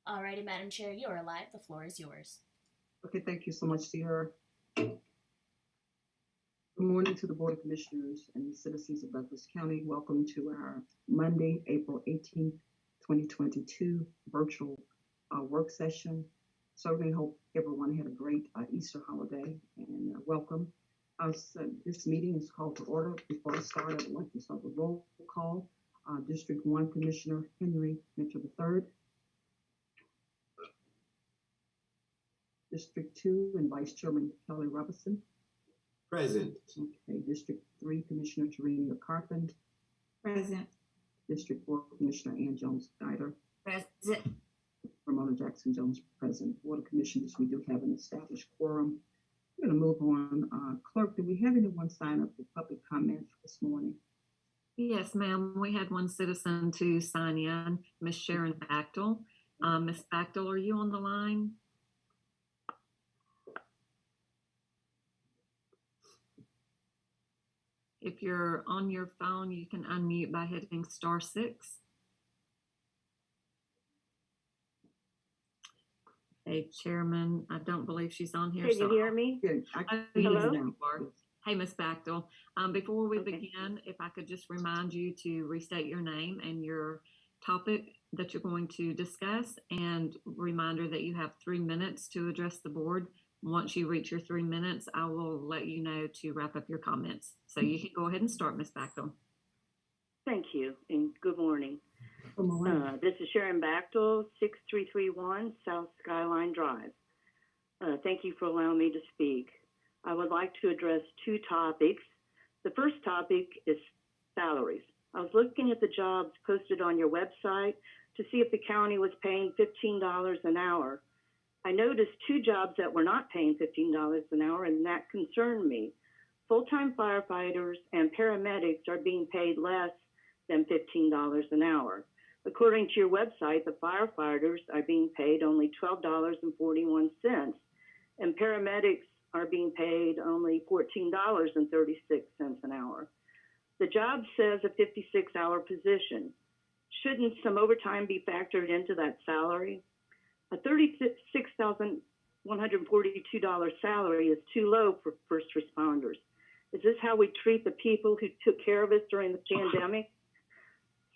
Alrighty, Madam Chair, you are live. The floor is yours. Okay, thank you so much, Sierra. Good morning to the Board of Commissioners and citizens of Douglas County. Welcome to our Monday, April 18th, 2022 virtual work session. Certainly hope everyone had a great Easter holiday and welcome. So this meeting is called to order. Before I start, I'd like to start with roll call. District 1 Commissioner Henry Mitchell III. District 2 and Vice Chairman Kelly Robinson. Present. Okay. District 3 Commissioner Teresa Carlton. Present. District 4 Commissioner Ann Jones Guider. Present. Ramona Jackson Jones present. Board of Commissioners, we do have an established quorum. We're going to move on. Clerk, do we have anyone sign up for public comment this morning? Yes, ma'am. We had one citizen to sign in, Miss Sharon Bachtel. Miss Bachtel, are you on the line? If you're on your phone, you can unmute by hitting *6. Hey, Chairman, I don't believe she's on here. Can you hear me? Yeah, I can Hello? now. Hey, Miss Bachtel. Before we begin, if I could just remind you to restate your name and your topic that you're going to discuss, and reminder that you have 3 minutes to address the board. Once you reach your 3 minutes, I will let you know to wrap up your comments. So you can go ahead and start, Ms. Bachtel. Thank you, and good morning. Good morning. This is Sharon Bachtel, 6331 South Skyline Drive. Thank you for allowing me to speak. I would like to address 2 topics. The first topic is salaries. I was looking at the jobs posted on your website to see if the county was paying $15 an hour. I noticed 2 jobs that were not paying $15 an hour, and that concerned me. Full-time firefighters and paramedics are being paid less than $15 an hour. According to your website, the firefighters are being paid only $12.41, and paramedics are being paid only $14.36 an hour. The job says a 56-hour position. Shouldn't some overtime be factored into that salary? A $36,142 salary is too low for first responders. Is this how we treat the people who took care of us during the pandemic?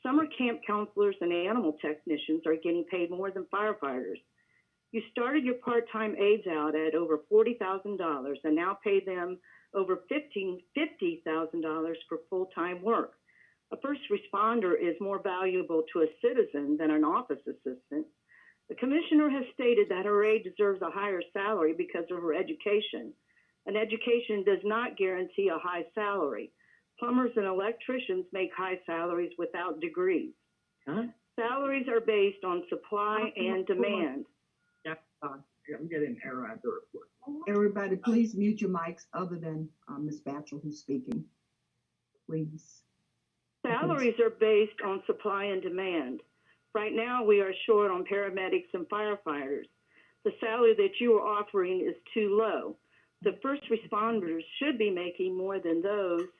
Summer camp counselors and animal technicians are getting paid more than firefighters. You started your part-time aides out at over $40,000 and now pay them over $50,000 for full-time work. A first responder is more valuable to a citizen than an office assistant. The commissioner has stated that her aide deserves a higher salary because of her education. An education does not guarantee a high salary. Plumbers and electricians make high salaries without degrees. Salaries are based on supply and demand. I'm getting an error at the report. Everybody, please mute your mics other than Ms. Bachel who's speaking. Please. Salaries are based on supply and demand. Right now, we are short on paramedics and firefighters. The salary that you are offering is too low. The first responders should be making more than those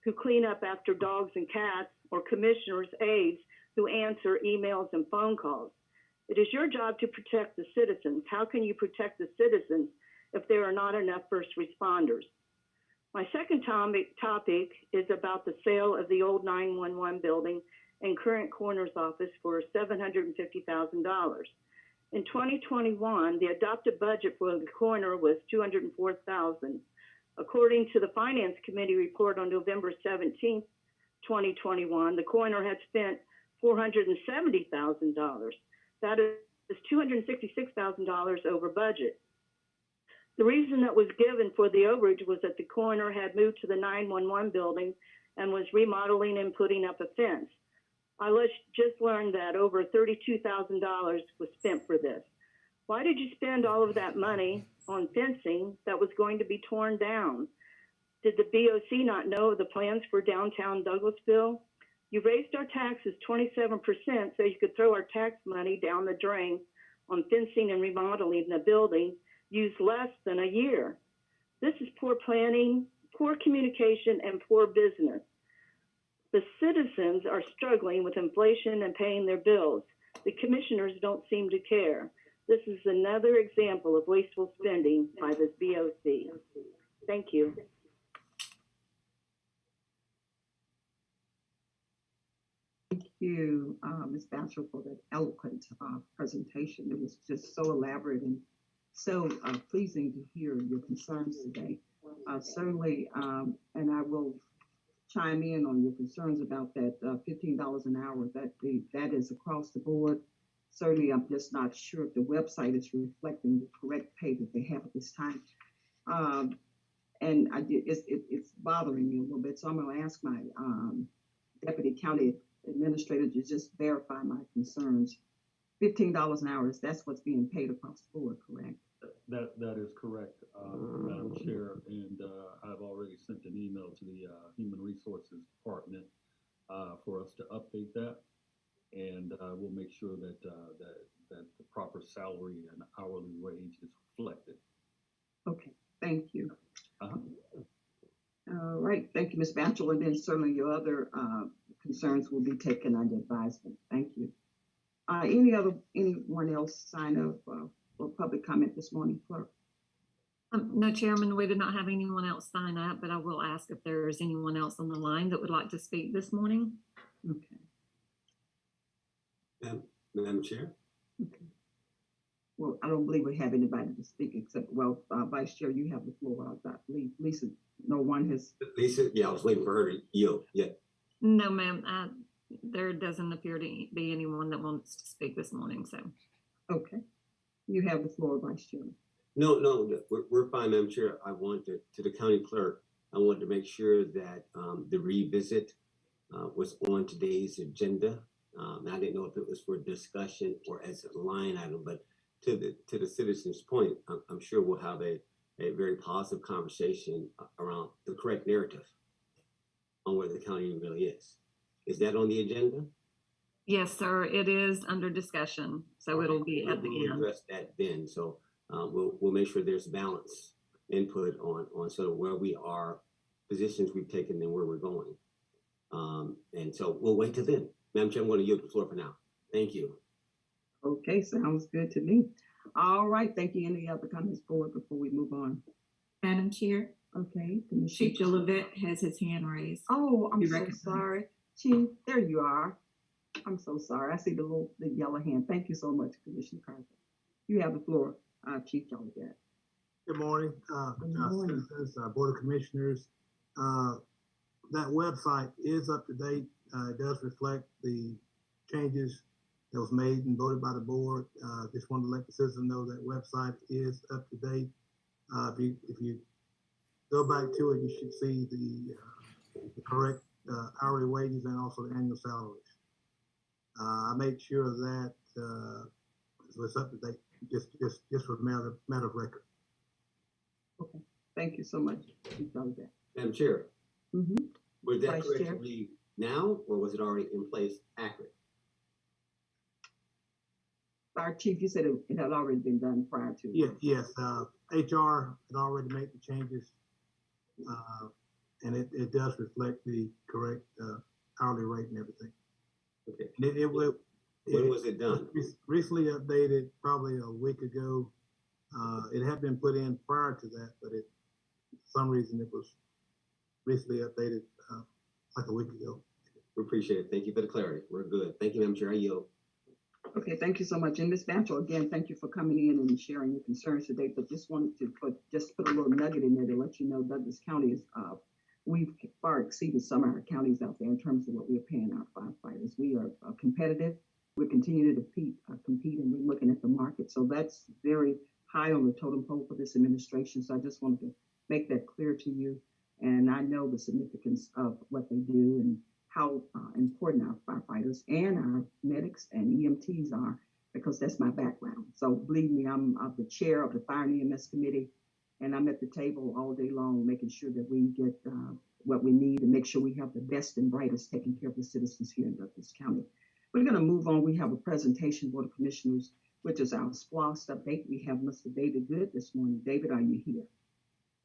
who clean up after dogs and cats, or commissioners' aides who answer emails and phone calls. It is your job to protect the citizens. How can you protect the citizens if there are not enough first responders? My second topic is about the sale of the old 911 building and current coroner's office for $750,000. In 2021, the adopted budget for the coroner was $204,000. According to the Finance Committee report on November 17, 2021, the coroner had spent $470,000. That is $266,000 over budget. The reason that was given for the overage was that the coroner had moved to the 911 building and was remodeling and putting up a fence. I just learned that over $32,000 was spent for this. Why did you spend all of that money on fencing that was going to be torn down? Did the BOC not know of the plans for downtown Douglasville? You raised our taxes 27% so you could throw our tax money down the drain on fencing and remodeling the building, used less than a year. This is poor planning, poor communication, and poor business. The citizens are struggling with inflation and paying their bills. The commissioners don't seem to care. This is another example of wasteful spending by this BOC. Thank you. Thank you, Ms. Batchel, for that eloquent presentation. It was just so elaborate and so pleasing to hear your concerns today. Certainly, and I will chime in on your concerns about that $15 an hour. That is across the board. Certainly, I'm just not sure if the website is reflecting the correct pay that they have at this time. And it's bothering me a little bit. So I'm going to ask my deputy county administrator to just verify my concerns. $15 an hour, that's what's being paid across the board, correct? That is correct, Madam Chair, and I've already sent an email to the Human Resources Department for us to update that, and we'll make sure that that the proper salary and hourly wage is reflected. Okay, thank you. Uh-huh. All right, thank you, Ms. Batchel, and then certainly your other concerns will be taken under advisement. Thank you. Anyone else sign up for public comment this morning, Clerk? No, Chairman, we did not have anyone else sign up, but I will ask if there is anyone else on the line that would like to speak this morning. Okay. Madam Chair? Okay. Well, I don't believe we have anybody to speak except, well, Vice Chair, you have the floor. I believe Lisa, no one has. Lisa, yeah, I was waiting for her to yield. Yeah. No, ma'am. There doesn't appear to be anyone that wants to speak this morning, so. Okay. You have the floor, Vice Chair. No, we're fine, Madam Chair. I want to the county clerk, I wanted to make sure that the revisit was on today's agenda. I didn't know if it was for discussion or as a line item, but to the citizens' point, I'm sure we'll have a very positive conversation around the correct narrative on where the county really is. Is that on the agenda? Yes, sir. It is under discussion, so it'll be at the We'll end. address that then. So we'll make sure there's balance input on sort of where we are, positions we've taken, and where we're going. And so we'll wait till then. Madam Chair, I'm going to yield the floor for now. Thank you. Okay, sounds good to me. All right, thank you. Any other comments forward before we move on? Madam Chair, Okay, Chief Jolivet has his hand raised. Oh, I'm You so recognize. sorry. Chief, there you are. I'm so sorry. I see the yellow hand. Thank you so much, Commissioner Carlton. You have the floor, Chief Jolivet. Good morning, Good morning. citizens, Board of Commissioners. That website is up to date. It does reflect the changes that was made and voted by the board. Just wanted to let the citizens know that website is up to date. If you go back to it, you should see the correct hourly wages and also the annual salaries. I made sure that it was up to date, just for matter of record. Okay, thank you so much, Chief Jolivet. Madam Chair, was that Vice correct Chair. to read now, or was it already in place accurate? Our Chief, you said it had already been done prior to. Yes. HR had already made the changes, and it does reflect the correct hourly rate and everything. Okay. And When was it done? Recently updated, probably a week ago. It had been put in prior to that, but for some reason it was recently updated like a week ago. We appreciate it. Thank you for the clarity. We're good. Thank you, Madam Chair. I yield. Okay, thank you so much. And Ms. Batchel, again, thank you for coming in and sharing your concerns today. But just wanted to put a little nugget in there to let you know Douglas County is, we've far exceeded some of our counties out there in terms of what we're paying our firefighters. We are competitive. We're continuing to compete, and we're looking at the market. So that's very high on the totem pole for this administration. So I just wanted to make that clear to you. And I know the significance of what they do and how important our firefighters and our medics and EMTs are, because that's my background. So believe me, I'm the chair of the Fire and EMS Committee, and I'm at the table all day long making sure that we get what we need and make sure we have the best and brightest taking care of the citizens here in Douglas County. We're going to move on. We have a presentation, Board of Commissioners, which is our SPLOST update. We have Mr. David Good this morning. David, are you here?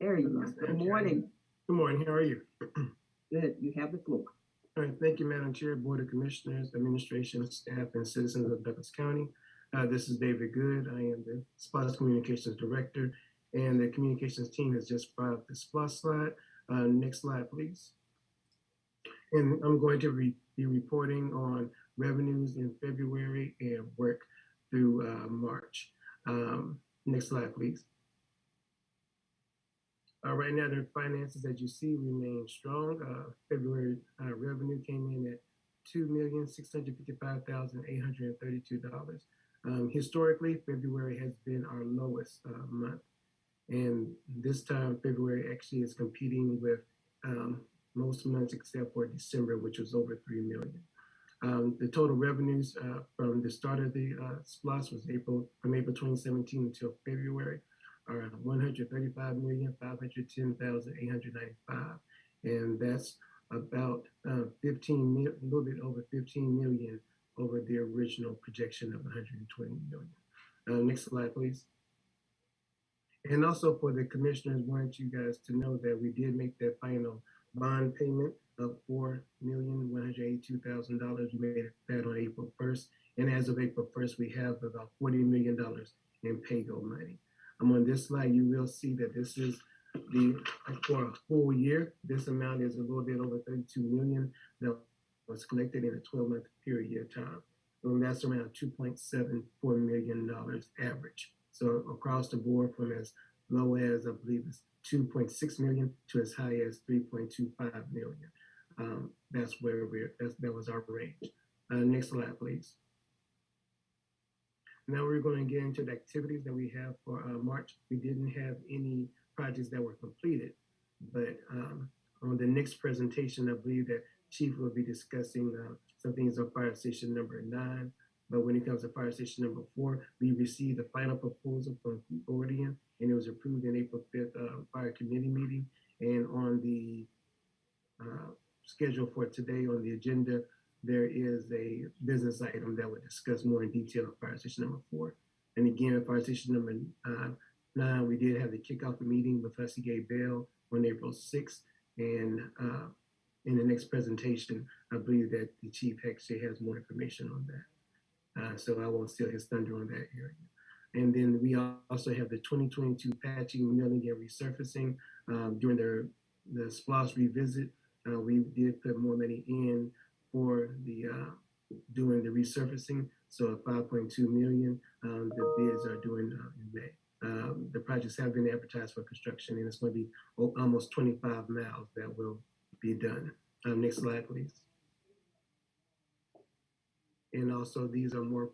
There you are. Good morning. Good morning. How are you? Good. You have the floor. All right, thank you, Madam Chair, Board of Commissioners, administration, staff, and citizens of Douglas County. This is David Good. I am the SPLOS Communications Director, and the communications team has just brought up the SPLOS slide. Next slide, please. And I'm going to be reporting on revenues in February and work through March. Next slide, please. Right now, their finances, as you see, remain strong. February revenue came in at $2,655,832. Historically, February has been our lowest month. And this time, February actually is competing with most months except for December, which was over $3 million. The total revenues from the start of the SPLOS was from April 2017 until February are $135,510,895, and that's about a little bit over 15 million over the original projection of 120 million. Next slide, please. And also for the commissioners, wanted you guys to know that we did make that final bond payment of $4,182,000. We made that on April 1st, and as of April 1st, we have about $40 million in pay-go money. On this slide, you will see that this is for a full year. This amount is a little bit over 32 million that was collected in a 12-month period of time. And that's around $2.74 million average. So across the board, from as low as, I believe, it's 2.6 million to as high as 3.25 million. That's where that was our range. Next slide, please. Now we're going to get into the activities that we have for March. We didn't have any projects that were completed, but on the next presentation, I believe that Chief will be discussing some things on fire station number 9. But when it comes to fire station number 4, we received the final proposal from Gordian, and it was approved in April 5th fire committee meeting. And on the schedule for today on the agenda, there is a business item that will discuss more in detail on fire station number 4. And again, fire station number 9, we did have the kickoff meeting with Hussey Gay Bell on April 6th. And in the next presentation, I believe that the chief actually has more information on that. So I won't steal his thunder on that area. And then we also have the 2022 patching, milling, and resurfacing. During the SPLOS revisit, we did put more money in for the doing the resurfacing. So 5.2 million. The bids are due in May. The projects have been advertised for construction, and it's going to be almost 25 miles that will be done. Next slide, please. And also, these are more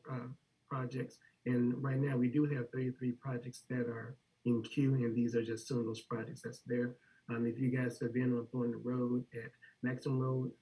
projects. And right now, we do have 33 projects that are in queue, and these are just some of those projects that's there. If you guys have been on Thornton Road at Maxim Road,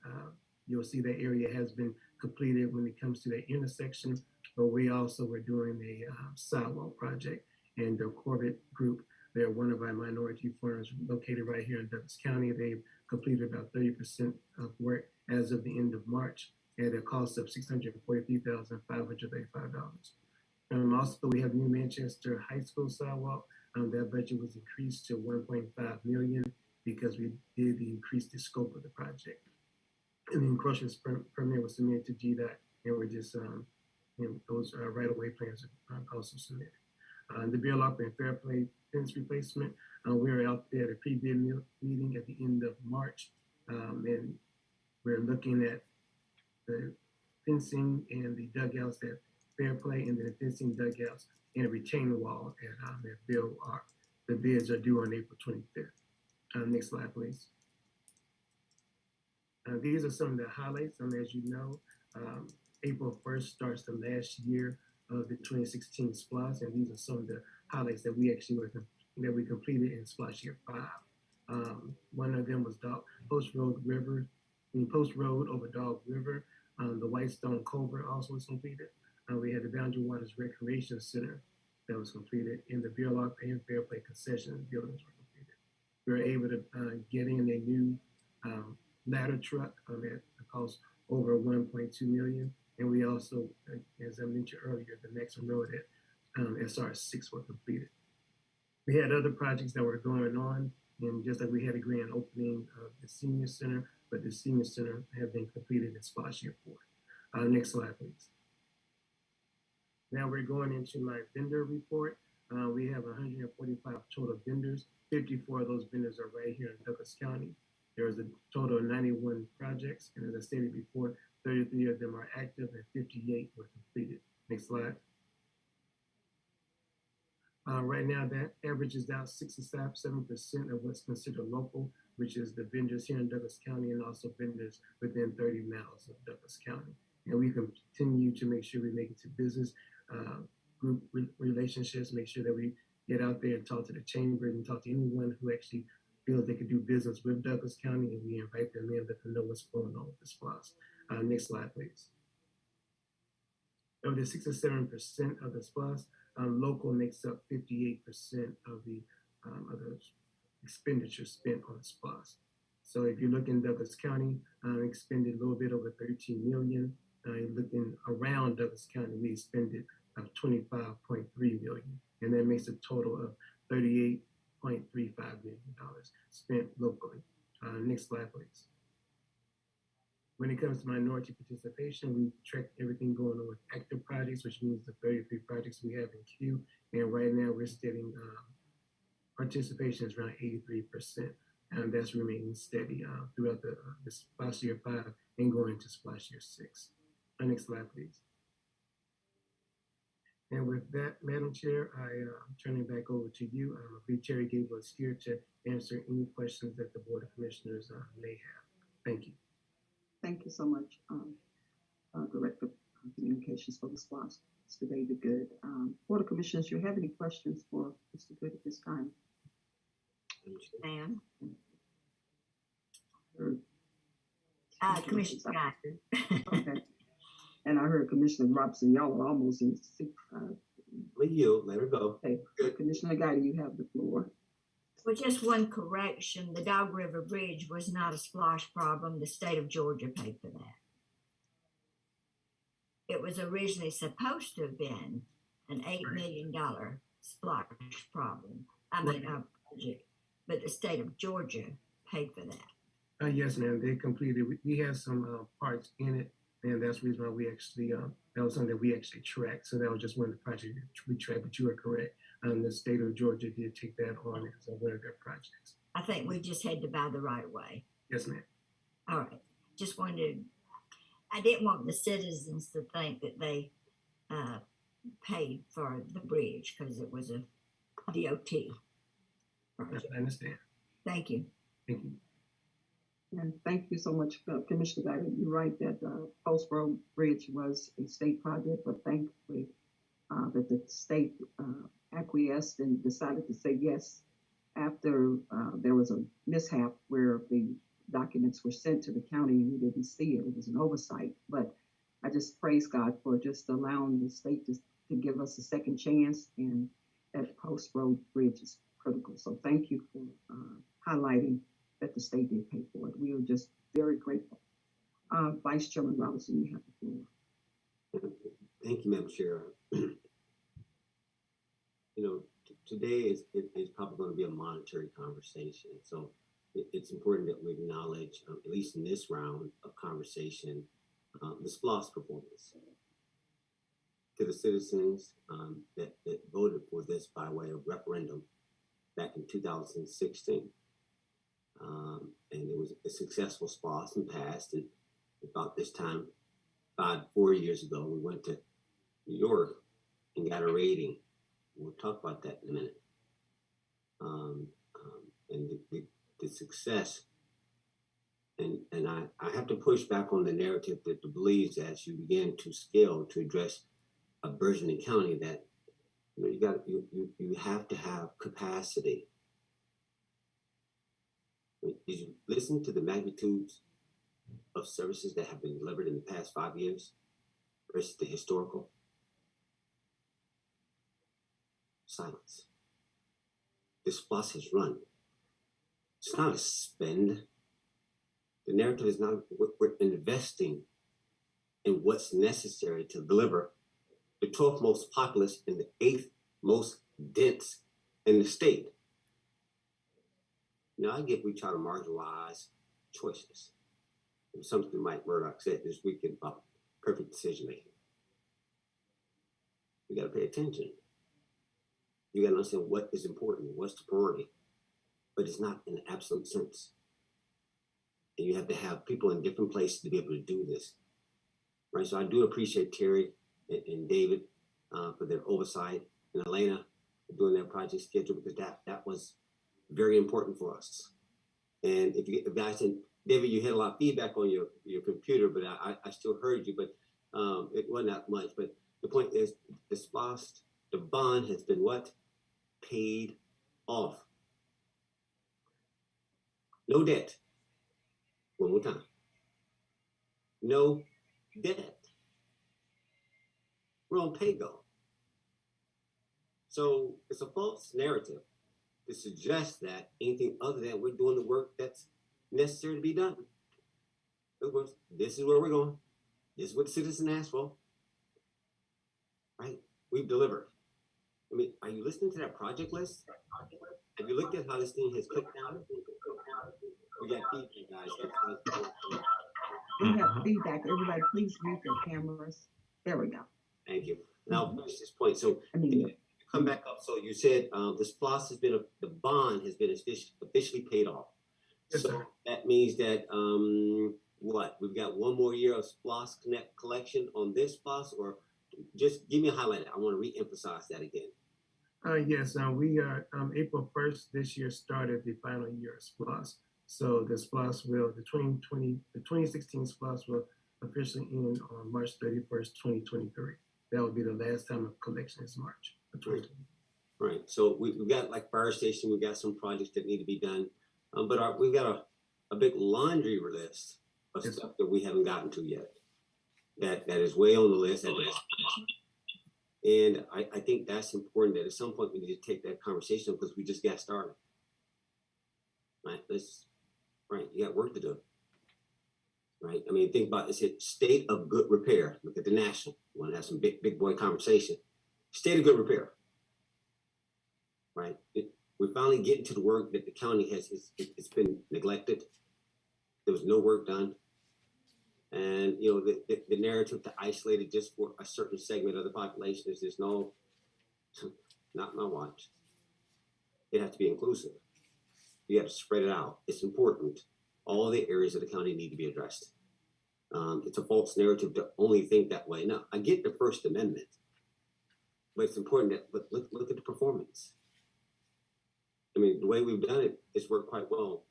you'll see that area has been completed when it comes to the intersection. But we also were doing a sidewalk project, and the Corbett Group, they're one of our minority firms located right here in Douglas County. They've completed about 30% of work as of the end of March at a cost of $643,535. Also, we have New Manchester High School sidewalk. That budget was increased to $1.5 million because we did increase the scope of the project. And the encroachment permit was submitted to GDOT, and we're just, those right-of-way plans are also submitted. The Beerlock and Fairplay fence replacement, we were out there at a pre-bid meeting at the end of March, and we're looking at the fencing and the dugouts at Fairplay, and then the fencing, dugouts, and a retaining wall at Bill Arc. The bids are due on April 25th. Next slide, please. These are some of the highlights. As you know, April 1st starts the last year of the 2016 SPLOS, and these are some of the highlights that we actually completed in SPLOS year 5. One of them was Post Road over Dog River. The Whitestone Culvert also was completed. We had the Boundary Waters Recreation Center that was completed, and the Beerlock and Fairplay concession buildings were completed. We were able to get in a new ladder truck that cost over $1.2 million. And we also, as I mentioned earlier, the Maxim Road at SR6 were completed. We had other projects that were going on, and just like we had a grand opening of the senior center, but the senior center have been completed in SPOS year 4. Next slide, please. Now we're going into my vendor report. We have 145 total vendors. 54 of those vendors are right here in Douglas County. There is a total of 91 projects, and as I stated before, 33 of them are active and 58 were completed. Next slide. Right now, that averages out 67% of what's considered local, which is the vendors here in Douglas County and also vendors within 30 miles of Douglas County. And we continue to make sure we make it to business group relationships, make sure that we get out there and talk to the chamber and talk to anyone who actually feels they could do business with Douglas County, and we invite them in, let them know what's going on with the SPOS. Next slide, please. Of the 67% of the SPOS, local makes up 58% of the expenditure spent on the SPOS. So if you look in Douglas County, expended a little bit over 13 million. Looking around Douglas County, we expended 25.3 million, and that makes a total of $38.35 million spent locally. Next slide, please. When it comes to minority participation, we track everything going on with active projects, which means the 33 projects we have in queue. And right now we're studying participation is around 83%. And that's remaining steady throughout the SPOS year 5 and going into SPOS year 6. Next slide, please. And with that, Madam Chair, I'm turning back over to you. I believe Terry gave us here to answer any questions that the Board of Commissioners may have. Thank you. Thank you so much, Director of Communications for the SPOS, Mr. David Good. Board of Commissioners, do you have any questions for Mr. Good at this time? Ma'am. Commissioner Chapter. Okay. And I heard Commissioner Robson, y'all are almost in 6. Let her go. Okay, Commissioner Guy, you have the floor. Well, just one correction. The Dog River Bridge was not a splosh problem. The state of Georgia paid for that. It was originally supposed to have been an $8 million splosh problem. Project, but the state of Georgia paid for that. Yes, ma'am. They completed. We had some parts in it, and that's the reason why we actually that was something that we actually tracked. So that was just one of the projects we tracked. But you are correct. The state of Georgia did take that on as one of their projects. I think we just had to buy the right of way. Yes, ma'am. All right. Just wanted. I didn't want the citizens to think that they paid for the bridge because it was a DOT project. I understand. Thank you. Thank you. And thank you so much, Commissioner Guy. You're right that Post Road Bridge was a state project, but thankfully that the state acquiesced and decided to say yes after there was a mishap where the documents were sent to the county and we didn't see it. It was an oversight. But I just praise God for just allowing the state to give us a second chance, and that Post Road Bridge is critical. So thank you for highlighting that the state did pay for it. We are just very grateful. Vice Chairman Robinson, you have the floor. Thank you, Madam Chair. Today is probably going to be a monetary conversation. So it's important that we acknowledge, at least in this round of conversation, the SPLOS performance. To the citizens that voted for this by way of referendum back in 2016. And it was a successful SPLOS and passed. And about this time, 4 years ago, we went to New York and got a rating. We'll talk about that in a minute. And the success. And I have to push back on the narrative that believes as you begin to scale to address a burgeoning county that you have to have capacity. Did you listen to the magnitudes of services that have been delivered in the past 5 years versus the historical? Silence. This SPLOS has run. It's not a spend. The narrative is not we're investing in what's necessary to deliver the 12th most populous and the 8th most dense in the state. Now I get we try to marginalize choices. something Mike Murdoch said this weekend about perfect decision making. You got to pay attention. You got to understand what is important, what's the priority, but it's not in an absolute sense. And you have to have people in different places to be able to do this, right? So I do appreciate Terry and David for their oversight, and Elena for doing their project schedule, because that was very important for us. And if guys, and David, you had a lot of feedback on your computer, but I still heard you, but it wasn't that much. But the point is, the bond has been what? Paid off. No debt. One more time. No debt. We're on pay go. So it's a false narrative to suggest that anything other than we're doing the work that's necessary to be done. In other words, this is where we're going. This is what the citizen asked for. Right? We've delivered. I mean, are you listening to that project list? Have you looked at how this thing has clicked down? We got feedback, guys. We have feedback. Everybody, please mute your cameras. There we go. Thank you. Now, finish this point. So, come back up. So you said the SPLOS has been, the bond has been officially paid off. Yes, so sir. That means that, what? We've got one more year of SPLOS collection on this SPLOS, or just give me a highlight. I want to re-emphasize that again. Yes, we are April 1st this year started the final year of SPLOS. So the SPLOS will, the 2016 SPLOS will officially end on March 31st, 2023. That will be the last time of collection is March of 2020. Right. So we've got like fire station, we've got some projects that need to be done, but we've got a big laundry list of stuff that we haven't gotten to yet. That is way on the list. And I think that's important, that at some point we need to take that conversation, because we just got started. Right? You got work to do. Right? I mean, think about it. State of good repair. Look at the national. You want to have some big boy conversation. State of good repair. Right? We're finally getting to the work that the county has. It's been neglected. There was no work done. And, you know, the narrative to isolate it just for a certain segment of the population is just no, not my watch. It has to be inclusive. You have to spread it out. It's important. All the areas of the county need to be addressed. It's a false narrative to only think that way. Now, I get the First Amendment, but it's important that look at the performance. I mean, the way we've done it, it's worked quite well.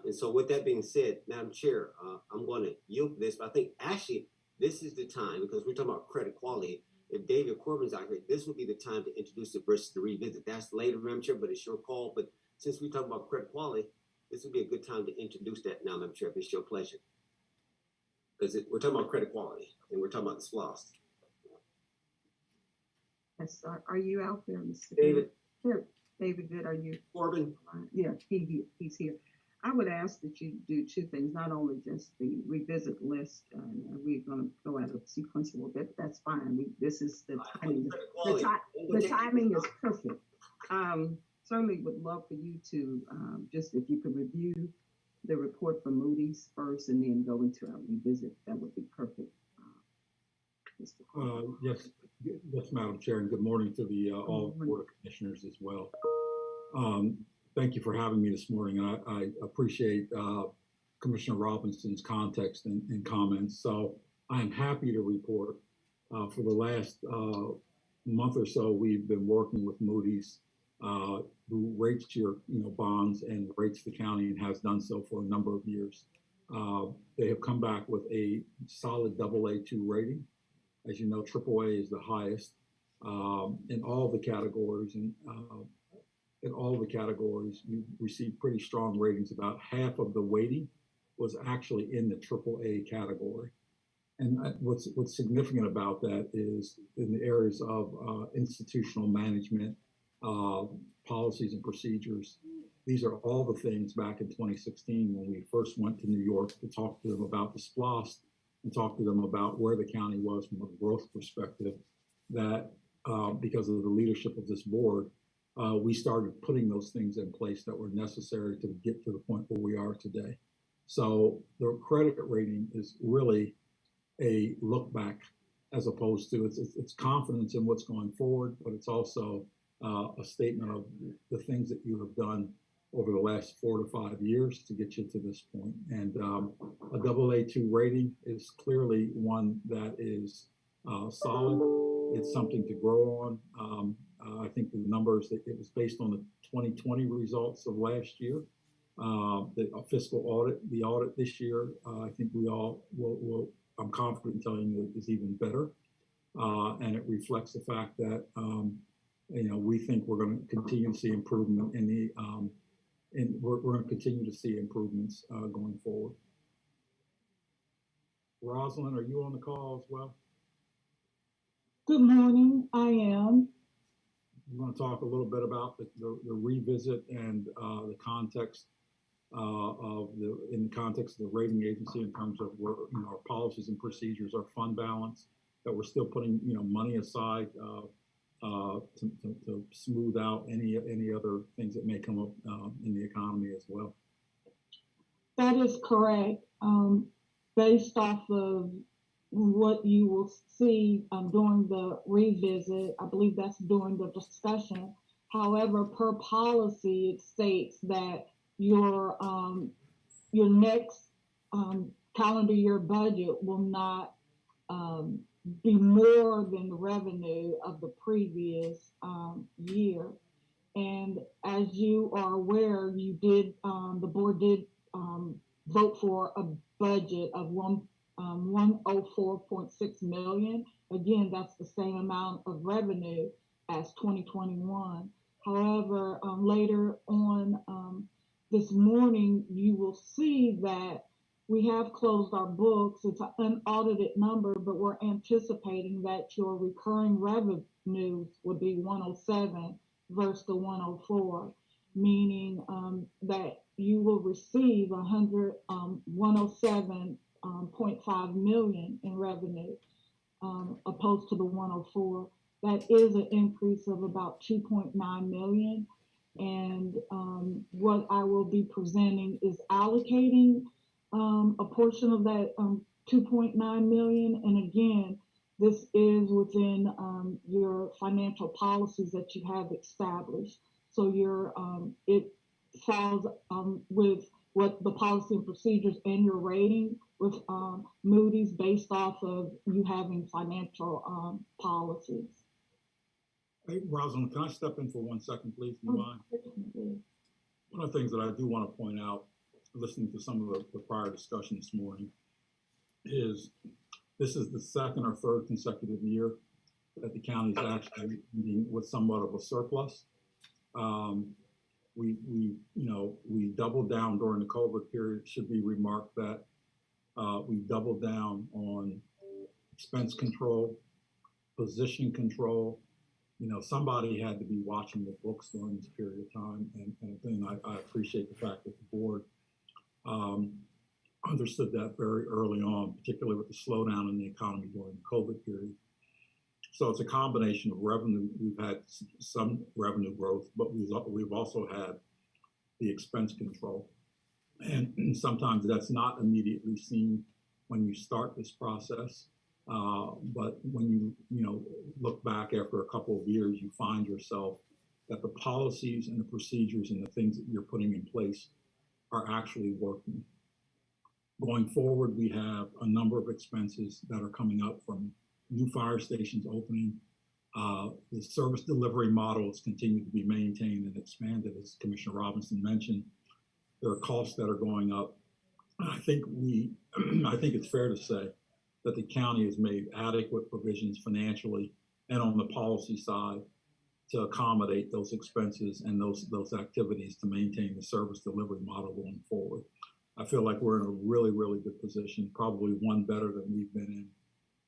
And so with that being said, Madam Chair, I'm going to yield for this, but I think actually this is the time, because we're talking about credit quality. If David Corbin's out here, this would be the time to introduce it versus to revisit. That's later, Madam Chair, but it's your call. But since we talk about credit quality, this would be a good time to introduce that now, Madam Chair, if it's your pleasure. Because we're talking about credit quality, and we're talking about the SPLOS. Yes, are you out there, Mr. David? Here, David, good. Are you? Corbin? Yeah, he's here. I would ask that you do two things, not only just the revisit list, and we're going to go out of sequential, that's fine. This is the timing. The timing is perfect. Certainly would love for you to just, if you could review the report from Moody's first and then go into our revisit, that would be perfect. Yes, Madam Chair, and good morning to the all Board of Commissioners as well. Thank you for having me this morning. And I appreciate Commissioner Robinson's context and comments. So I am happy to report for the last month or so, we've been working with Moody's, who rates your bonds and rates the county and has done so for a number of years. They have come back with a solid AA2 rating. As you know, AAA is the highest in all the categories, and in all the categories, you received pretty strong ratings. About half of the weighting was actually in the AAA category. And what's significant about that is in the areas of institutional management, policies and procedures. These are all the things back in 2016 when we first went to New York to talk to them about the SPLOS and talk to them about where the county was from a growth perspective, that because of the leadership of this board, we started putting those things in place that were necessary to get to the point where we are today. So the credit rating is really a look back as opposed to it's confidence in what's going forward, but it's also a statement of the things that you have done over the last 4 to 5 years to get you to this point. And a AA2 rating is clearly one that is solid. It's something to grow on. I think the numbers, it was based on the 2020 results of last year. The fiscal audit, the audit this year, I think we all will, I'm confident in telling you is even better. And it reflects the fact that, we think we're going to continue to see improvement in the, and we're going to continue to see improvements going forward. Rosalind, are you on the call as well? Good morning, I am. You want to talk a little bit about the revisit and the context in the context of the rating agency in terms of where, our policies and procedures, our fund balance, that we're still putting, money aside to smooth out any other things that may come up in the economy as well. That is correct. Based off of what you will see during the revisit, I believe that's during the discussion. However, per policy, it states that your next calendar year budget will not be more than the revenue of the previous year. And as you are aware, you did the board did vote for a budget of 104.6 million. Again, that's the same amount of revenue as 2021. However, later on this morning, you will see that we have closed our books. It's an unaudited number, but we're anticipating that your recurring revenues would be 107 versus the 104, meaning that you will receive 107.5 million in revenue opposed to the 104. That is an increase of about 2.9 million. And what I will be presenting is allocating a portion of that 2.9 million. And again, this is within your financial policies that you have established. So your it falls with what the policy and procedures and your rating with Moody's based off of you having financial policies. Hey, Rosalind, can I step in for 1 second, please? Do you mind? One of the things that I do want to point out, listening to some of the prior discussion this morning, is this is the second or third consecutive year that the county is actually meeting with somewhat of a surplus. We doubled down during the COVID period. It should be remarked that we doubled down on expense control, position control. Somebody had to be watching the books during this period of time. And again, I appreciate the fact that the board understood that very early on, particularly with the slowdown in the economy during the COVID period. So it's a combination of revenue. We've had some revenue growth, but we've also had the expense control. And sometimes that's not immediately seen when you start this process. But when you look back after a couple of years, you find yourself that the policies and the procedures and the things that you're putting in place are actually working. Going forward, we have a number of expenses that are coming up from new fire stations opening. The service delivery model has continued to be maintained and expanded, as Commissioner Robinson mentioned. There are costs that are going up. I think it's fair to say that the county has made adequate provisions financially and on the policy side to accommodate those expenses and those activities to maintain the service delivery model going forward. I feel like we're in a really, really good position, probably one better than we've been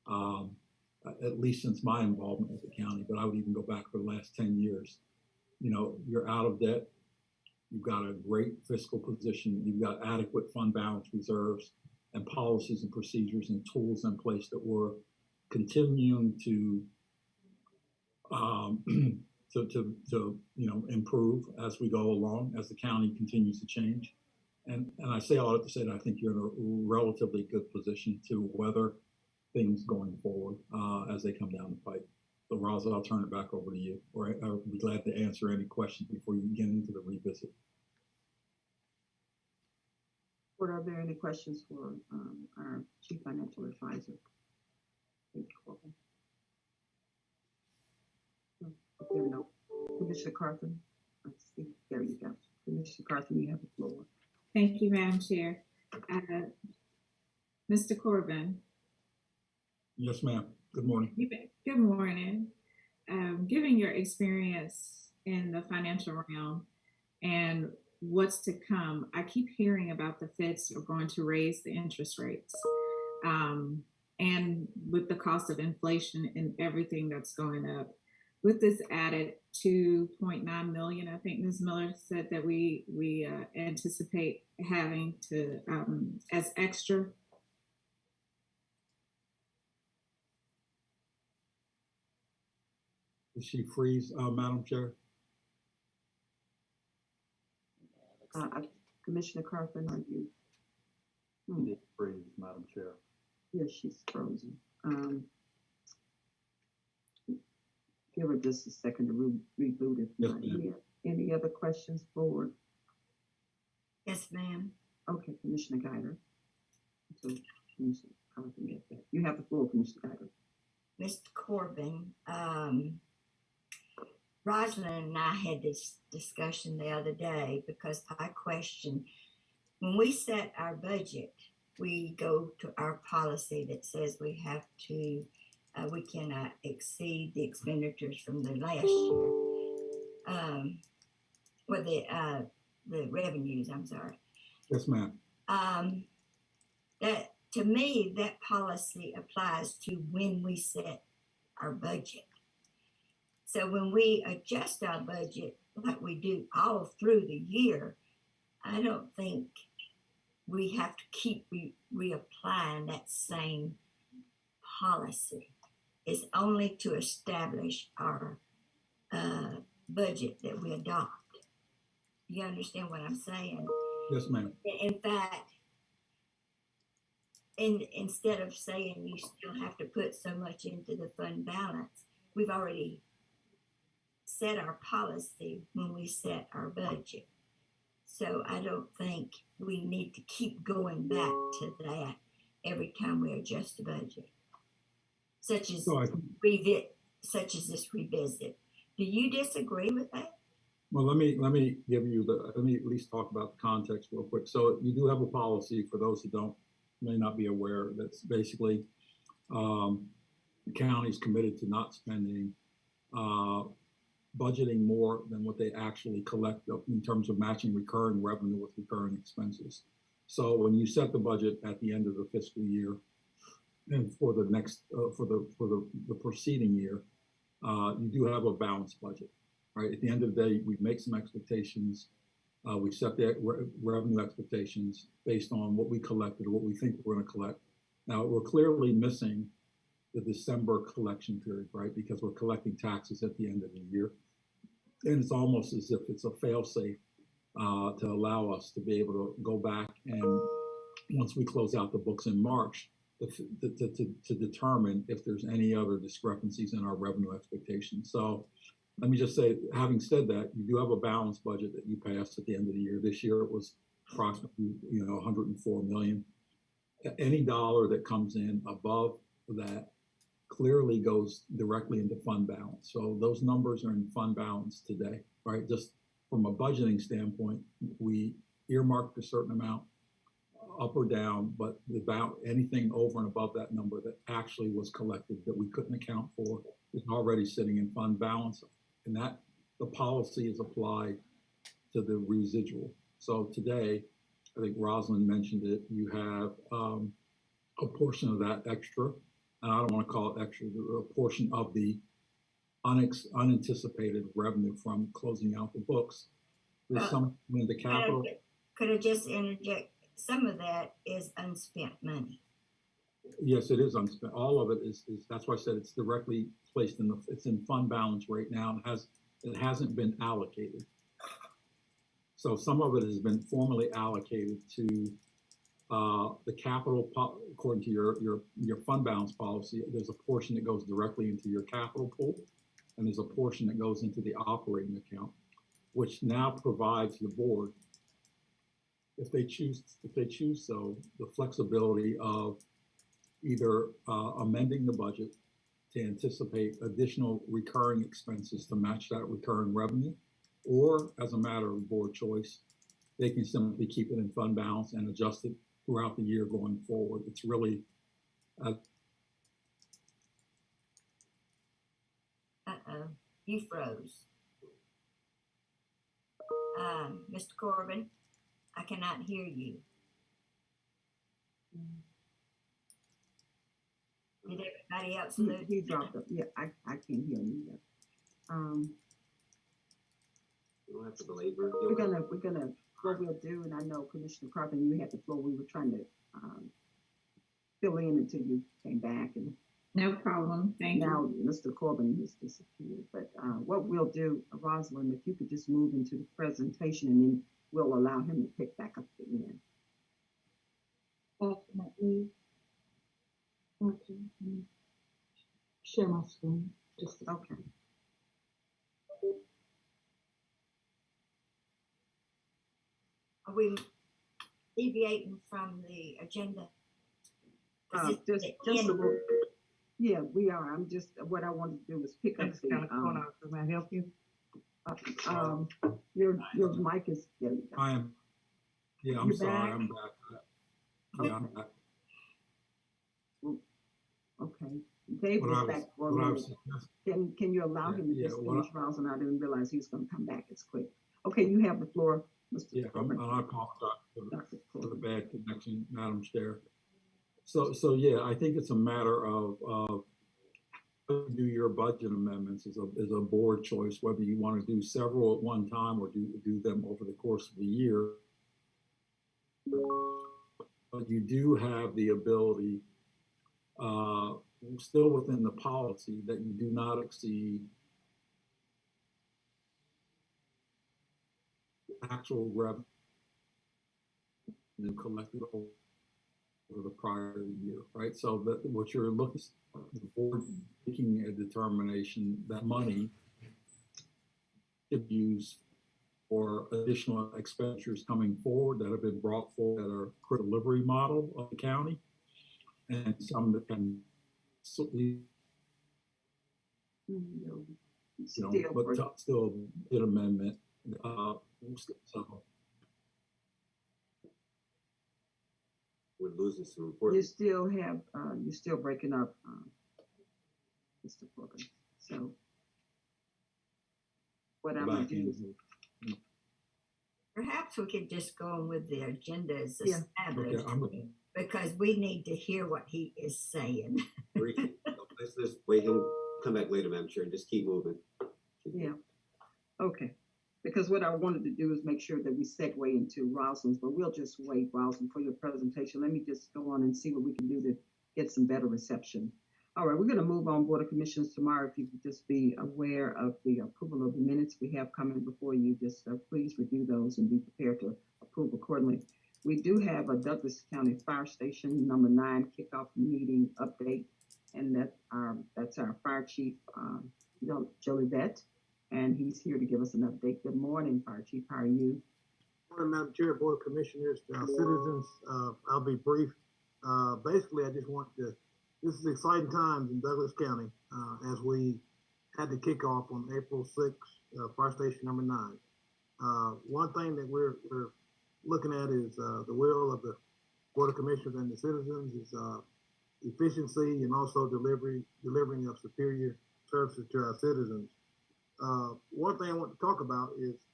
in, at least since my involvement with the county, but I would even go back for the last 10 years. You're out of debt. You've got a great fiscal position. You've got adequate fund balance reserves and policies and procedures and tools in place that we're continuing to improve as we go along, as the county continues to change. And I say all that to say that I think you're in a relatively good position to weather things going forward as they come down the pipe. So Rosa, I'll turn it back over to you, or I'll be glad to answer any questions before you get into the revisit. Board, are there any questions for our Chief Financial Advisor? If there are no, Commissioner Carlton, let's see, there you go. Commissioner Carlton, you have the floor. Thank you, Madam Chair. Mr. Corbin. Yes, ma'am. Good morning. Good morning. Given your experience in the financial realm and what's to come, I keep hearing about the Feds are going to raise the interest rates. And with the cost of inflation and everything that's going up, with this added 2.9 million, I think Ms. Miller said that we anticipate having to as extra. Did she freeze, Madam Chair? Commissioner Carlton, are you? She did freeze, Madam Chair. Yes, she's frozen. Give her just a second to reboot it. Yes, ma'am. Any other questions forward? Yes, ma'am. Okay, Commissioner Guider. So Commissioner Carlton get that. You have the floor, Commissioner Guider. Mr. Corbin, Rosalind and I had this discussion the other day because I questioned, when we set our budget, we go to our policy that says we have to, we cannot exceed the expenditures from the last year. Or the revenues, I'm sorry. Yes, ma'am. That, to me, that policy applies to when we set our budget. So when we adjust our budget like we do all through the year, I don't think we have to keep reapplying that same policy. It's only to establish our budget that we adopt. You understand what I'm saying? Yes, ma'am. In fact, instead of saying you still have to put so much into the fund balance, we've already set our policy when we set our budget. So I don't think we need to keep going back to that every time we adjust the budget, such as this revisit. Do you disagree with that? Well, let me give you let me at least talk about the context real quick. So you do have a policy, for those who may not be aware, that's basically the county's committed to not spending, budgeting more than what they actually collect in terms of matching recurring revenue with recurring expenses. So when you set the budget at the end of the fiscal year and for the next, for the preceding year, you do have a balanced budget. Right. At the end of the day, we make some expectations. We set the revenue expectations based on what we collected or what we think we're going to collect. Now, we're clearly missing the December collection period, right? Because we're collecting taxes at the end of the year. And it's almost as if it's a fail-safe to allow us to be able to go back and once we close out the books in March, to determine if there's any other discrepancies in our revenue expectations. So let me just say, having said that, you do have a balanced budget that you passed at the end of the year. This year it was approximately, 104 million. Any dollar that comes in above that clearly goes directly into fund balance. So those numbers are in fund balance today, right? Just from a budgeting standpoint, we earmarked a certain amount up or down, but about anything over and above that number that actually was collected that we couldn't account for is already sitting in fund balance. And that the policy is applied to the residual. So today, I think Rosalind mentioned it, you have a portion of that extra, and I don't want to call it extra, a portion of the unanticipated revenue from closing out the books. There's some in the capital. Could I just interject? Some of that is unspent money. Yes, it is unspent. All of it is that's why I said it's directly placed it's in fund balance right now. It hasn't been allocated. So some of it has been formally allocated to the capital, according to your fund balance policy. There's a portion that goes directly into your capital pool, and there's a portion that goes into the operating account, which now provides the board, if they choose so, the flexibility of either amending the budget to anticipate additional recurring expenses to match that recurring revenue, or as a matter of board choice, they can simply keep it in fund balance and adjust it throughout the year going forward. It's really you froze. Mr. Corbin, I cannot hear you. Did everybody else lose? He dropped it. Yeah, I can't hear him yet. You don't have to belabor. We're gonna, what we'll do, and I know Commissioner Carlton, you had the floor, we were trying to fill in until you came back, and No problem. Thank now you. Mr. Corbin has disappeared. But what we'll do, Rosalind, if you could just move into the presentation, and then we'll allow him to pick back up at the end. Definitely. Okay. Let me share my screen. Just Okay. Are we deviating from the agenda? Just a little. Yeah, we are. I'm just, what I wanted to do was pick up the. Can I help you? Your mic is. There you go. I am. Yeah, I'm You're sorry. back? I'm back. Yeah, I'm back. Okay. Dave was back for a minute. Can you allow him to Yeah, just finish, Rosalind? I didn't realize he was going to come back as quick. Okay, you have the floor, Mr. Yeah, Corbin. I apologize Dr. for the Corbin. bad connection, Madam Chair. So yeah, I think it's a matter of do your budget amendments is a board choice, whether you want to do several at one time or do them over the course of the year. But you do have the ability, still within the policy, that you do not exceed actual revenue collected over the prior year, right? So that what you're looking at, the board making a determination that money should be used for additional expenditures coming forward that have been brought forward that are delivery model of the county, and some that can still an amendment. So We're losing some You important. still have, you're still breaking up, Mr. Corbin. So what I'm going to do is. Perhaps we could just go on with the agenda as Yeah. established, okay, because we need to hear what he is saying. Let's wait him, come back later, Madam Chair, and just keep moving. Yeah. Okay. Because what I wanted to do is make sure that we segue into Rosalind's, but we'll just wait, Rosalind, for your presentation. Let me just go on and see what we can do to get some better reception. All right, we're going to move on Board of Commissioners tomorrow. If you could just be aware of the approval of the minutes we have coming before you, just please review those and be prepared to approve accordingly. We do have a Douglas County Fire Station number 9 kickoff meeting update, and that's our Fire Chief, Jolivet, and he's here to give us an update. Good morning, Fire Chief. How are you? Good morning, Madam Chair, Board of Commissioners, citizens. I'll be brief. Basically, I just want to. This is exciting times in Douglas County as we had the kickoff on April 6th, Fire Station number 9. One thing that we're looking at is the will of the Board of Commissioners and the citizens is efficiency and also delivering of superior services to our citizens. One thing I want to talk about is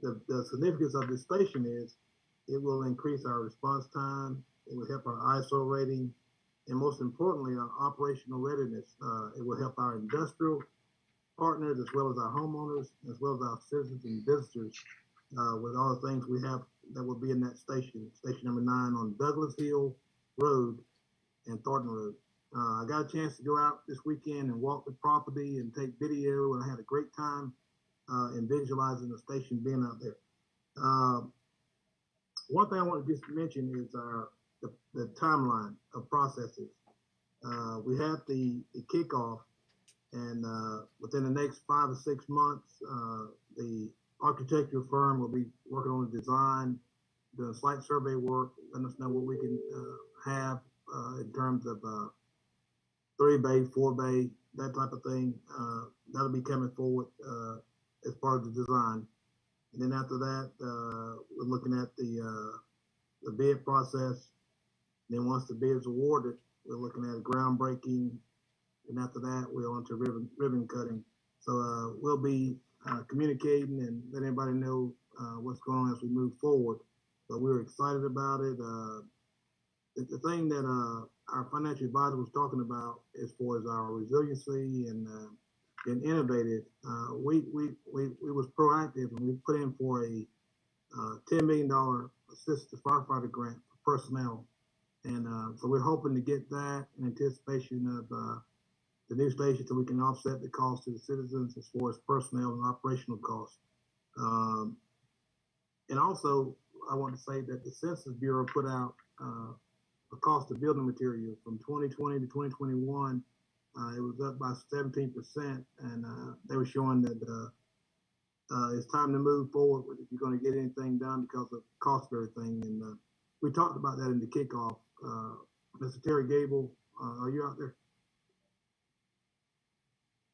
the significance of this station is it will increase our response time, it will help our ISO rating, and most importantly, our operational readiness. It will help our industrial partners as well as our homeowners, as well as our citizens and visitors with all the things we have that will be in that station, station number 9 on Douglas Hill Road and Thornton Road. I got a chance to go out this weekend and walk the property and take video, and I had a great time in visualizing the station being out there. One thing I want to just mention is the timeline of processes. We have the kickoff, and within the next 5 or 6 months, the architectural firm will be working on the design, doing site survey work, letting us know what we can have in terms of 3-bay, 4-bay, that type of thing. That'll be coming forward as part of the design. And then after that, we're looking at the bid process. And then once the bid is awarded, we're looking at groundbreaking. And after that, we're on to ribbon cutting. So we'll be communicating and letting everybody know what's going on as we move forward. So we're excited about it. The thing that our financial advisor was talking about as far as our resiliency and innovative, we was proactive, and we put in for a $10 million assisted firefighter grant for personnel. And so we're hoping to get that in anticipation of the new station, so we can offset the cost to the citizens as far as personnel and operational costs. And also, I want to say that the Census Bureau put out a cost of building material from 2020 to 2021. It was up by 17%, and they were showing that it's time to move forward if you're going to get anything done because of cost of everything. And we talked about that in the kickoff. Mr. Terry Gable, are you out there?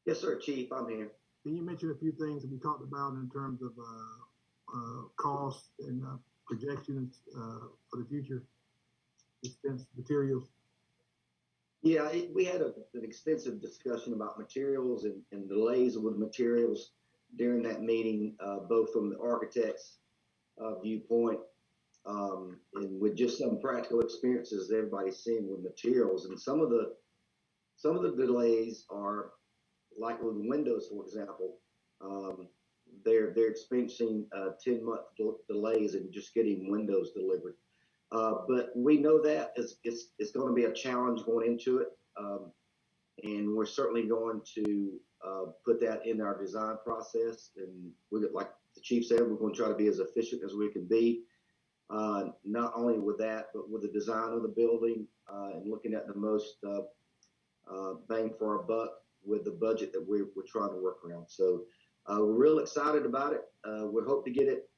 Yes, sir, Chief. I'm here. Can you mention a few things that we talked about in terms of cost and projections for the future? Expense materials. Yeah, we had an extensive discussion about materials and delays with materials during that meeting, both from the architect's viewpoint and with just some practical experiences everybody's seeing with materials. And some of the delays are like with windows, for example. They're experiencing 10-month delays in just getting windows delivered. But we know that it's going to be a challenge going into it. And we're certainly going to put that in our design process. And like the chief said, we're going to try to be as efficient as we can be. Not only with that, but with the design of the building and looking at the most bang for our buck with the budget that we're trying to work around. So we're real excited about it. We hope to get it,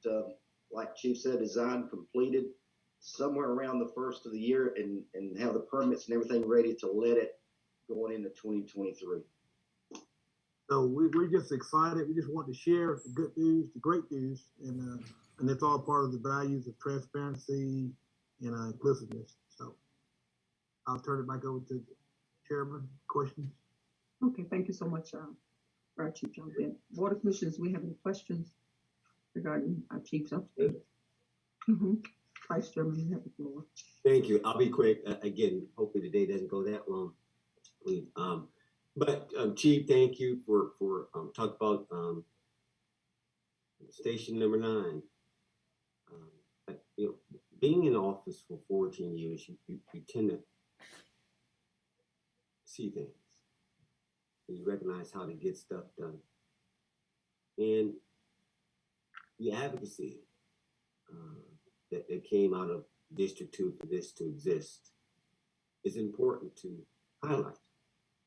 like Chief said, designed completed somewhere around the first of the year and have the permits and everything ready to let it going into 2023. So we're just excited. We just want to share the good news, the great news, and it's all part of the values of transparency and inclusiveness. So I'll turn it back over to the chairman. Questions? Okay, thank you so much, our chief jump in. Board of Commissioners, we have any questions regarding our chief's update? Vice Chairman, you have the floor. Thank you. I'll be quick. Again, hopefully the day doesn't go that long. But Chief, thank you for talk about station number 9. You know, being in office for 14 years, you tend to see things. You recognize how to get stuff done, and the advocacy that came out of District 2 for this to exist is important to highlight.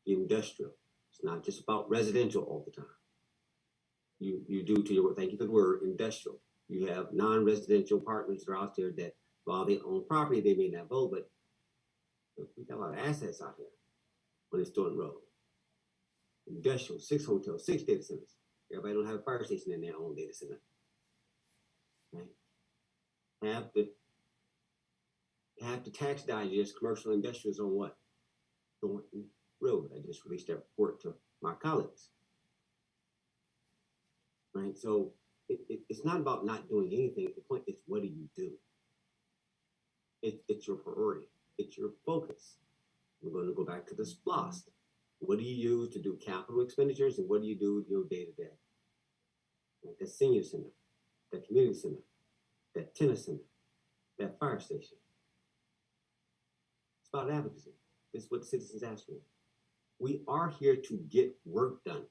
The industrial, it's not just about residential all the time. You do to your, thank you for the word, industrial. You have non-residential partners that are out there that while they own property, they may not vote, but we got a lot of assets out here on this Thornton Road. Industrial, 6 hotels, 6 data centers. Everybody don't have a fire station in their own data center. Right? Have the tax digest commercial industrials on what? Thornton Road. I just released that report to my colleagues. Right? So it's not about not doing anything. The point is, what do you do? It's your priority. It's your focus. We're going to go back to the SPLOST. What do you use to do capital expenditures, and what do you do with your day-to-day? Like that senior center, that community center, that tennis center, that fire station. It's about advocacy. This is what citizens ask for. We are here to get work done.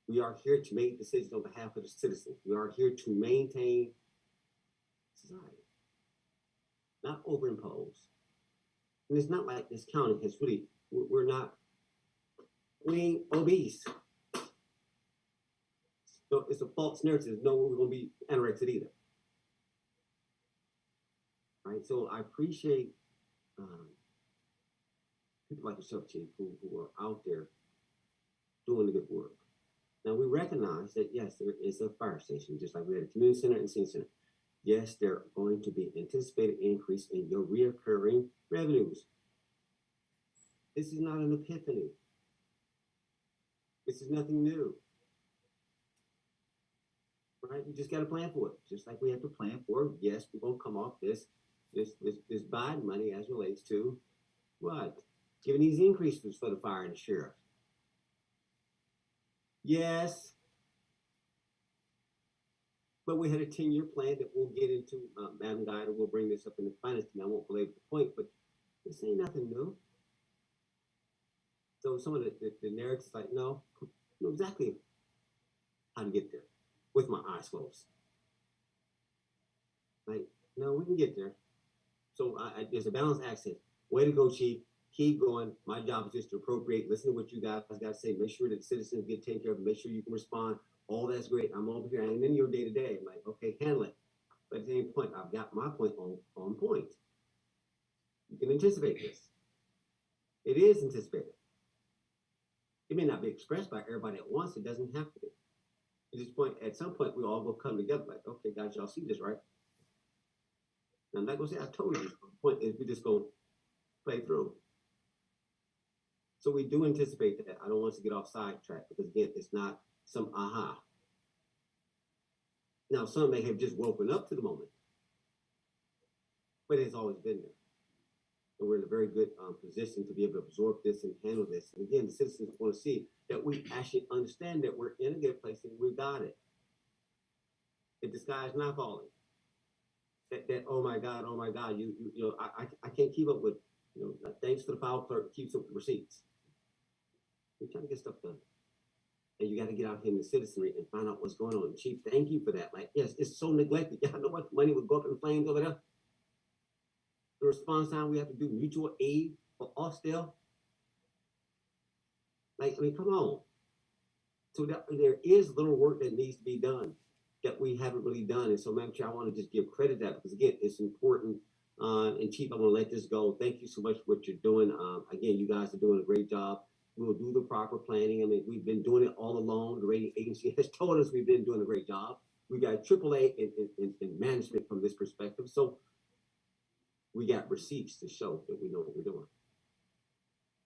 We are here to make decisions on behalf of the citizens. We are here to maintain society, not overimpose. And it's not like this county has really, we ain't obese. So it's a false narrative. No, we're going to be anorexic either. Right? So I appreciate people like yourself, Chief, who are out there doing the good work. Now, we recognize that, yes, there is a fire station, just like we had a community center and senior center. Yes, there are going to be anticipated increase in your reoccurring revenues. This is not an epiphany. This is nothing new. Right? You just got to plan for it. Just like we have to plan for, yes, we're going to come off this Biden money as relates to what? Giving these increases for the fire and the sheriff. Yes. But we had a 10-year plan that we'll get into. Madam Guider will bring this up in the finance team. I won't belabor the point, but this ain't nothing new. So some of the narratives like, no, I know exactly how to get there with my eyes closed. Like, no, we can get there. So there's a balanced access. Way to go, Chief. Keep going. My job is just to appropriate, listen to what you guys got to say, make sure that citizens get taken care of, make sure you can respond. All that's great. I'm over here. And then your day to day, I'm like, okay, handle it. But at the same point, I've got my point on point. You can anticipate this. It is anticipated. It may not be expressed by everybody at once. It doesn't have to be. At some point, we all will come together like, okay, guys, y'all see this, right? Now, I'm not going to say I told you. The point is we just going to play through. So we do anticipate that. I don't want us to get off sidetrack because, again, it's not some aha. Now, some may have just woken up to the moment, but it's always been there. And we're in a very good position to be able to absorb this and handle this. And again, the citizens want to see that we actually understand that we're in a good place and we got it. That the sky is not falling. That oh my God, you know, I can't keep up with, you know, thanks to the file clerk keeps up with receipts. We're trying to get stuff done. And you got to get out here in the citizenry and find out what's going on. Chief, thank you for that. Like, yes, it's so neglected. Y'all know what money would go up in flames over there? The response time we have to do mutual aid for us still. Like, I mean, come on. So there is little work that needs to be done that we haven't really done. And so, Madam Chair, I want to just give credit to that because, again, it's important. And Chief, I want to let this go. Thank you so much for what you're doing. Again, you guys are doing a great job. We will do the proper planning. I mean, we've been doing it all along. The rating agency has told us we've been doing a great job. We got AAA in management from this perspective. So we got receipts to show that we know what we're doing.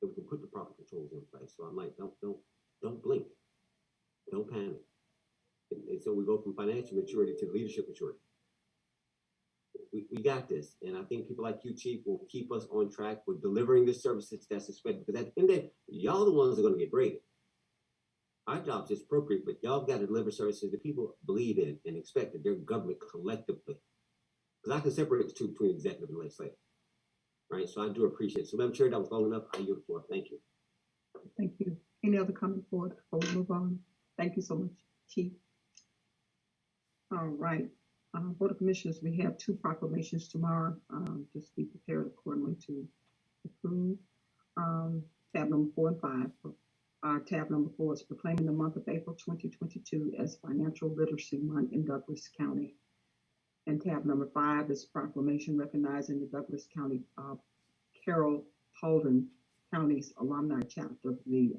That we can put the proper controls in place. So I'm like, don't blink. Don't panic. And so we go from financial maturity to leadership maturity. We got this. And I think people like you, Chief, will keep us on track with delivering the services that's expected. Because at the end of the day, y'all the ones that are going to get graded. Our job is just appropriate, but y'all got to deliver services that people believe in and expect that their government collectively. Because I can separate the two between executive and legislative. Right? So I do appreciate it. So, Madam Chair, that was long enough. I yield the floor. Thank you. Thank you. Any other comment for before we move on? Thank you so much, Chief. All right. Board of Commissioners, we have two proclamations tomorrow. Just be prepared accordingly to approve. Tab number 4 and 5. Tab number 4 is proclaiming the month of April 2022 as Financial Literacy Month in Douglas County. And tab number 5 is proclamation recognizing the Douglas County Carlton County's alumni chapter of the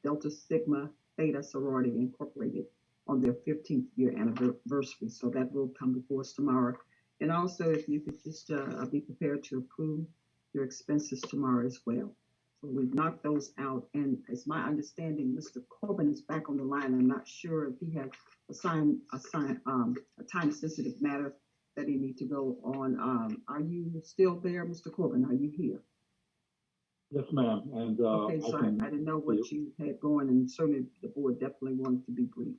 Delta Sigma Theta Sorority Incorporated on their 15th year anniversary. So that will come before us tomorrow. And also, if you could just be prepared to approve your expenses tomorrow as well. So we've knocked those out. And it's my understanding, Mr. Corbin is back on the line. I'm not sure if he has a time-sensitive matter that he needs to go on. Are you still there, Mr. Corbin? Are you here? Yes, ma'am. And okay, so I didn't know what you had going, and certainly the board definitely wanted to be brief.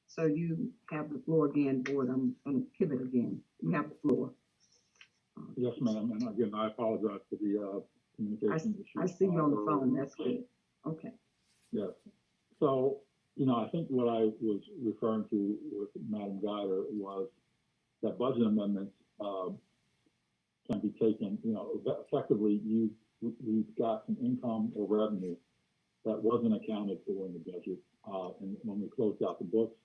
So you have the floor again, board. I'm going to pivot again. You have the floor. Yes, ma'am. And again, I apologize for the communication issue. I see you on the phone. That's good. Okay. Yes. So I think what I was referring to with Madam Guider was that budget amendments can be taken, effectively we've got some income or revenue that wasn't accounted for in the budget. And when we closed out the books,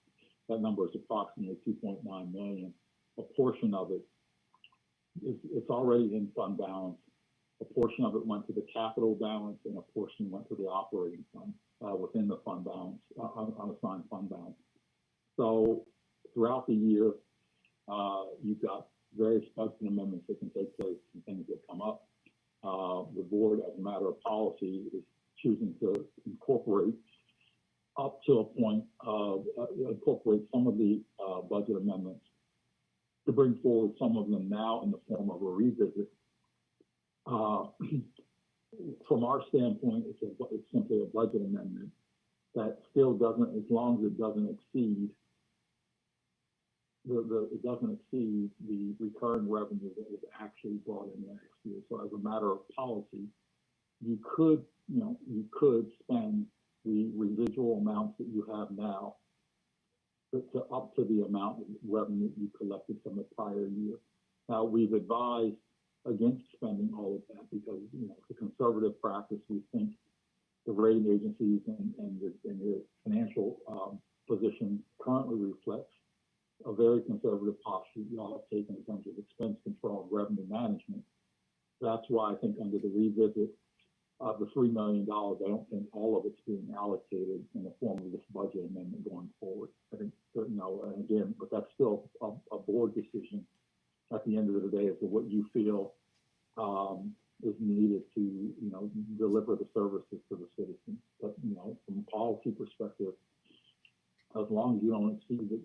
that number is approximately 2.9 million. A portion of it it's already in fund balance. A portion of it went to the capital balance and a portion went to the operating fund within the fund balance, unassigned fund balance. So throughout the year, you've got various budget amendments that can take place and things that come up. The board, as a matter of policy, is choosing to incorporate up to a point incorporate some of the budget amendments to bring forward some of them now in the form of a revisit. From our standpoint, it's simply a budget amendment that still doesn't, as long as it doesn't exceed it doesn't exceed the recurring revenue that was actually brought in last year. So as a matter of policy, you could spend the residual amounts that you have now to up to the amount of revenue you collected from the prior year. Now, we've advised against spending all of that because, it's a conservative practice. We think the rating agencies and the financial position currently reflects a very conservative posture y'all have taken in terms of expense control and revenue management. That's why I think under the revisit of the $3 million, I don't think all of it's being allocated in the form of this budget amendment going forward. I think, and again, but that's still a board decision at the end of the day as to what you feel is needed to, deliver the services to the citizens. But, from a policy perspective, as long as you don't exceed that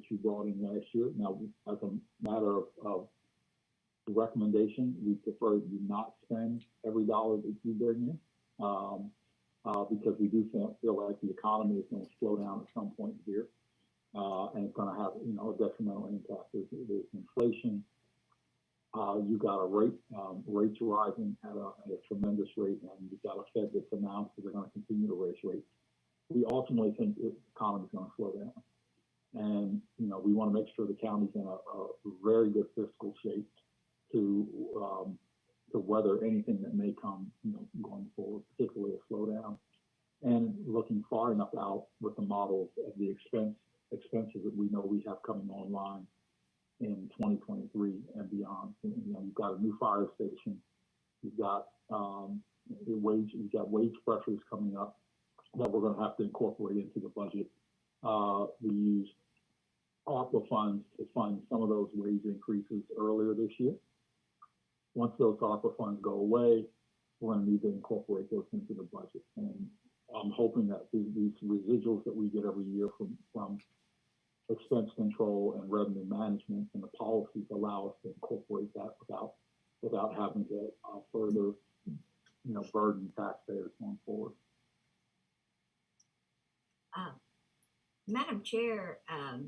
you brought in last year. Now, as a matter of recommendation, we prefer you not spend every dollar that you bring in because we do feel like the economy is going to slow down at some point here, and it's going to have a detrimental impact. There's inflation. You got a rates rising at a tremendous rate, and you've got a Fed that's announced that they're going to continue to raise rates. We ultimately think the economy is going to slow down, and we want to make sure the county's in a very good fiscal shape to weather anything that may come, going forward, particularly a slowdown, and looking far enough out with the models of the expenses that we know we have coming online in 2023 and beyond. You've got a new fire station, you've got wage pressures coming up that we're going to have to incorporate into the budget. We used ARPA funds to fund some of those wage increases earlier this year. Once those ARPA funds go away, we're going to need to incorporate those into the budget. And I'm hoping that these residuals that we get every year from expense control and revenue management and the policies allow us to incorporate that without having to further, burden taxpayers going forward. Madam Chair, I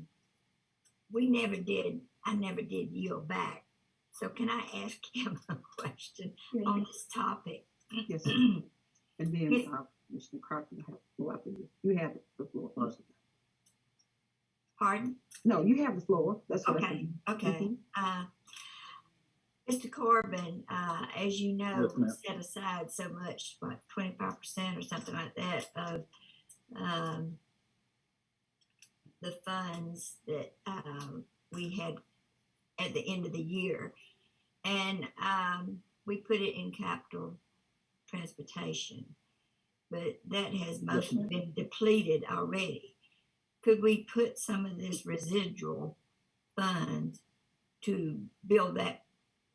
never did yield back. So can I ask him a question on this topic? Yes, sir. And then Mr. Carlton will have the floor after you. You have the floor first. Pardon? No, you have the floor. That's what okay. Okay. Mr. Corbin, as you know, Yes, we set aside so much, like 25% or something like that of the funds that we had at the end of the year, and we put it in capital transportation, but that has mostly been depleted already. Could we put some of this residual funds to build that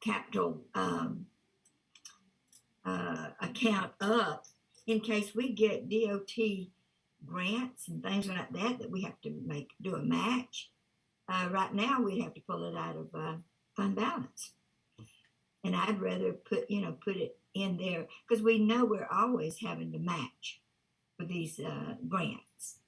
capital account up in case we get DOT grants and things like that we have to do a match? Right now we'd have to pull it out of fund balance, and I'd rather put it in there because we know we're always having to match for these grants.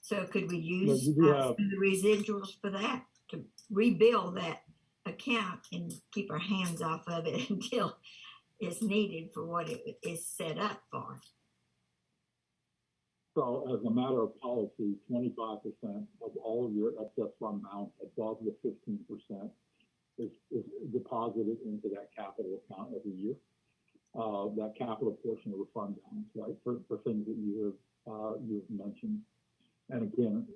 So could we use the residuals for that to rebuild that account and keep our hands off of it until it's needed for what it is set up for? So as a matter of policy, 25% of all of your excess fund balance above the 15% is deposited into that capital account every year. That capital portion of the fund balance, right, for things that you've mentioned. And again,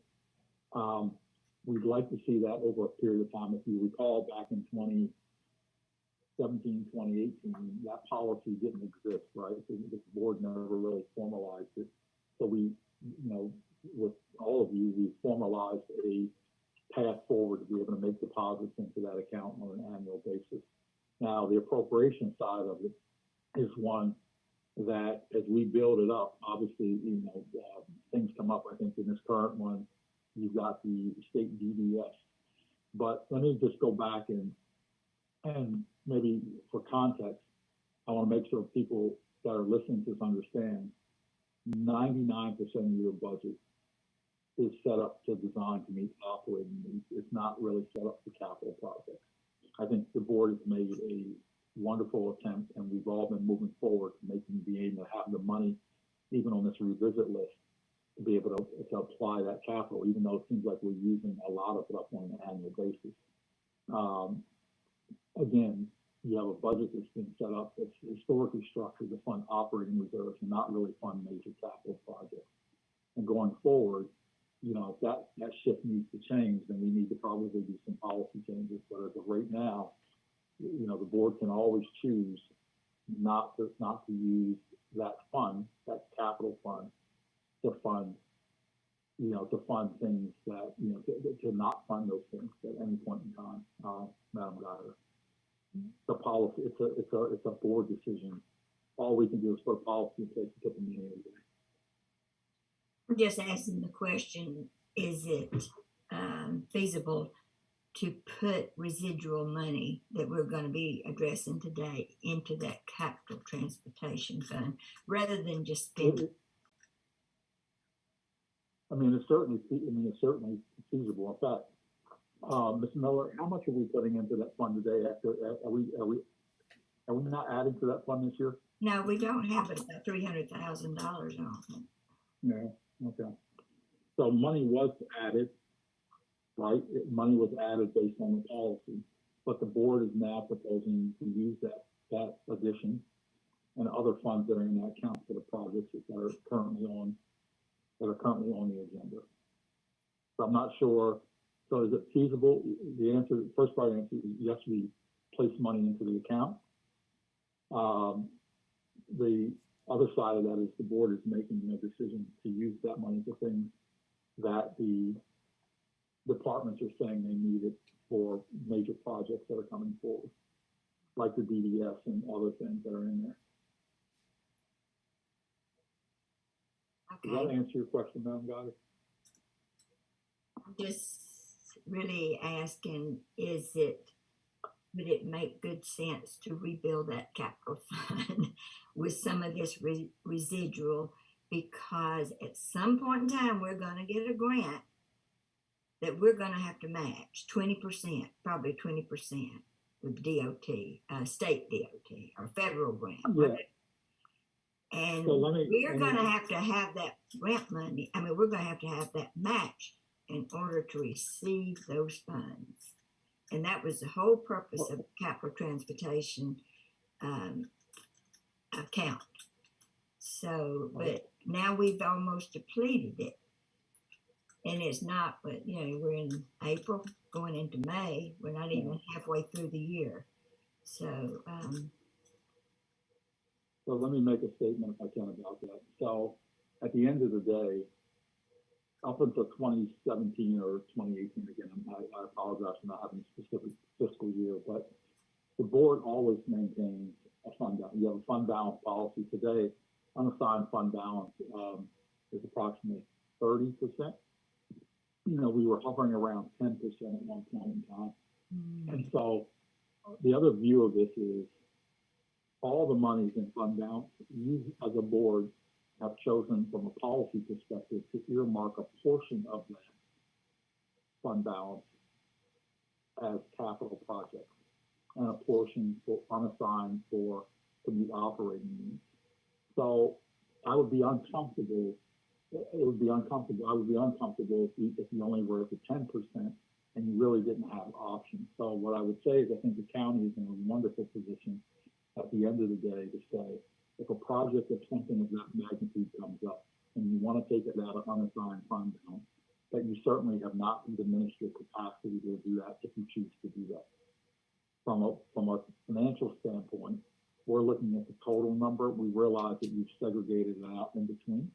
we'd like to see that over a period of time. If you recall, back in 2017, 2018, that policy didn't exist, right? The board never really formalized it. So we, with all of you, we formalized a path forward to be able to make deposits into that account on an annual basis. Now, the appropriation side of it is one that, as we build it up, obviously, things come up. I think in this current one, you've got the state DDS. But let me just go back and maybe for context, I want to make sure people that are listening to this understand 99% of your budget is set up to design to meet operating needs. It's not really set up for capital projects. I think the board has made a wonderful attempt, and we've all been moving forward to be able to have the money, even on this revisit list, to be able to apply that capital, even though it seems like we're using a lot of it up on an annual basis. Again, you have a budget that's been set up that's historically structured to fund operating reserves and not really fund major capital projects. And going forward, if that shift needs to change, then we need to probably do some policy changes. But as of right now, the board can always choose not to use that fund, that capital fund, to fund, to fund things that, to not fund those things at any point in time, Madam Guider. The policy, it's a board decision. All we can do is put policy in place to get the money away. I'm just asking the question, is it feasible to put residual money that we're going to be addressing today into that capital transportation fund rather than just spend it? It's certainly feasible. In fact, Ms. Miller, how much are we putting into that fund today? Are we not adding to that fund this year? No, we don't have it about $300,000 on it. No. Okay. So money was added, right? Money was added based on the policy, but the board is now proposing to use that addition and other funds that are in that account for the projects that are currently on the agenda. So I'm not sure. So is it feasible? The first part of the answer is yes, we place money into the account. The other side of that is the board is making a decision to use that money for things that the departments are saying they need it for major projects that are coming forward, like the DDS and other things that are in there. Okay. Does that answer your question, Madam Goddard? I'm just really asking, would it make good sense to rebuild that capital fund with some of this residual? Because at some point in time, we're going to get a grant that we're going to have to match 20%, probably 20% with DOT, state DOT or federal grant. Yeah. And So we're going to have that grant money. We're going to have that match in order to receive those funds. And that was the whole purpose of the capital transportation account. So, but now we've almost depleted it. And it's not, but we're in April, going into May. We're not even halfway through the year. So, So let me make a statement if I can about that. So at the end of the day, up until 2017 or 2018, again, I apologize for not having a specific fiscal year, but the board always maintains a fund balance. You have a fund balance policy today. Unassigned fund balance is approximately 30%. We were hovering around 10% at one point in time. And so the other view of this is all the monies in fund balance, you as a board have chosen from a policy perspective to earmark a portion of that fund balance as capital projects and a portion for unassigned to meet operating needs. So I would be uncomfortable it would be uncomfortable. I would be uncomfortable if you only were at the 10% and you really didn't have options. So what I would say is I think the county is in a wonderful position at the end of the day to say, if a project of something of that magnitude comes up and you want to take it out of unassigned fund balance, that you certainly have not diminished your capacity to do that if you choose to do that. From a financial standpoint, we're looking at the total number. We realize that you've segregated it out in between,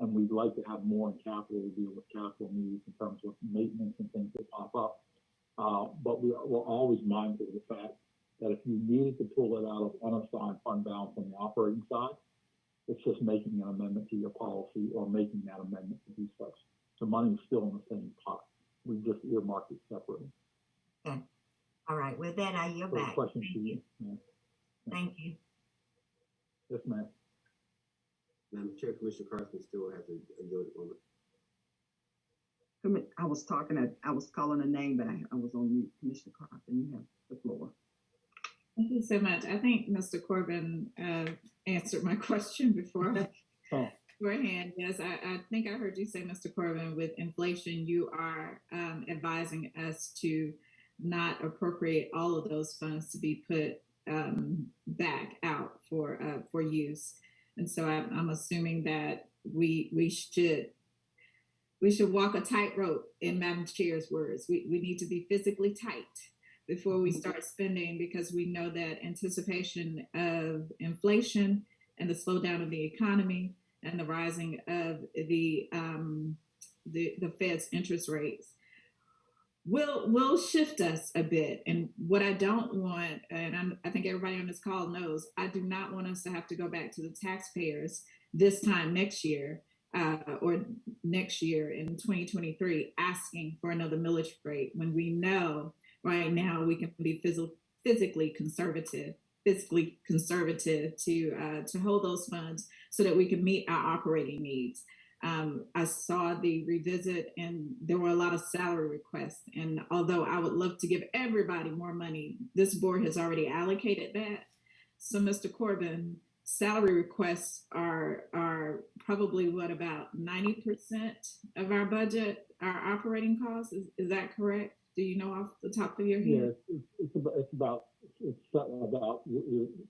and we'd like to have more in capital to deal with capital needs in terms of maintenance and things that pop up. But we're always mindful of the fact that if you needed to pull it out of unassigned fund balance on the operating side, it's just making an amendment to your policy or making that amendment to do such. The money is still in the same pot. We just earmarked it separately. Okay. All right. With that, I yield back. Question Thank to you. Yeah. Thank you. Yes, ma'am. Madam Chair, Commissioner Carlton still has a yielded moment. I was calling a name, but I was on mute. Commissioner Carlton, you have the floor. Thank you so much. I think Mr. Corbin answered my question before. Beforehand, yes, I think I heard you say, Mr. Corbin, with inflation, you are advising us to not appropriate all of those funds to be put back out for use. And so I'm assuming that we should walk a tightrope, in Madam Chair's words. We need to be physically tight before we start spending, because we know that anticipation of inflation and the slowdown of the economy and the rising of the Fed's interest rates will shift us a bit. And what I don't want, and I think everybody on this call knows, I do not want us to have to go back to the taxpayers this time next year or next year in 2023 asking for another millage rate, when we know right now we can be physically conservative to hold those funds so that we can meet our operating needs. I saw the revisit and there were a lot of salary requests. And although I would love to give everybody more money, this board has already allocated that. So Mr. Corbin, salary requests are probably what, about 90% of our budget, our operating costs. Is that correct? Do you know off the top of your head? Yeah, it's about your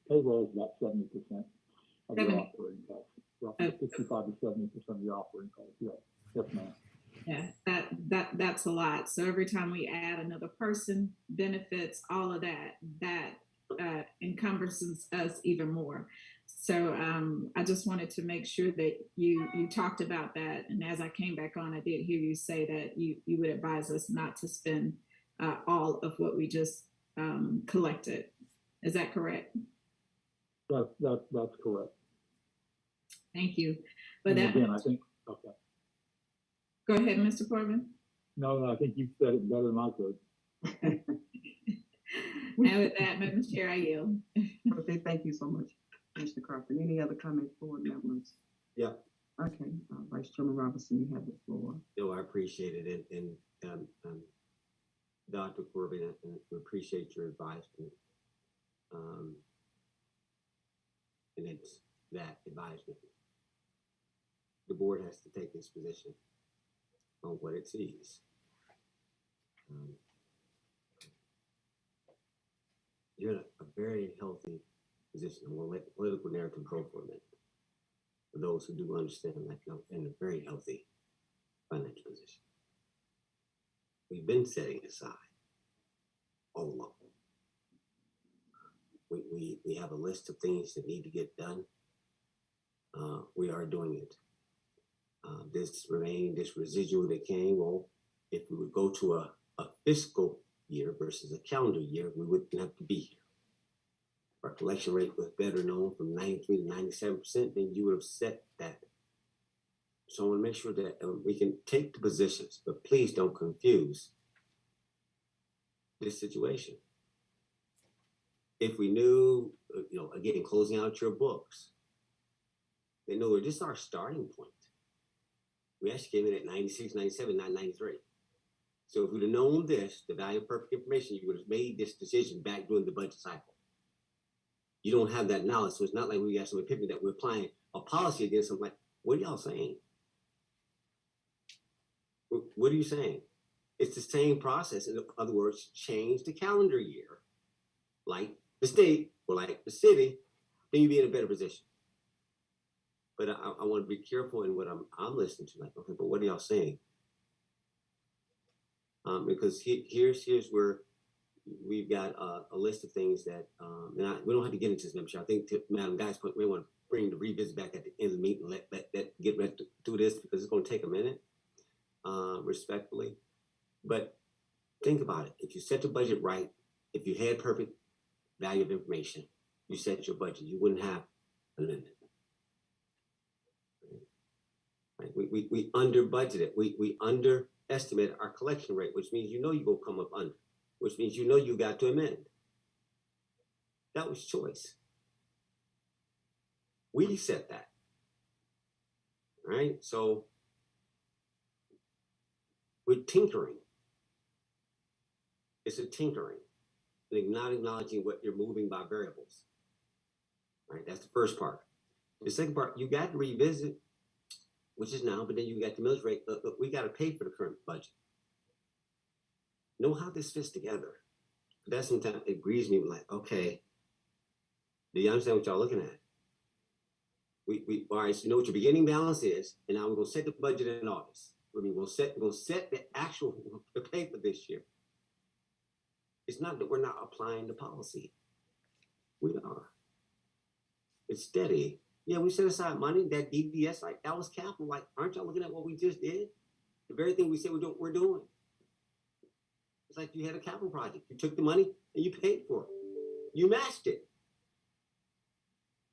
payroll is about 70% of your operating costs. Roughly 65 to 70% of your operating costs. Yeah. Yes, ma'am. Yeah, that's a lot. So every time we add another person, benefits, all of that encumbrances us even more. So I just wanted to make sure that you talked about that. And as I came back on, I did hear you say that you would advise us not to spend all of what we just collected. Is that correct? That's correct. Thank you. But and that, again, I think, okay. Go ahead, Mr. Corbin. No, I think you said it better than I could. And with that, Madam Chair, I yield. Okay, thank you so much, Mr. Carlton. Any other comments, board members? Yeah. Okay, Vice Chairman Robinson, you have the floor. No, I appreciate it. And Dr. Corbin, we appreciate your advisement. And it's that advisement. The board has to take this position on what it sees. You're in a very healthy position. I'm going to let the political narrative go for a minute. For those who do understand that, you're in a very healthy financial position. We've been setting aside all along. We have a list of things that need to get done. We are doing it. This residual that came, well, if we would go to a fiscal year versus a calendar year, we wouldn't have to be here. Our collection rate was better known from 93 to 97%, then you would have set that. So I want to make sure that we can take the positions, but please don't confuse this situation. If we knew, again, closing out your books, they know this is our starting point. We actually came in at 96, 97, not 93. So if we'd have known this, the value of perfect information, you would have made this decision back during the budget cycle. You don't have that knowledge, so it's not like we got some epiphany that we're applying a policy against something like, what are y'all saying? What are you saying? It's the same process. In other words, change the calendar year, like the state or like the city, then you'll be in a better position. But I want to be careful in what I'm listening to. Like, okay, but what are y'all saying? Because here's where we've got a list of things that, we don't have to get into this, Madam Chair. I think to Madam Guy's point, we want to bring the revisit back at the end of the meeting, let get ready to do this because it's going to take a minute, respectfully. But think about it. If you set the budget right, if you had perfect value of information, you set your budget, you wouldn't have a limit. Right? We under budgeted. We underestimated our collection rate, which means you know you're going to come up under, which means you know you got to amend. That was choice. We set that. Right? So we're tinkering. It's a tinkering and not acknowledging what you're moving by variables. Right? That's the first part. The second part, you got to revisit, which is now, but then you got the millage rate. Look, we got to pay for the current budget. Know how this fits together. That sometimes it grieves me like, okay, do you understand what y'all looking at? We all right, so you know what your beginning balance is, and now we're gonna set the budget in August. I mean, we'll set the actual the pay for this year. It's not that we're not applying the policy. We are. It's steady. Yeah, we set aside money, that DBS, like that was capital. Like, aren't y'all looking at what we just did? The very thing we said we're doing. It's like you had a capital project. You took the money and you paid for it. You matched it.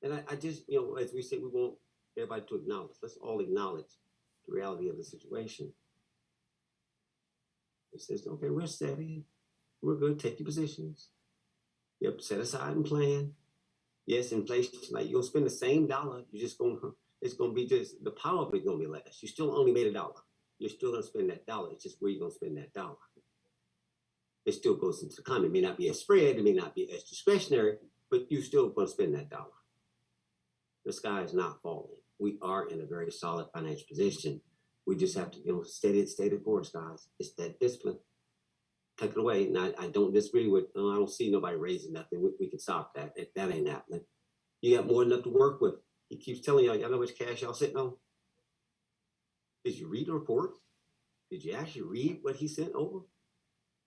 And I just, as we say, we want everybody to acknowledge. Let's all acknowledge the reality of the situation. It says, okay, we're steady. We're good. Take your positions. Yep, set aside and plan. Yes, inflation, like you'll spend the same dollar. It's going to be just, the power of it going to be less. You still only made $1. You're still going to spend that dollar. It's just where you're going to spend that dollar. It still goes into the economy. It may not be as spread. It may not be as discretionary, but you still going to spend that dollar. The sky is not falling. We are in a very solid financial position. We just have to, stay the course, guys. It's that discipline. Take it away. And I don't disagree with, I don't see nobody raising nothing. We can stop that. That ain't happening. You got more than enough to work with. He keeps telling y'all know how much cash y'all sitting on? Did you read the report? Did you actually read what he sent over?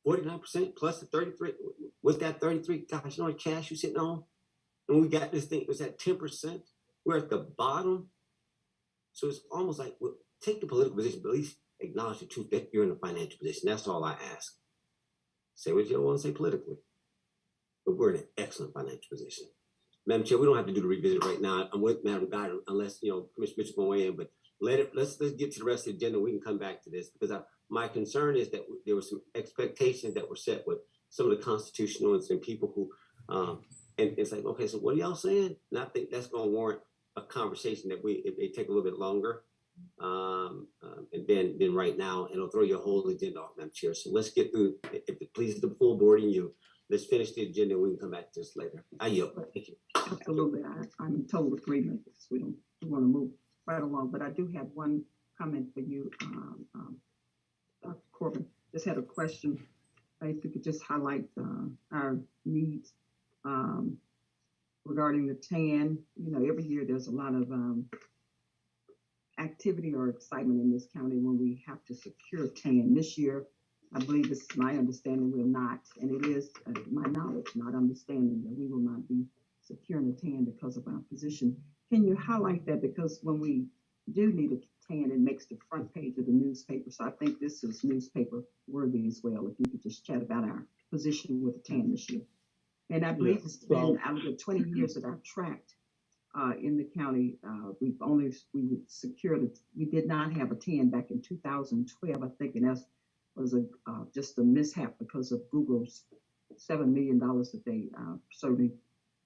49% plus the 33. What's that 33? Gosh, you know what cash you sitting on? And we got this thing, it was at 10%. We're at the bottom. So it's almost like, well, take the political position, but at least acknowledge the truth that you're in a financial position. That's all I ask. Say what you want to say politically. But we're in an excellent financial position. Madam Chair, we don't have to do the revisit right now. I'm with Madam Guy, unless, Commissioner Mitchell will weigh in, but let's get to the rest of the agenda. We can come back to this because my concern is that there were some expectations that were set with some of the constitutionalists and people who, and it's like, okay, so what are y'all saying? And I think that's going to warrant a conversation that it may take a little bit longer. And then right now, and it'll throw your whole agenda off, Madam Chair. So let's get through, if it pleases the full board and you, let's finish the agenda. We can come back to this later. I yield. Thank you. Absolutely. I'm in total agreement because we want to move right along. But I do have one comment for you, Dr. Corbin. Just had a question. If you could just highlight our needs regarding the TAN. Every year there's a lot of activity or excitement in this county when we have to secure TAN. This year, I believe it's my understanding we're not, and it is my knowledge, not understanding, that we will not be securing a TAN because of our position. Can you highlight that? Because when we do need a TAN, it makes the front page of the newspaper. So I think this is newspaper worthy as well. If you could just chat about our position with the TAN this year. And I believe it's been out of the 20 years that I've tracked in the county, we secured it. We did not have a TAN back in 2012, I think, and that was just a mishap because of Google's $7 million that they certainly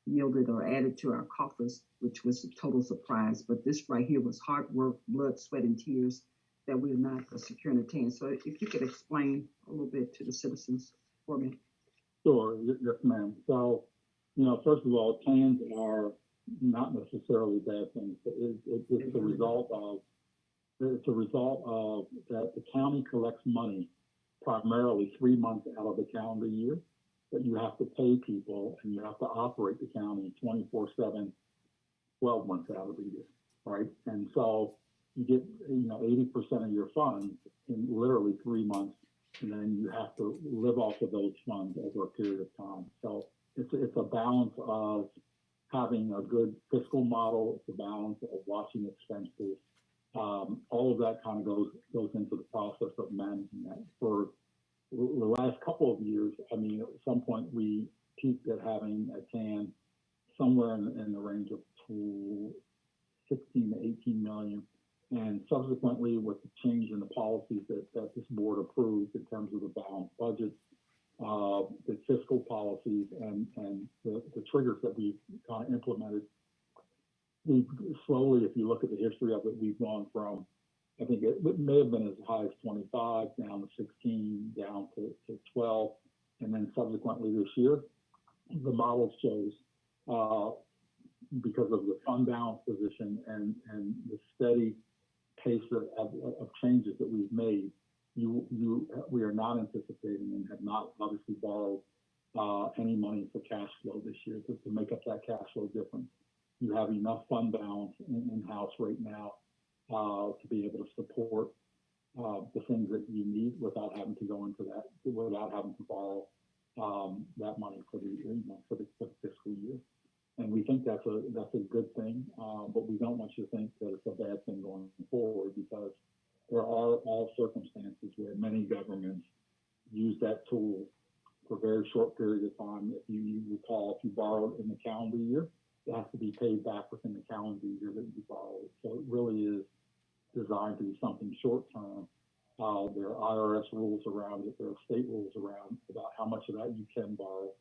yielded or added to our coffers, which was a total surprise. But this right here was hard work, blood, sweat, and tears that we're not securing a TAN. So if you could explain a little bit to the citizens for me. Sure, yes, ma'am. So, first of all, TANs are not necessarily bad things. It's the result of it's a result of that the county collects money primarily 3 months out of the calendar year, that you have to pay people and you have to operate the county 24/7, 12 months out of the year, right? And so you get, 80% of your funds in literally 3 months, and then you have to live off of those funds over a period of time. So it's a balance of having a good fiscal model. It's a balance of watching expenses. All of that kind of goes into the process of managing that. For the last couple of years, I mean, at some point we peaked at having a TAN somewhere in the range of 16 to 18 million. And subsequently, with the change in the policies that this board approved in terms of the balanced budgets, the fiscal policies, and the triggers that we've kind of implemented, we slowly, if you look at the history of it, we've gone from, I think it may have been as high as 25, down to 16, down to 12, and then subsequently this year, the models shows, because of the fund balance position and the steady pace of changes that we've made, we are not anticipating and have not obviously borrowed any money for cash flow this year to make up that cash flow difference. You have enough fund balance in-house right now to be able to support the things that you need without having to go into that, without having to borrow that money for the fiscal year. And we think that's a good thing, but we don't want you to think that it's a bad thing going forward, because there are all circumstances where many governments use that tool for a very short period of time. If you recall, if you borrowed in the calendar year, it has to be paid back within the calendar year that you borrowed. So it really is designed to be something short term. There are IRS rules around it. There are state rules around about how much of that you can borrow.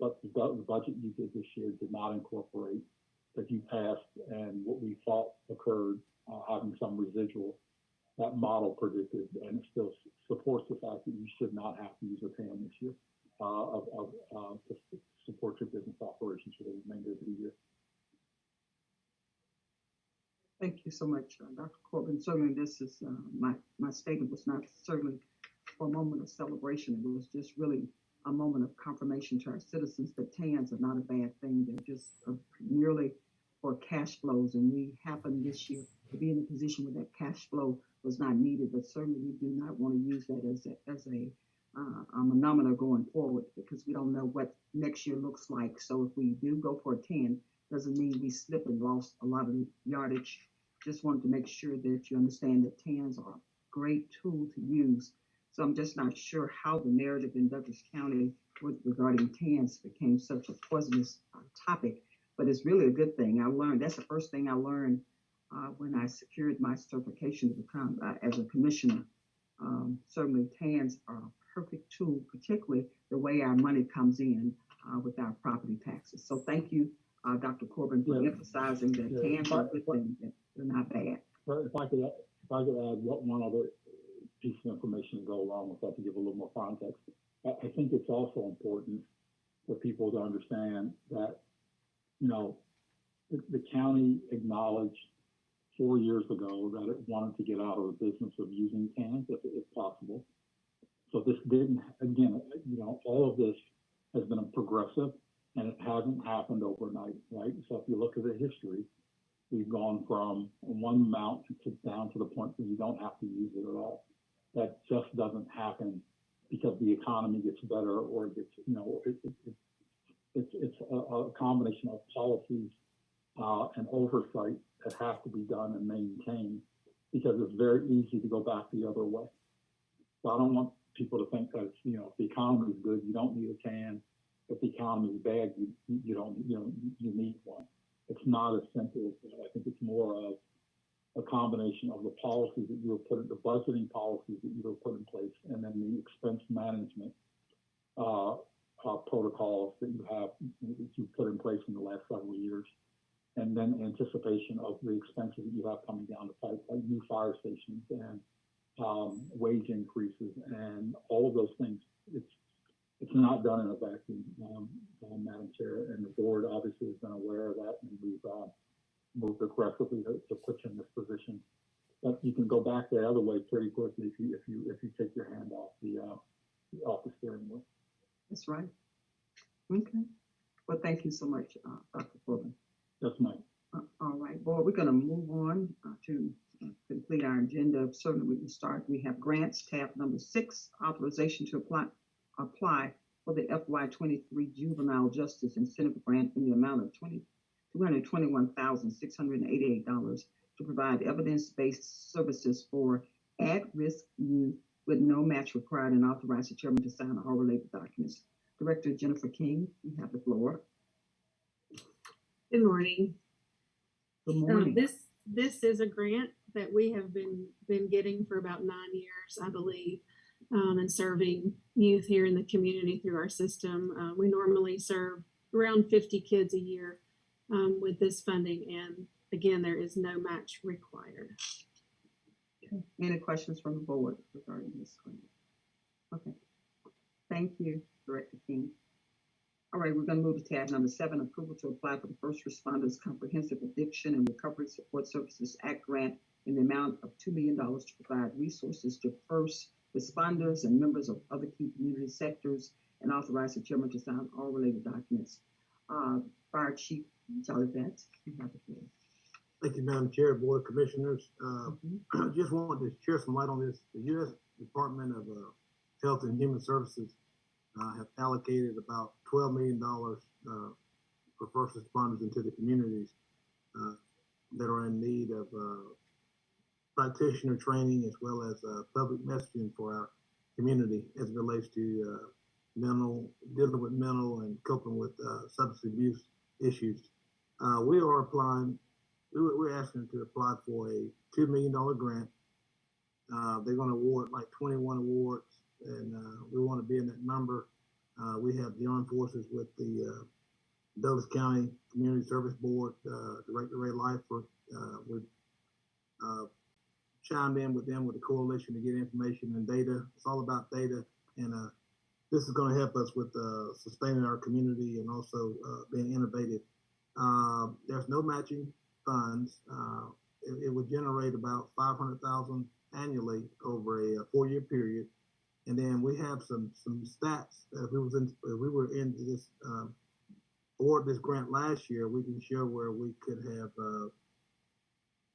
But the budget you did this year did not incorporate that you passed and what we thought occurred, having some residual. That model predicted, and it still supports the fact that you should not have to use a TAM this year to support your business operations for the remainder of the year. Thank you so much, Dr. Corbin. Certainly, this is my statement was not certainly for a moment of celebration. It was just really a moment of confirmation to our citizens that TANs are not a bad thing. They're just merely for cash flows, and we happen this year to be in a position where that cash flow was not needed. But certainly, we do not want to use that as a phenomenon going forward, because we don't know what next year looks like. So if we do go for a TAN, doesn't mean we slip and lost a lot of yardage. Just wanted to make sure that you understand that TANs are a great tool to use. So I'm just not sure how the narrative in Douglas County regarding TANs became such a poisonous topic, but it's really a good thing. That's the first thing I learned when I secured my certification to become as a commissioner. Certainly TANs are a perfect tool, particularly the way our money comes in with our property taxes. So thank you, Dr. Corbin, for emphasizing that TANs are a good thing, that they're not bad. If I could add one other piece of information to go along with that to give a little more context. I think it's also important for people to understand that, the county acknowledged 4 years ago that it wanted to get out of the business of using TANs if possible. So this didn't, again, all of this has been progressive, and it hasn't happened overnight, right? So if you look at the history, we've gone from one amount down to the point where you don't have to use it at all. That just doesn't happen because the economy gets better, or it gets, it's a combination of policies and oversight that have to be done and maintained, because it's very easy to go back the other way. So I don't want people to think that, if the economy is good, you don't need a TAN. If the economy is bad, you don't, you need one. It's not as simple as that. I think it's more of a combination of the policies that you have put in, the budgeting policies that you have put in place, and then the expense management protocols that you've put in place in the last several years, and then anticipation of the expenses that you have coming down the pipe, like new fire stations and wage increases and all of those things. It's not done in a vacuum, Madam Chair, and the board obviously has been aware of that, and we've moved aggressively to put you in this position but you can go back the other way pretty quickly if you take your hand off the steering wheel. That's right. Okay. Well, thank you so much, Dr. Fuller. That's mine. All right, board, we're going to move on to complete our agenda. Certainly, we can start. We have grants, tab number 6, authorization to apply for the FY23 Juvenile Justice Incentive Grant in the amount of $221,688 to provide evidence-based services for at-risk youth with no match required, and authorize the chairman to sign all related documents. Director Jennifer King, you have the floor. Good morning. Good morning. This is a grant that we have been getting for about 9 years, I believe, and serving youth here in the community through our system. We normally serve around 50 kids a year with this funding, and again, there is no match required. Okay. Any questions from the board regarding this grant? Okay. Thank you, Director King. All right, we're going to move to tab number 7, approval to apply for the First Responders Comprehensive Addiction and Recovery Support Services Act grant in the amount of $2 million to provide resources to first responders and members of other key community sectors, and authorize the chairman to sign all related documents. Fire Chief Charlie Betts, you have the floor. Thank you, Madam Chair, Board of Commissioners. Just wanted to share some light on this. The U.S. Department of Health and Human Services have allocated about $12 million for first responders into the communities that are in need of practitioner training, as well as public messaging for our community as it relates to dealing with mental and coping with substance abuse issues. We're asking to apply for a $2 million grant. They're going to award like 21 awards, and we want to be in that number. We have the armed forces with the Douglas County Community Service Board, Director Ray Lightfoot. We've chimed in with them with the coalition to get information and data. It's all about data, and this is going to help us with sustaining our community and also being innovative. There's no matching funds. It would generate about $500,000 annually over a 4-year period. And then we have some stats that if we were in this award this grant last year, we can show where we could have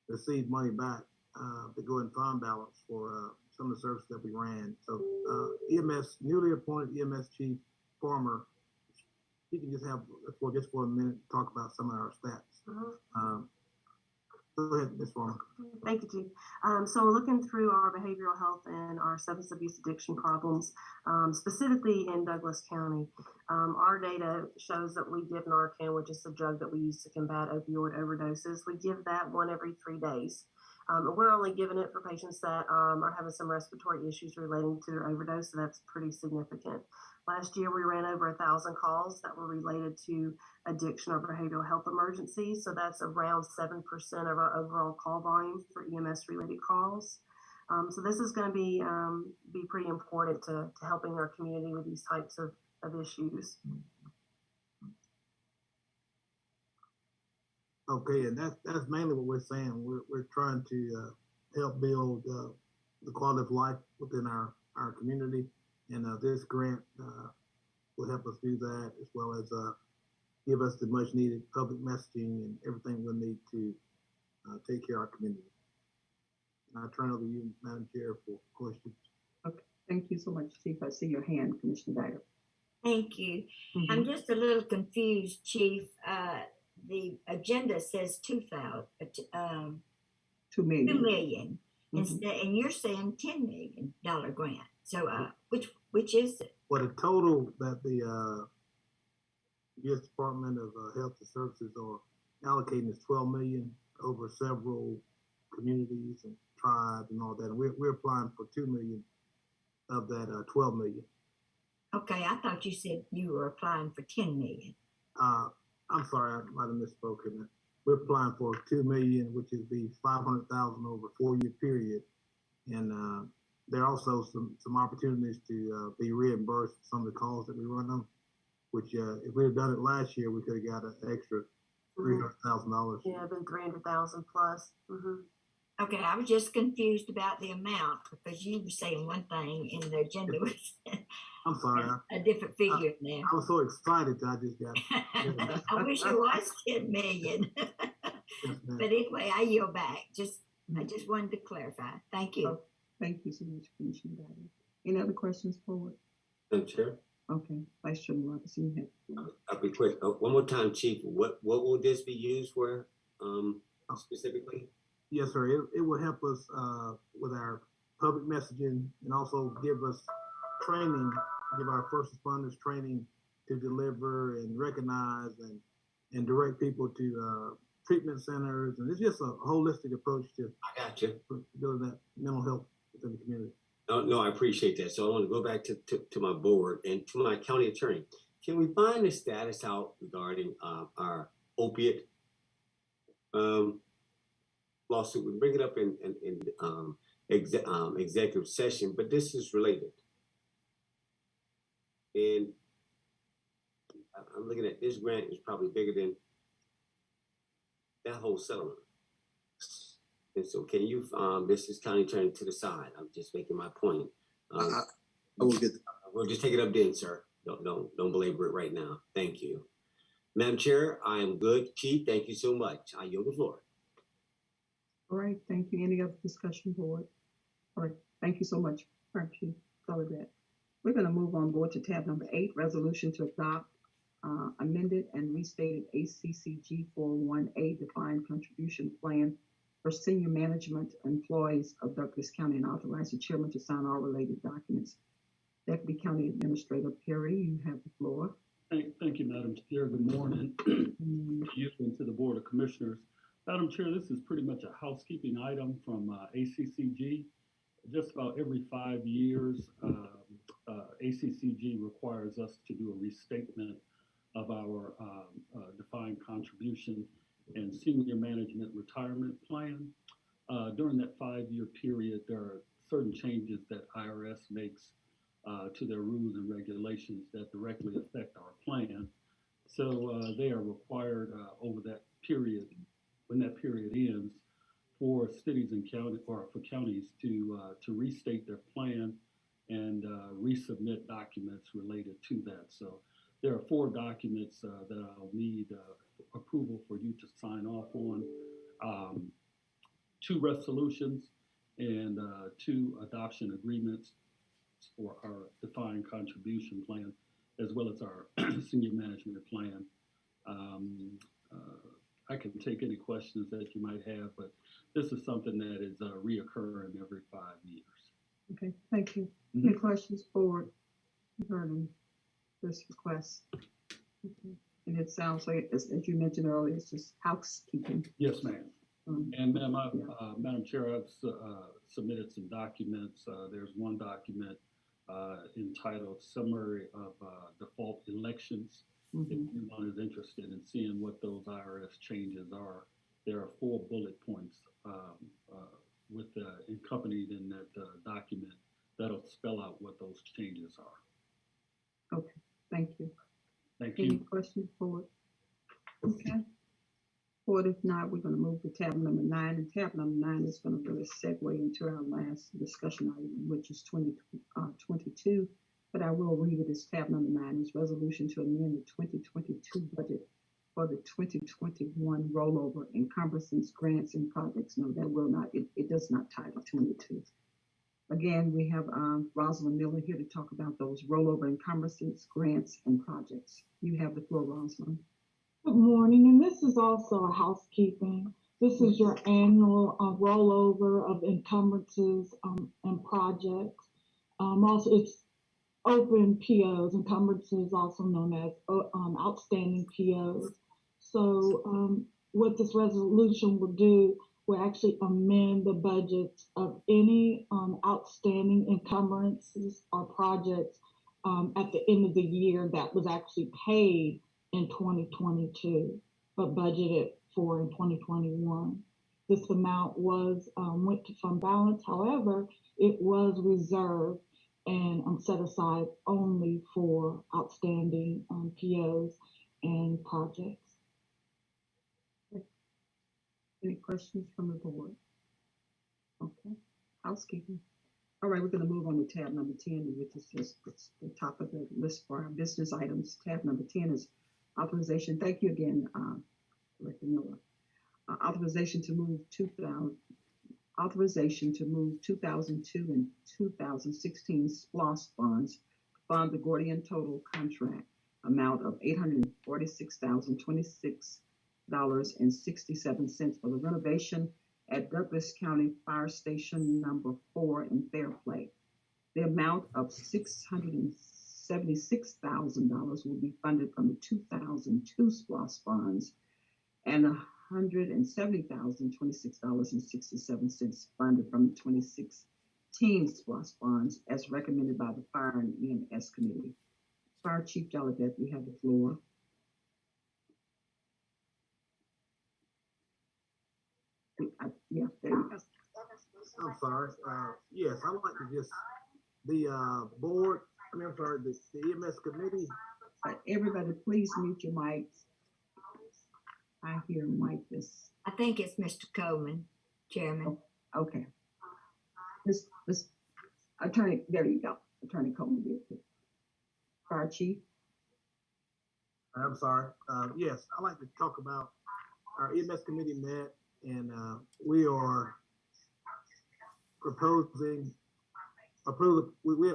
received money back to go in fund balance for some of the services that we ran. So EMS, newly appointed EMS Chief Farmer, you can just have for a minute talk about some of our stats. Go ahead, Ms. Farmer. Thank you, Chief. So looking through our behavioral health and our substance abuse addiction problems, specifically in Douglas County, our data shows that we give Narcan, which is the drug that we use to combat opioid overdoses. We give that 1 every 3 days. We're only giving it for patients that are having some respiratory issues relating to their overdose, so that's pretty significant. Last year, we ran over 1,000 calls that were related to addiction or behavioral health emergencies, so that's around 7% of our overall call volume for EMS-related calls. So this is going to be pretty important to helping our community with these types of issues. Okay, and that's mainly what we're saying. We're trying to help build the quality of life within our community, and this grant will help us do that, as well as give us the much needed public messaging and everything we'll need to take care of our community. And I turn over to you, Madam Chair, for questions. Okay, thank you so much, Chief. I see your hand, Commissioner Dyer. Thank you. I'm just a little confused, Chief. The agenda says 2,000, 2 million. 2 million, instead, and you're saying $10 million grant. So which is it? Well, the total that the U.S. Department of Health and Services are allocating is $12 million over several communities and tribes and all that. And we're applying for $2 million of that $12 million. Okay, I thought you said you were applying for $10 million. I'm sorry, I might have misspoken. We're applying for $2 million, which is the $500,000 over a 4-year period, and there are also some opportunities to be reimbursed for some of the calls that we run on. Which, if we had done it last year, we could have got an extra $300,000. Yeah, been 300,000 plus. Okay, I was just confused about the amount because you were saying one thing and the agenda was I'm sorry. a different figure in there. I was so excited that I just got. I wish it was 10 million. Yes, ma'am. But anyway, I yield back. I just wanted to clarify. Thank you. Oh, thank you so much, Commissioner Biden. Any other questions forward? Madam Chair, Okay, Vice Chairman Robinson, you have. I'll be quick. One more time, Chief. What will this be used for specifically? Yes, sir. It will help us with our public messaging and also give us training, give our first responders training to deliver and recognize and direct people to treatment centers. And it's just a holistic approach to I got you. building that mental health within the community. No, I appreciate that. So I want to go back to my board and to my county attorney. Can we find the status out regarding our opiate lawsuit? We bring it up in executive session, but this is related. And I'm looking at this grant is probably bigger than that whole settlement. And so can you, this is county attorney to the side. I'm just making my point. I will get. We'll just take it up then, sir. Don't belabor it right now. Thank you. Madam Chair, I am good. Chief, thank you so much. I yield the floor. All right, thank you. Any other discussion, board? All right, thank you so much, Chief. Sorry that. We're going to move on board to tab number 8, resolution to adopt amended and restated ACCG 401A defined contribution plan for senior management employees of Douglas County, and authorize the chairman to sign all related documents. Deputy County Administrator Perry, you have the floor. Thank you, Madam Chair. Good morning to you and to the Board of Commissioners. Madam Chair, this is pretty much a housekeeping item from ACCG. Just about every 5 years, ACCG requires us to do a restatement of our defined contribution and senior management retirement plan. During that 5-year period, there are certain changes that IRS makes to their rules and regulations that directly affect our plan. So they are required over that period, when that period ends, for cities and counties, or for counties to restate their plan and resubmit documents related to that. So there are 4 documents that I'll need approval for you to sign off on. 2 resolutions and 2 adoption agreements for our defined contribution plan, as well as our senior management plan. I can take any questions that you might have, but this is something that is reoccurring every 5 years. Okay, thank you. Any questions for regarding this request? Okay. And it sounds like, as you mentioned earlier, it's just housekeeping. Yes, ma'am. And ma'am, Madam Chair, I've submitted some documents. There's one document entitled Summary of Default Elections. If anyone is interested in seeing what those IRS changes are, there are 4 bullet points accompanied in that document that'll spell out what those changes are. Okay, thank you. Thank Any you. questions for it? Okay. Or if not, we're going to move to tab number 9, and tab number 9 is going to really segue into our last discussion item, which is 2022. But I will read it as tab number 9 is resolution to amend the 2022 budget for the 2021 rollover encumbrances, grants, and projects. No, that will not. It does not title 22. Again, we have Rosalind Miller here to talk about those rollover encumbrances, grants, and projects. You have the floor, Rosalind. Good morning, and this is also a housekeeping. This is your annual rollover of encumbrances and projects. Also, it's open POs, encumbrances, also known as outstanding POs. So what this resolution will do will actually amend the budgets of any outstanding encumbrances or projects at the end of the year that was actually paid in 2022, but budgeted for in 2021. This amount was went to fund balance. However, it was reserved and set aside only for outstanding POs and projects. Any questions from the board? Okay, housekeeping. All right, we're going to move on to tab number 10, which is just it's the top of the list for our business items. Tab number 10 is authorization. Thank you again, Director Miller. Authorization to move 2002 and 2016 SPLOS funds to fund the Gordian Total contract amount of $846,026.67 for the renovation at Douglas County Fire Station number 4 in Fairplay. The amount of $676,000 will be funded from the 2002 SPLOS funds and $170,026.67 funded from the 2016 SPLOS funds as recommended by the Fire and EMS Committee. Fire Chief Delegate, you have the floor. Yeah, there you go. I'm sorry. Yes, I would like to just, the board, I'm sorry, the EMS committee. Everybody, please mute your mics. I hear Mike this. I think it's Mr. Coleman, Chairman. Oh, okay. This Attorney, there you go. Attorney Coleman did it. Fire Chief. I'm sorry. Yes, I'd like to talk about our EMS committee met, and we are proposing, we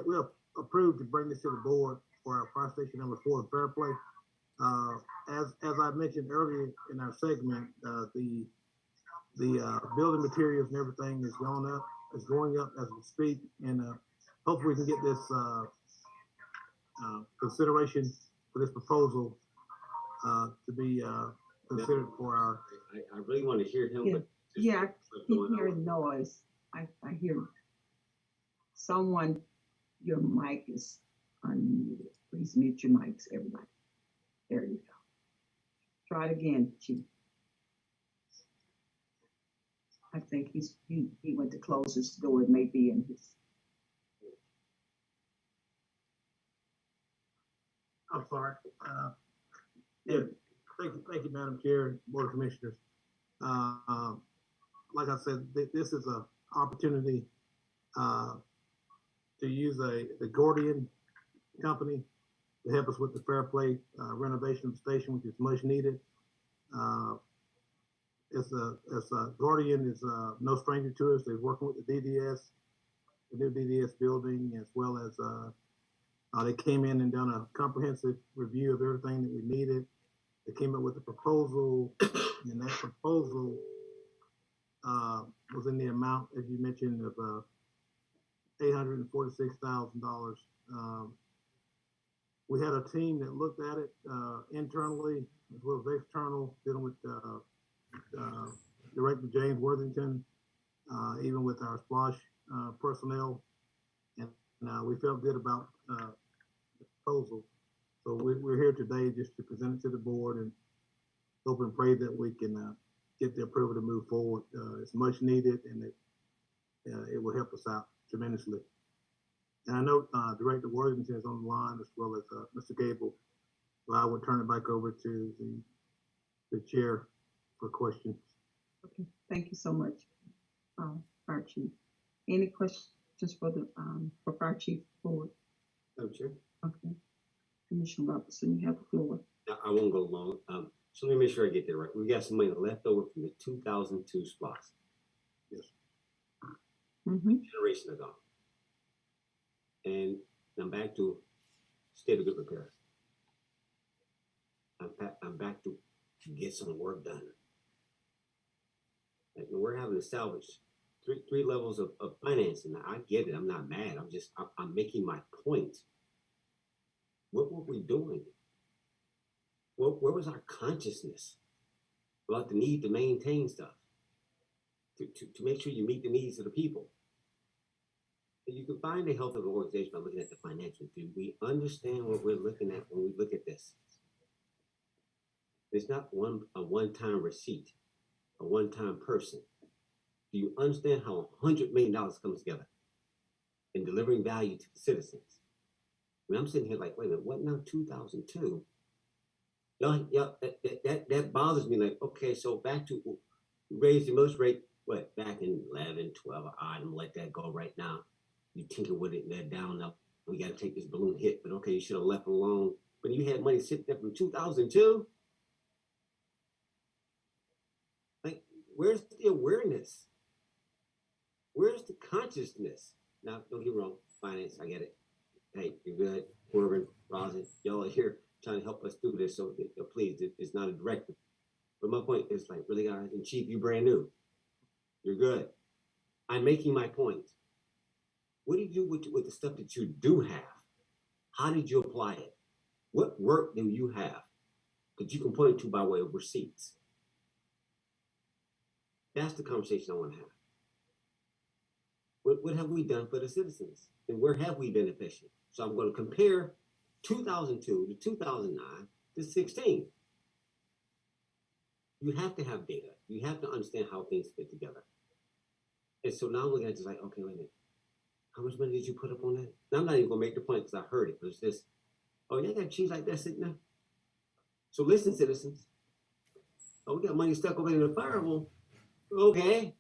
approved to bring this to the board for our fire station number 4 in Fairplay. As I mentioned earlier in our segment, the building materials and everything is going up as we speak, and hopefully we can get this consideration for this proposal to be considered for our. I really want to hear him, but yeah, I keep hearing noise. I hear someone. Your mic is unmuted. Please mute your mics, everybody. There you go. Try it again, Chief. I think he went to close his door. It may be in his. I'm sorry. Yeah, thank you, Madam Chair, Board of Commissioners. Like I said, this is an opportunity to use the Gordian company to help us with the Fairplay renovation of the station, which is much needed. Gordian is no stranger to us. They're working with the DDS, the new DDS building, as well as they came in and done a comprehensive review of everything that we needed. They came up with a proposal, and that proposal was in the amount, as you mentioned, of $846,000. We had a team that looked at it internally as well as external, dealing with Director James Worthington, even with our SPLOSH personnel, and we felt good about the proposal. So we're here today just to present it to the board and hope and pray that we can get the approval to move forward. It's much needed, and it will help us out tremendously. And I know Director Worthington is on the line, as well as Mr. Gable. So I will turn it back over to the chair for questions. Okay, thank you so much, Fire Chief. Any questions for the for Fire Chief Board? No, Chair. Okay, Commissioner Robinson, you have the floor. I won't go long. So let me make sure I get that right. We got some money left over from the 2002 SPLOS. Yes. Generation ago. And I'm back to state of good repair. I'm back to get some work done. Like, we're having to salvage three levels of financing. I get it. I'm not mad. I'm making my point. What were we doing? Where was our consciousness about the need to maintain stuff? To make sure you meet the needs of the people. You can find the health of an organization by looking at the financial view. We understand what we're looking at when we look at this. It's not a one-time receipt, a one-time person. Do you understand how $100 million comes together in delivering value to the citizens? I mean, I'm sitting here like, wait a minute, what now? 2002? That bothers me. Like, okay, so back to raise the millage rate what, back in 11, 12, I'm gonna let that go right now. You tinker with it and let down now. We got to take this balloon hit, but okay, you should have left it alone. But you had money sitting there from 2002. Like, where's the awareness? Where's the consciousness? Now, don't get me wrong, finance, I get it. Hey, you're good. Corbin, Rosin, y'all are here trying to help us through this. So please, it's not a directive. But my point is like, really, guys, and Chief, you brand new. You're good. I'm making my point. What do you do with the stuff that you do have? How did you apply it? What work do you have that you can point to by way of receipts? That's the conversation I want to have. What have we done for the citizens? And where have we been efficient? So I'm going to compare 2002 to 2009 to 16. You have to have data. You have to understand how things fit together. And so now I'm looking at just like, okay, wait a minute. How much money did you put up on that? Now, I'm not even going to make the point because I heard it. But it's just, oh, y'all got cheese like that sitting there? So listen, citizens. Oh, we got money stuck over in the fire. Well, okay.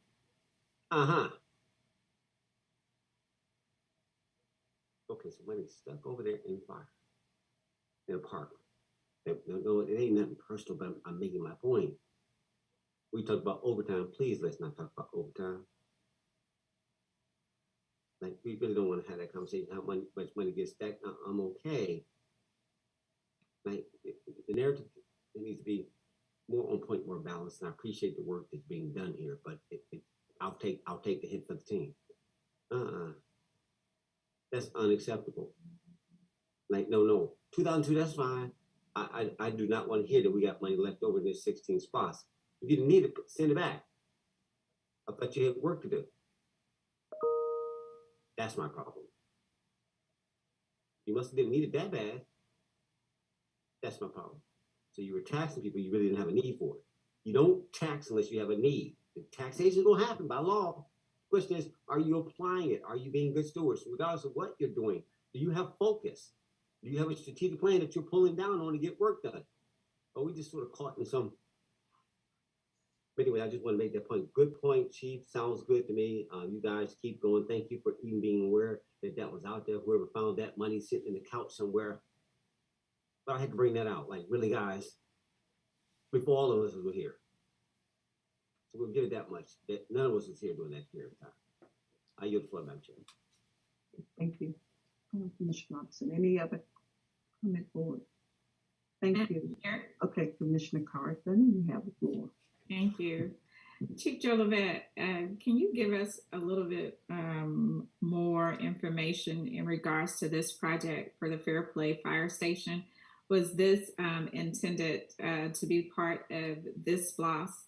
Uh-huh. Okay, so money stuck over there in fire. In a park. No, it ain't nothing personal, but I'm making my point. We talk about overtime. Please, let's not talk about overtime. Like, we really don't want to have that conversation. How much money gets stacked? I'm okay. Like, the narrative, it needs to be more on point, more balanced. And I appreciate the work that's being done here, but I'll take the hit for the team. That's unacceptable. Like, no. 2002, that's fine. I do not want to hear that we got money left over in this 16 spots. If you didn't need it, send it back. I thought you had work to do. That's my problem. You must have didn't need it that bad. That's my problem. So you were taxing people you really didn't have a need for it. You don't tax unless you have a need. The taxation is going to happen by law. The question is, are you applying it? Are you being good stewards? Regardless of what you're doing, do you have focus? Do you have a strategic plan that you're pulling down on to get work done? Or we just sort of caught in some... But anyway, I just want to make that point. Good point, Chief. Sounds good to me. You guys keep going. Thank you for even being aware that was out there. Whoever found that money sitting in the couch somewhere. But I had to bring that out. Like, really, guys, before all of us were here. So we'll give it that much. That none of us is here during that period of time. I yield the floor, Madam Chair. Thank you. Commissioner Robinson. Any other comment forward? Thank you. Okay, Commissioner Carlton, you have the floor. Thank you. Chief Joe Levette, can you give us a little bit more information in regards to this project for the Fair Play Fire Station? Was this intended to be part of this SPLOST?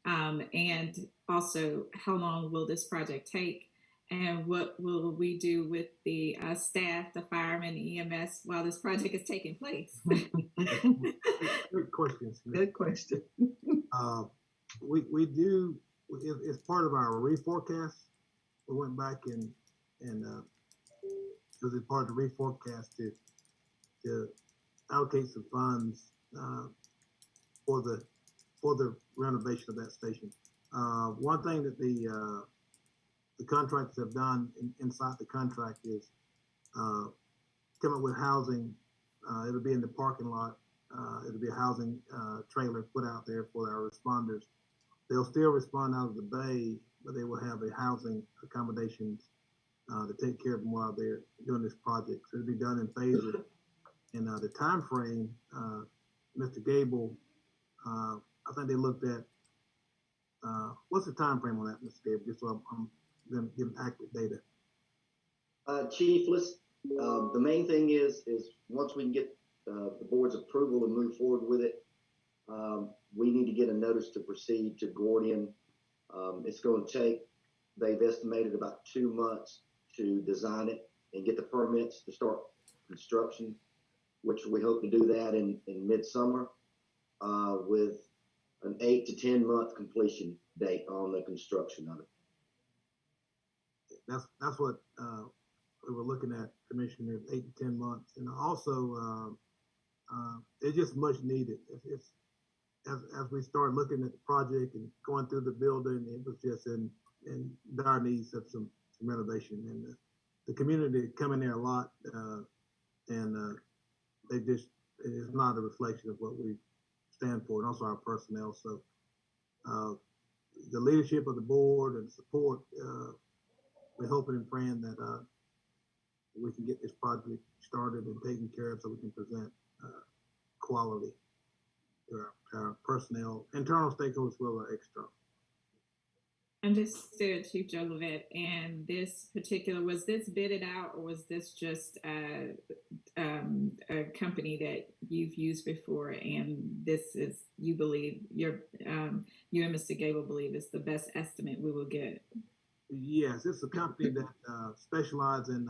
And also, how long will this project take? And what will we do with the staff, the firemen, EMS, while this project is taking place? Good question. Good question. We do, it's part of our reforecast. We went back and it was part of the reforecast to allocate some funds for the renovation of that station. One thing that the contractors have done inside the contract is come up with housing. It'll be in the parking lot. It'll be a housing trailer put out there for our responders. They'll still respond out of the bay, but they will have a housing accommodations to take care of them while they're doing this project. So it'll be done in phases. And the time frame, Mr. Gable, I think they looked at, what's the time frame on that, Mr. Gable, just so I'm going to give accurate data. Chief, the main thing is once we can get the board's approval and move forward with it, we need to get a notice to proceed to Gordian. It's going to take, they've estimated about 2 months to design it and get the permits to start construction, which we hope to do that in midsummer with an 8 to 10 month completion date on the construction of it. That's what we were looking at, Commissioner, 8 to 10 months. And also, it's just much needed. as we started looking at the project and going through the building, it was just in dire needs of some renovation. And the community come in there a lot, and they just, it is not a reflection of what we stand for, and also our personnel. So the leadership of the board and support, we're hoping and praying that we can get this project started and taken care of so we can present quality to our personnel, internal stakeholders as well as external. Understood, Chief Joe Levitt. And this particular, was this bidded out, or was this just a company that you've used before, and this is, you believe, you and Mr. Gable believe is the best estimate we will get? Yes, it's a company that specializes in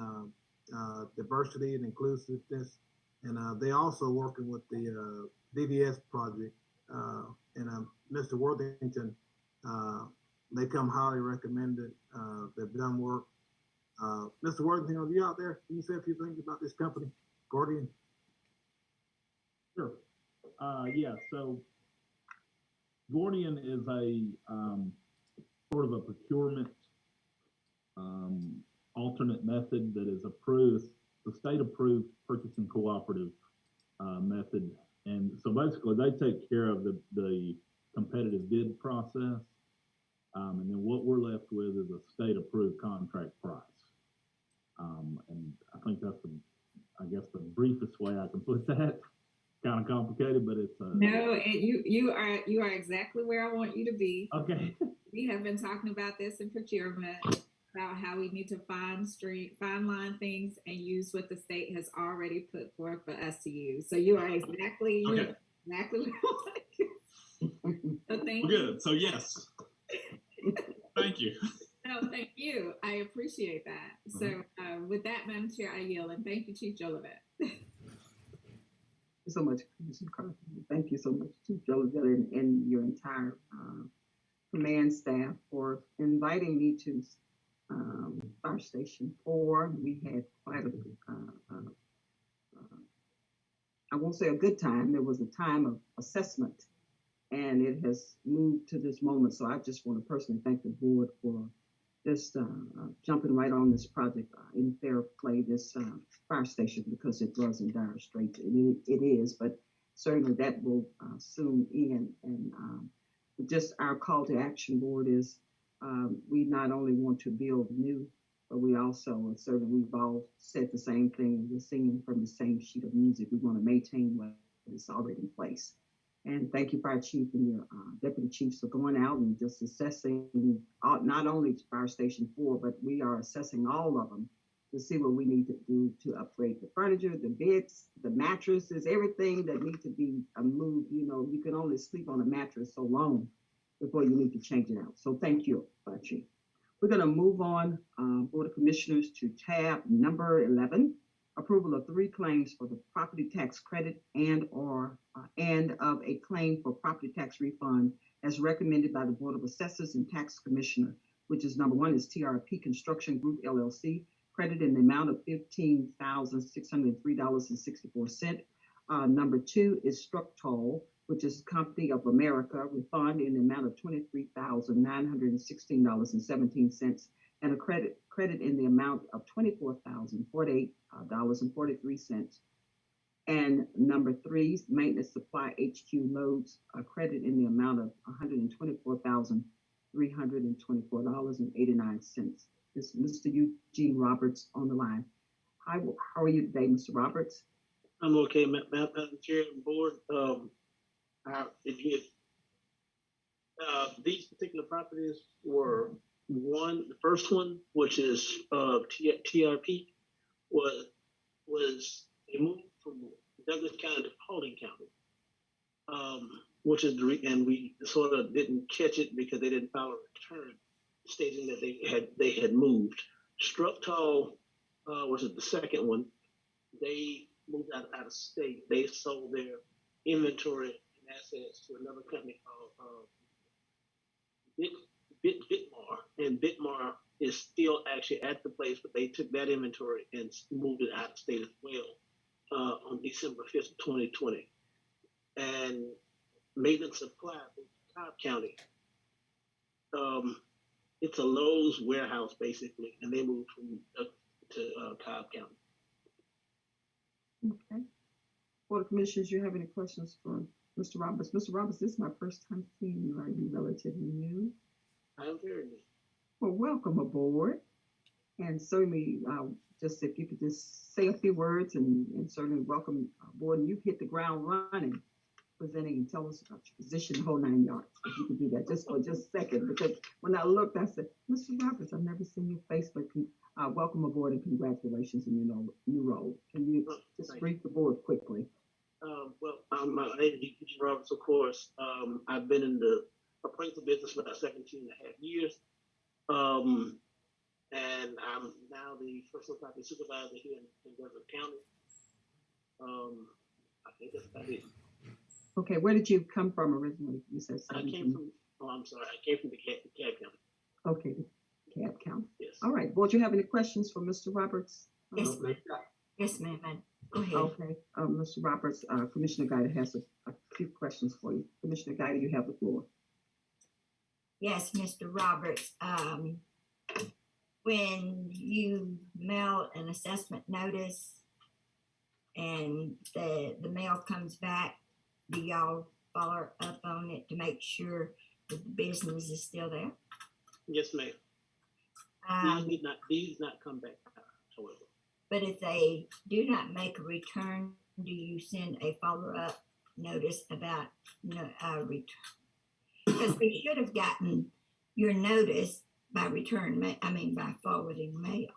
diversity and inclusiveness, and they also working with the DVS project, and Mr. Worthington. They come highly recommended. They've done work. Mr. Worthington, are you out there? Can you say a few things about this company, Gordian? Sure. Yeah, so Gordian is a sort of a procurement alternate method that is approved, the state-approved purchasing cooperative method. And so basically they take care of the competitive bid process. And then what we're left with is a state-approved contract price. And I think that's I guess the briefest way I can put that. Kind of complicated, but it's no. You are exactly where I want you to be. Okay. We have been talking about this in procurement, about how we need to fine line things and use what the state has already put forth for us to use. So you are exactly okay. Exactly where I want you. So thank you. Good. So yes. Thank you. No, thank you. I appreciate that. So with that, Madam Chair, I yield, and thank you, Chief Joe Levitt. Thank you so much, Commissioner Carlton. Thank you so much, Chief Joe Levitt, and your entire command staff for inviting me to Fire Station 4. We had quite a, I won't say a good time. There was a time of assessment, and it has moved to this moment. So I just want to personally thank the board for just jumping right on this project in fair play, this fire station, because it was in dire straits. It is, but certainly that will soon end. And just our call to action, board, is we not only want to build new, but we also, and certainly we've all said the same thing, we're singing from the same sheet of music. We want to maintain what is already in place. And thank you, Fire Chief and your Deputy Chiefs, for going out and just assessing not only Fire Station 4, but we are assessing all of them to see what we need to do to upgrade the furniture, the beds, the mattresses, everything that needs to be moved. You know, you can only sleep on a mattress so long before you need to change it out. So thank you, Fire Chief. We're going to move on, Board of Commissioners, to tab number 11. Approval of 3 claims for the property tax credit and of a claim for property tax refund as recommended by the Board of Assessors and Tax Commissioner, which is number 1 is TRP Construction Group LLC, credit in the amount of $15,603.64. Number 2 is Structol, which is Company of America, refund in the amount of $23,916.17, and a credit in the amount of $24,048.43. And number 3, Maintenance Supply HQ Loads, a credit in the amount of $124,324.89. Is Mr. Eugene Roberts on the line? Hi, how are you today, Mr. Roberts? I'm okay, Madam Chair and Board. These particular properties were the first one, which is TRP, was moved from Douglas County to Paulding County, which is and we sort of didn't catch it because they didn't file a return stating that they had moved. Structol was the second one. They moved out of state. They sold their inventory and assets to another company called Bitmar, and Bitmar is still actually at the place, but they took that inventory and moved it out of state as well on December 5th, 2020. And maintenance supply in Cobb County. It's a Lowe's warehouse basically, and they moved from to Cobb County. Okay. Board of Commissioners, you have any questions for Mr. Roberts? Mr. Roberts, this is my first time seeing you. Are you relatively new? I'm very new. Well, welcome aboard. And certainly, just if you could just say a few words and certainly welcome aboard. And you hit the ground running, presenting and tell us about your position, the whole 9 yards. If you could do that just for just a second, because when I looked, I said, Mr. Roberts, I've never seen your face, but welcome aboard and congratulations on your new role. Can you just brief the board quickly? My name is Eugene Roberts, of course. I've been in the appraisal business for about 17 and a half years. And I'm now the personal property supervisor here in Desert County. I think that's about it. Okay, where did you come from originally? You said 17. I came from the Cab County. Okay, the Cab County. Yes. All right, board, you have any questions for Mr. Roberts? Yes, ma'am. Yes, ma'am. Go ahead. Okay, Mr. Roberts, Commissioner Guida has a few questions for you. Commissioner Guida, you have the floor. Yes, Mr. Roberts. When you mail an assessment notice and the mail comes back, do y'all follow up on it to make sure that the business is still there? Yes, ma'am. These not come back, however. But if they do not make a return, do you send a follow-up notice about return? Because they should have gotten your notice by by forwarding mail.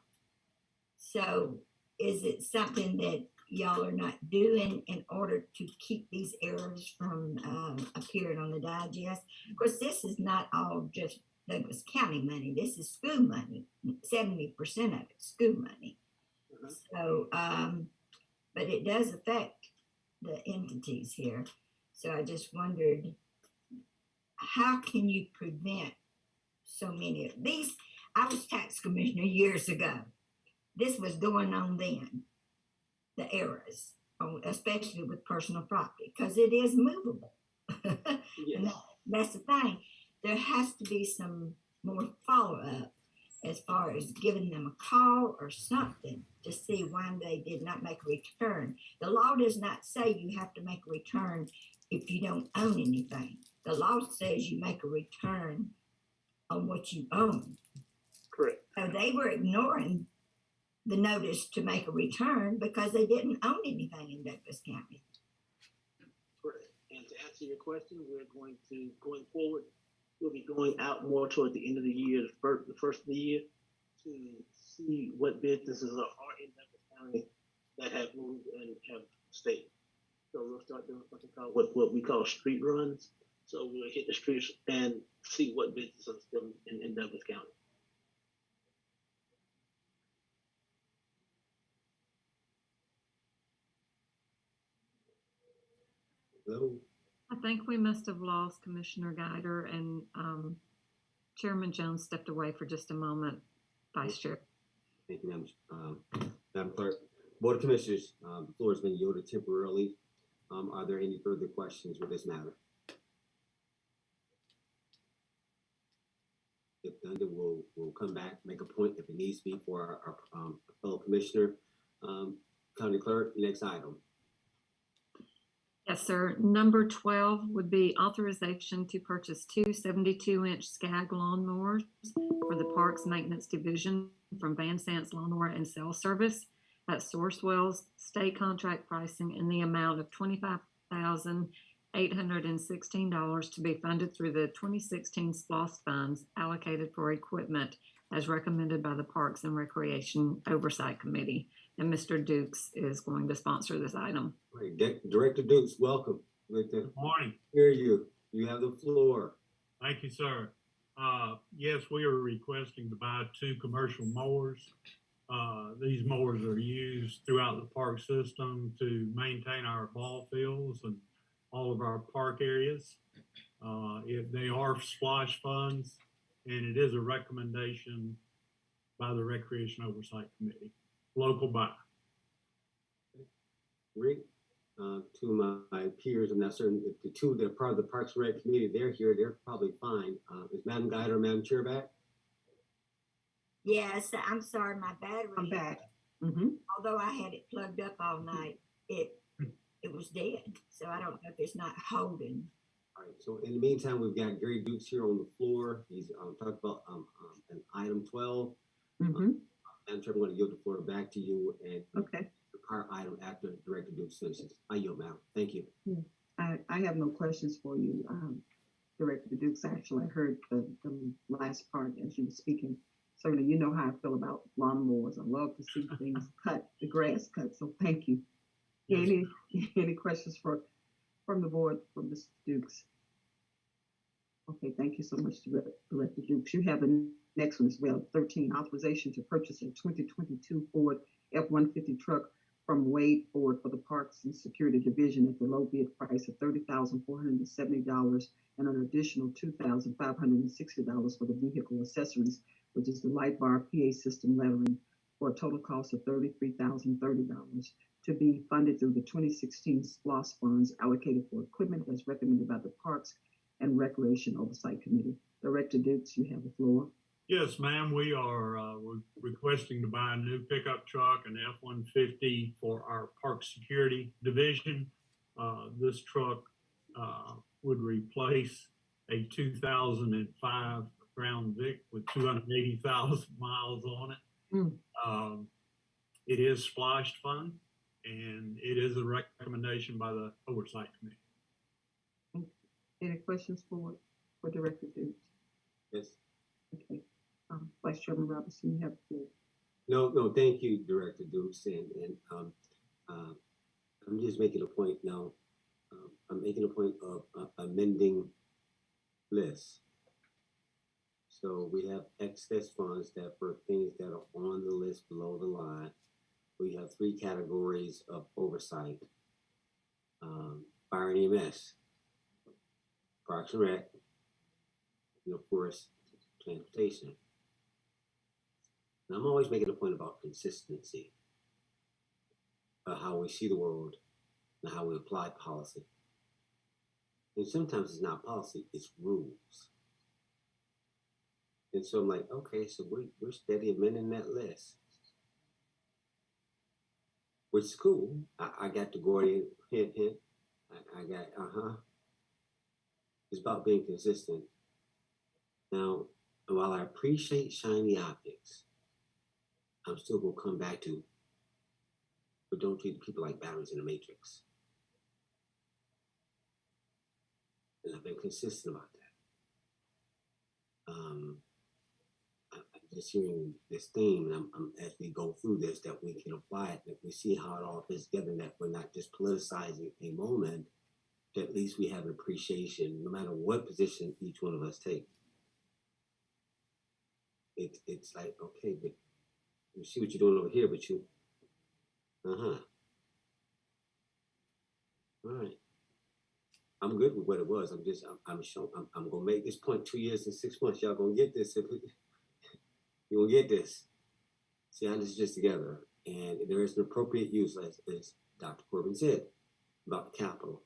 So is it something that y'all are not doing in order to keep these errors from appearing on the digest? Of course, this is not all just Douglas County money. This is school money. 70% of it school money. So, but it does affect the entities here. So I just wondered, how can you prevent so many of these? I was tax commissioner years ago. This was going on then, the errors, especially with personal property, because it is movable. Yes. And that's the thing. There has to be some more follow-up as far as giving them a call or something to see why they did not make a return. The law does not say you have to make a return if you don't own anything. The law says you make a return on what you own. Correct. So they were ignoring the notice to make a return because they didn't own anything in Douglas County. Correct. And to answer your question, going forward, we'll be going out more toward the end of the year, the first of the year, to see what businesses are in Douglas County that have moved and have stayed. So we'll start doing what we call street runs. So we'll hit the streets and see what businesses are still in Douglas County. Hello. I think we must have lost Commissioner Guider, and Chairman Jones stepped away for just a moment. Vice Chair. Thank you, Madam Clerk. Board of Commissioners, the floor has been yielded temporarily. Are there any further questions with this matter? If none, then we'll come back, make a point if it needs to be for our fellow commissioner. County Clerk, next item. Yes, sir. Number 12 would be authorization to purchase two 72-inch Skag lawnmowers for the Parks Maintenance Division from Van Sant's Lawnmower and Sale Service at Sourcewell's state contract pricing in the amount of $25,816 to be funded through the 2016 SPLOST funds allocated for equipment as recommended by the Parks and Recreation Oversight Committee. And Mr. Dukes is going to sponsor this item. Right. Director Dukes, welcome. Good morning. Hear you. You have the floor. Thank you, sir. Yes, we are requesting to buy two commercial mowers. These mowers are used throughout the park system to maintain our ball fields and all of our park areas. They are SPLOST funds, and it is a recommendation by the Recreation Oversight Committee. Local buy. Rick? to my peers. I'm not certain if the two that are part of the Parks and Rec committee, they're here, they're probably fine. Is Madam Guide or Madam Chair back? Yes, I'm sorry, my battery. I'm back. Mm-hmm. Although I had it plugged up all night, it was dead. So I don't know if it's not holding. All right, so in the meantime, we've got Gary Dukes here on the floor. He's talking about an item 12. Mm-hmm. Madam Chair, I'm going to yield the floor back to you and Okay. the prior item after Director Dukes finishes. I yield, ma'am. Thank you. I have no questions for you, Director Dukes. Actually, I heard the last part as you were speaking. Certainly, you know how I feel about lawnmowers. I love to see things cut, the grass cut. So thank you. Yes. Any questions from the board for Mr. Dukes? Okay, thank you so much, Director Dukes. You have the next one as well. 13, authorization to purchase a 2022 Ford F-150 truck from Wade Ford for the Parks and Security Division at the low bid price of $30,470 and an additional $2,560 for the vehicle accessories, which is the light bar, PA system, lettering, for a total cost of $33,030 to be funded through the 2016 SPLOST funds allocated for equipment as recommended by the Parks and Recreation Oversight Committee. Director Dukes, you have the floor. Yes, ma'am. We are we're requesting to buy a new pickup truck, an F-150 for our Park Security Division. This truck would replace a 2005 Crown Vic with 280,000 miles on it. It is splashed fund, and it is a recommendation by the Oversight Committee. Any questions for Director Dukes? Yes. Okay. Vice Chairman Robinson, you have the floor. No, thank you, Director Dukes. And I'm just making a point now. I'm making a point of amending lists. So we have excess funds that for things that are on the list below the line. We have 3 categories of oversight: Fire and EMS, Parks and Rec, and of course, Transportation. And I'm always making a point about consistency of how we see the world and how we apply policy. And sometimes it's not policy, it's rules. And so I'm like, okay, so we're steady amending that list. Which is cool. I got the Gordian hint. I got, It's about being consistent. Now, while I appreciate shiny optics, I'm still going to come back to, but don't treat people like batteries in the matrix. And I've been consistent about that. I'm just hearing this theme, and I'm as we go through this, that we can apply it, that we see how it all fits together, and that we're not just politicizing a moment, that at least we have an appreciation, no matter what position each one of us take. It's like, okay, but you see what you're doing over here, but you, all right. I'm good with what it was. I'm gonna make this point 2 years and 6 months. Y'all gonna get this. You will get this. See how this is just together. And there is an appropriate use, as Dr. Corbin said, about the capital.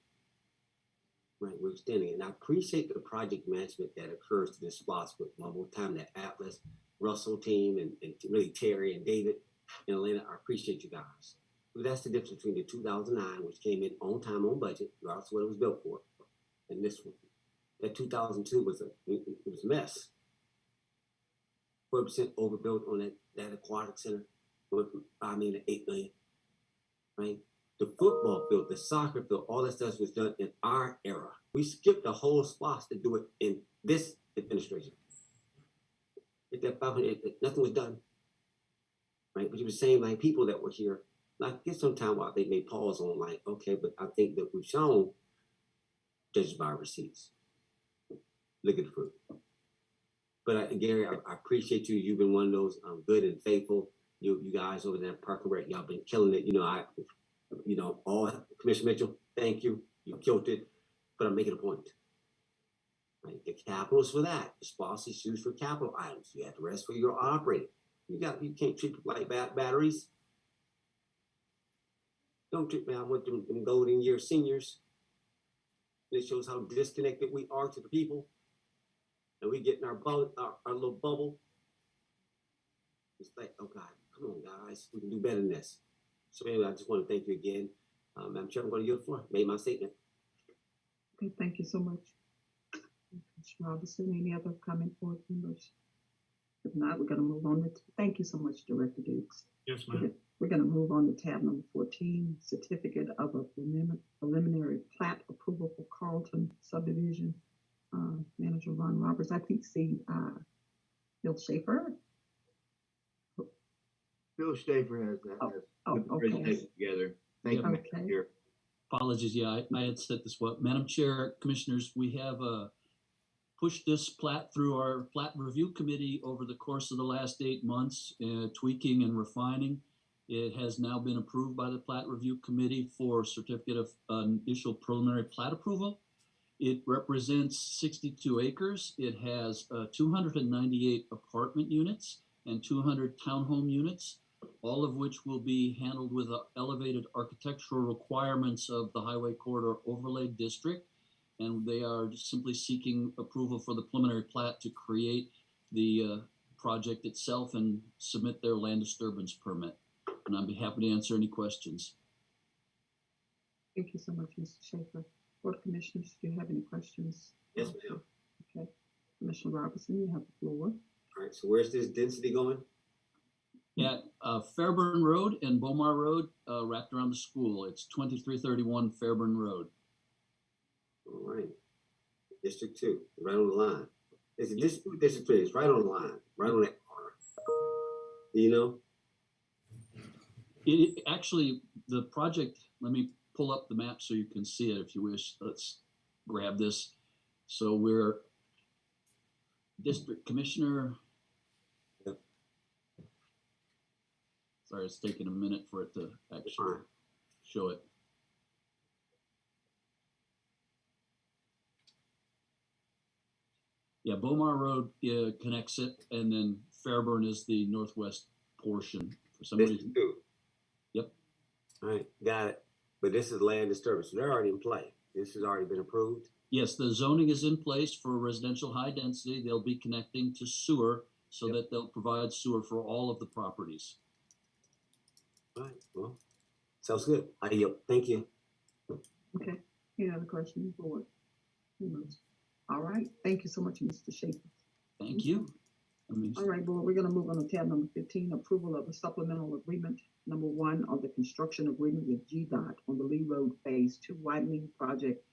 Right, we're extending it. And I appreciate the project management that occurs to this SPLOST with one more time, that Atlas, Russell team, and really Terry and David and Elena. I appreciate you guys. But that's the difference between the 2009, which came in on time, on budget, regardless of what it was built for, and this one. That 2002 was a mess. 4% overbuilt on that aquatic center, went from $5 million to $8 million, right? The football field, the soccer field, all that stuff was done in our era. We skipped the whole SPLOST to do it in this administration. If that 500, nothing was done, right? But you were saying, like, people that were here, like, get some time while they may pause on, like, okay, but I think that we've shown judges by receipts. Look at the fruit. But Gary, I appreciate you. You've been one of those good and faithful. You guys over there at Park and Rec, y'all been killing it. All Commissioner Mitchell, thank you. You killed it. But I'm making a point. Right? The capital is for that. The SPLOST is used for capital items. You have the rest for your operating. You can't treat people like batteries. Don't trip me. I want them golden year seniors. It shows how disconnected we are to the people. And we get in our little bubble. It's like, oh God, come on, guys. We can do better than this. So anyway, I just want to thank you again. Madam Chair, I'm going to yield the floor. Made my statement. Okay, thank you so much. Mr. Robinson, any other comment, board members? If not, we're going to move on to, thank you so much, Director Dukes. Yes, ma'am. We're going to move on to tab number 14, Certificate of a Preliminary Plat Approval for Carlton Subdivision. Manager Ron Roberts, I think see Bill Schaefer. Bill Schaefer has that. Put the Okay. presentation together. Thank you, Okay. Madam Chair. Apologies, yeah, I had set this up. Madam Chair, Commissioners, we have pushed this plat through our plat review committee over the course of the last 8 months, tweaking and refining. It has now been approved by the plat review committee for certificate of initial preliminary plat approval. It represents 62 acres. It has 298 apartment units and 200 townhome units, all of which will be handled with elevated architectural requirements of the Highway Corridor Overlay District. And they are simply seeking approval for the preliminary plat to create the project itself and submit their land disturbance permit. And I'd be happy to answer any questions. Thank you so much, Mr. Schaefer. Board Commissioners, do you have any questions? Yes, ma'am. Okay. Commissioner Robertson, you have the floor. All right, so where's this density going? Yeah, Fairburn Road and Bomar Road wrapped around the school. It's 2331 Fairburn Road. All right. District 2, right on the line. It's District 3, it's right on the line, right on that corner. You know? It actually, the project, let me pull up the map so you can see it if you wish. Let's grab this. So we're District Commissioner. Yep. Sorry, it's taking a minute for it to actually show it. Yeah, Bomar Road connects it, and then Fairburn is the northwest portion. For some District reason. 2. Yep. All right, got it. But this is land disturbance. So they're already in play. This has already been approved. Yes, the zoning is in place for residential high density. They'll be connecting to sewer so that they'll provide sewer for all of the properties. All right, well, sounds good. I yield. Thank you. Okay. Any other questions, board members? All right. Thank you so much, Mr. Schaefer. Thank you. All right, board, we're going to move on to tab number 15, approval of a supplemental agreement, number 1, on the construction agreement with GDOT on the Lee Road Phase 2 widening project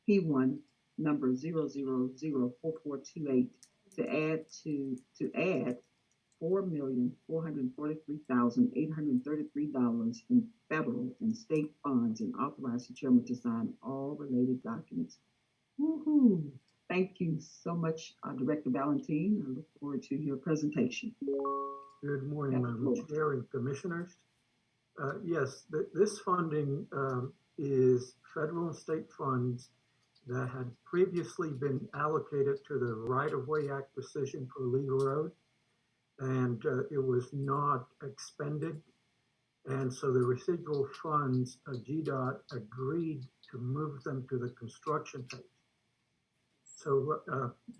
P1 number 0004428 to add $4,443,833 in federal and state funds and authorize the chairman to sign all related documents. Woohoo! Thank you so much, Director Valentine. I look forward to your presentation. Good morning, Madam Chair and Commissioners. Yes, this funding is federal and state funds that had previously been allocated to the right-of-way acquisition for Lee Road, and it was not expended. And so the residual funds, GDOT agreed to move them to the construction phase. So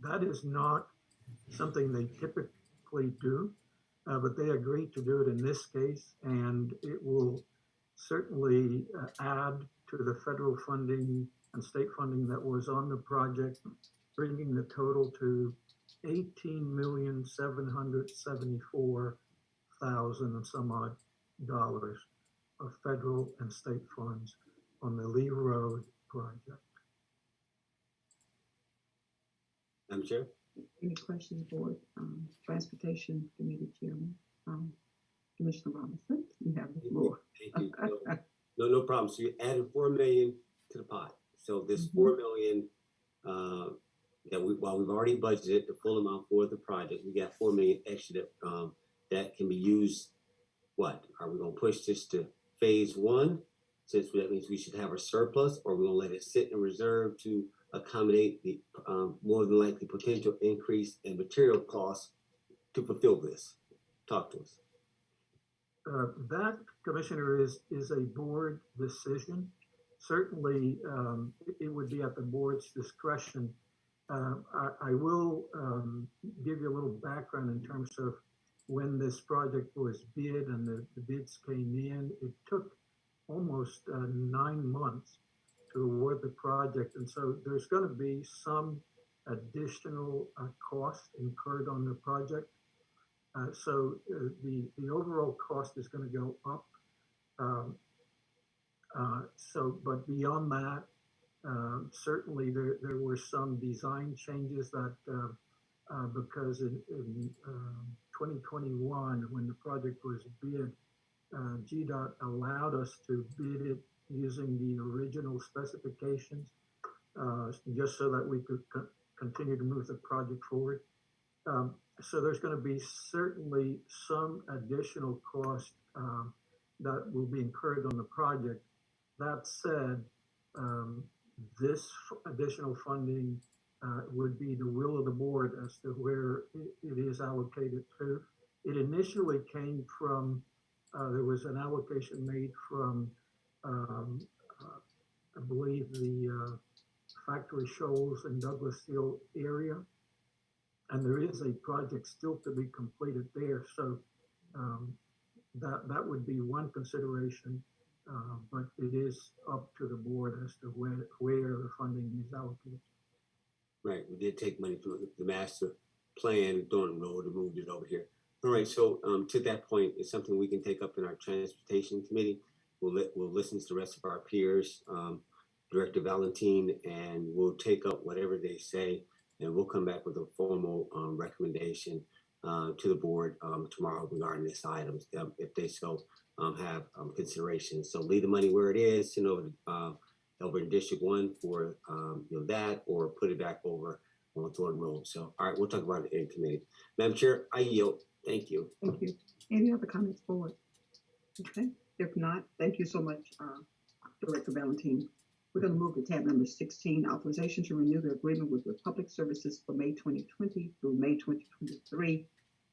that is not something they typically do, but they agreed to do it in this case, and it will certainly add to the federal funding and state funding that was on the project, bringing the total to $18,774,000 and some odd dollars of federal and state funds on the Lee Road project. Madam Chair? Any questions, board? Transportation Committee Chairman, Commissioner Robinson, you have the floor. Thank you. No problem. So you added $4 million to the pot. So this $4 million while we've already budgeted the full amount for the project, we got $4 million extra that can be used. What are we going to push this to phase 1? Since that means we should have a surplus, or we're going to let it sit in reserve to accommodate the more than likely potential increase in material costs to fulfill this. Talk to us. That Commissioner, is a board decision. Certainly, it would be at the board's discretion. I will give you a little background in terms of when this project was bid and the bids came in. It took almost 9 months to award the project. And so there's going to be some additional cost incurred on the project. So the overall cost is going to go up. But beyond that, certainly there were some design changes that because in 2021, when the project was bid, GDOT allowed us to bid it using the original specifications, just so that we could continue to move the project forward. So there's going to be certainly some additional cost that will be incurred on the project. That said, this additional funding would be the will of the board as to where it is allocated to. It initially came from, there was an allocation made from, I believe, the Factory Shoals and Douglas Hill area. And there is a project still to be completed there. So that would be one consideration, but it is up to the board as to where the funding is allocated. Right, we did take money from the master plan, Thornton Road, and moved it over here. All right, so to that point, it's something we can take up in our transportation committee. We'll listen to the rest of our peers, Director Valentine, and we'll take up whatever they say, and we'll come back with a formal recommendation to the board tomorrow regarding this item, if they so have consideration. So leave the money where it is, over in District 1 for that, or put it back over on Thornton Road. So, all right, we'll talk about it in committee. Madam Chair, I yield. Thank you. Thank you. Any other comments, board? Okay, if not, thank you so much, Director Valentine. We're going to move to tab number 16, authorization to renew the agreement with Republic Services for May 2020 through May 2023.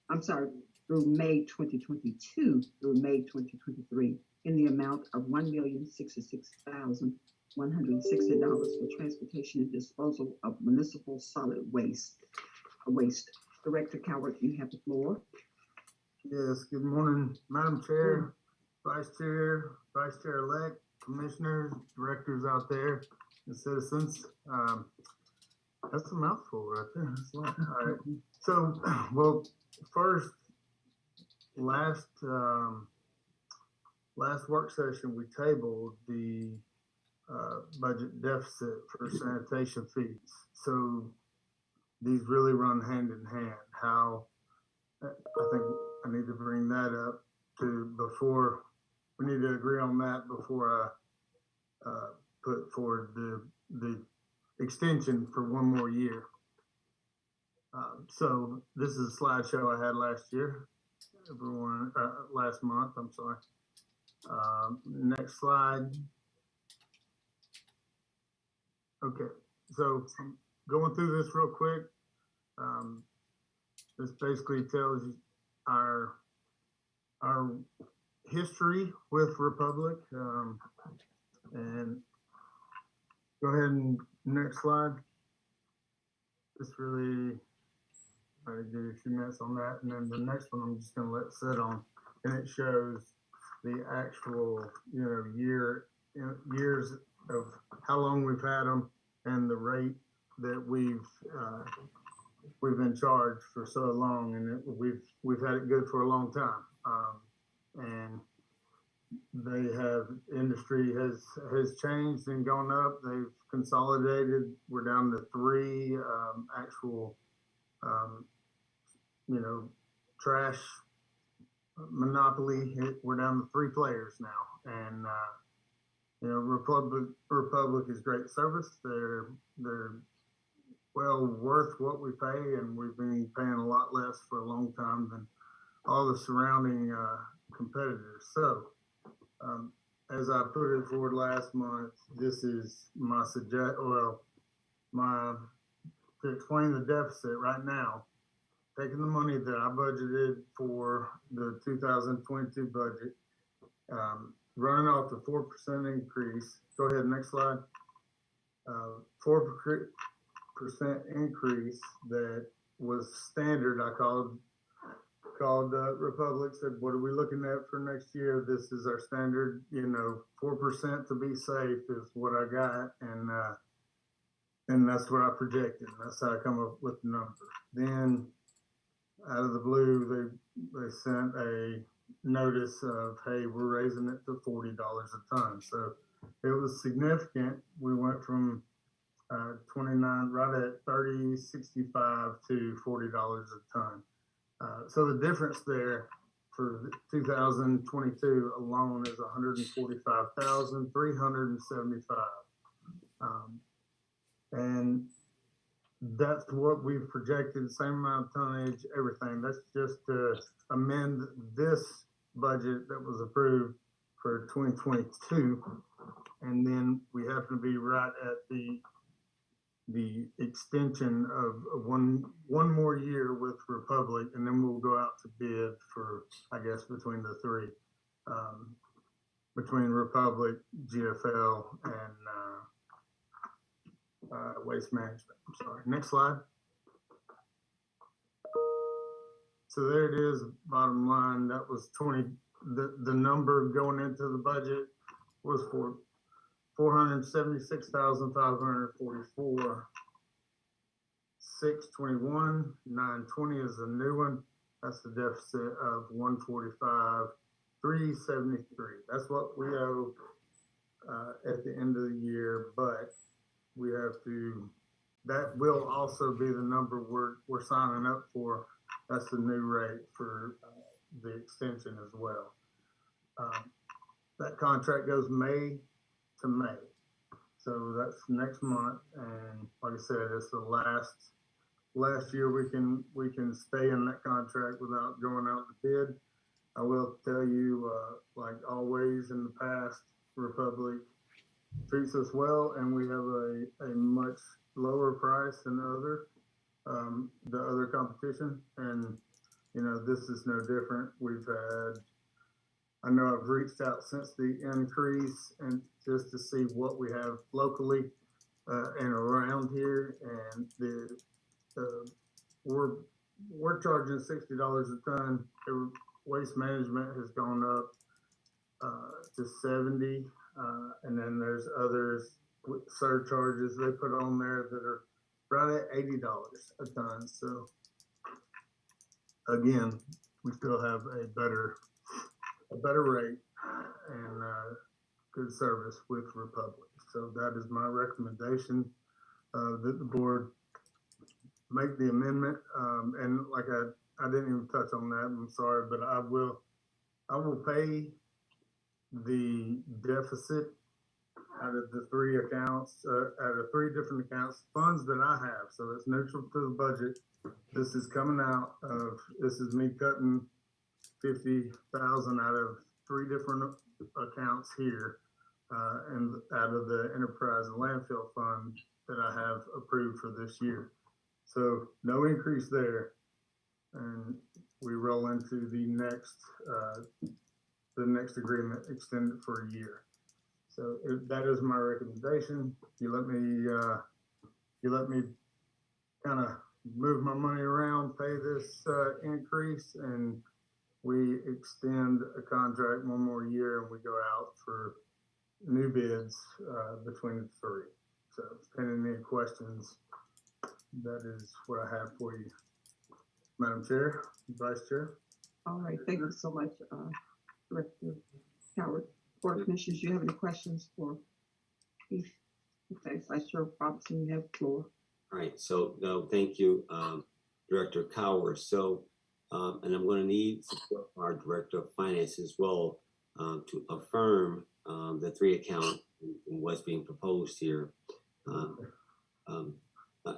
I'm sorry, through May 2022 through May 2023 in the amount of $1,066,160 for transportation and disposal of municipal solid waste. Director Coward, you have the floor. Yes, good morning, Madam Chair, Vice Chair-elect, Commissioners, directors out there, and citizens. That's a mouthful right there. That's a lot. All right. So, well, first, last work session we tabled the budget deficit for sanitation fees. So these really run hand in hand. How I think I need to bring that up before we need to agree on that before I put forward the extension for one more year. So this is a slideshow I had last month, I'm sorry. Next slide. Okay, so I'm going through this real quick. This basically tells you our history with Republic. And go ahead and next slide. Just really try to give you a few minutes on that, and then the next one I'm just going to let sit on, and it shows the actual years of how long we've had them and the rate that we've been charged for so long, and we've had it good for a long time. And industry has changed and gone up. They've consolidated. We're down to 3 actual trash monopoly. We're down to 3 players now, and Republic is great service. They're well worth what we pay, and we've been paying a lot less for a long time than all the surrounding competitors. So as I put it forward last month, this is my to explain the deficit right now, taking the money that I budgeted for the 2022 budget Running off the 4% increase. Go ahead, next slide. 4% increase that was standard. I called Republic, said, what are we looking at for next year? This is our standard, 4% to be safe is what I got. And that's what I projected. That's how I come up with the number. Then out of the blue, they sent a notice of, hey, we're raising it to $40 a ton. So it was significant. We went from 29, right at 30.65 to $40 a ton. So the difference there for 2022 alone is 145,375. And that's what we've projected, same amount of tonnage, everything. That's just to amend this budget that was approved for 2022. And then we happen to be right at the extension of one more year with Republic, and then we'll go out to bid for, I guess, between the three, between Republic, GFL, and Waste Management. I'm sorry. Next slide. So there it is, bottom line. That was the number going into the budget was for 476,544. 621, 920 is the new one. That's the deficit of 145,373. That's what we owe at the end of the year, but we have to. That will also be the number we're signing up for. That's the new rate for the extension as well. That contract goes May to May. So that's next month, and like I said, it's the last year we can stay in that contract without going out to bid. I will tell you, like always in the past, Republic treats us well, and we have a much lower price than the other competition, and this is no different. I know I've reached out since the increase and just to see what we have locally and around here, and we're charging $60 a ton. Waste Management has gone up to 70, and then there's others with surcharges they put on there that are right at $80 a ton. So again, we still have a better rate and good service with Republic. So that is my recommendation that the board make the amendment. And like I didn't even touch on that. I'm sorry, but I will pay the deficit out of the three accounts, out of three different accounts, funds that I have. So it's neutral to the budget. This is coming out of, this is me cutting 50,000 out of three different accounts here, and out of the enterprise and landfill fund that I have approved for this year. So no increase there, and we roll into the next agreement extended for a year. So that is my recommendation. You let me kind of move my money around, pay this increase, and we extend a contract one more year, and we go out for new bids between the three. So pending any questions, that is what I have for you, Madam Chair, Vice Chair. All right, thank you so much, Director Howard. Board of Commissioners, do you have any questions for Chief? Okay, Vice Chair Robinson, you have the floor. All right, so no, thank you, Director Coward. So, and I'm going to need support from our Director of Finance as well to affirm the three account and what's being proposed here.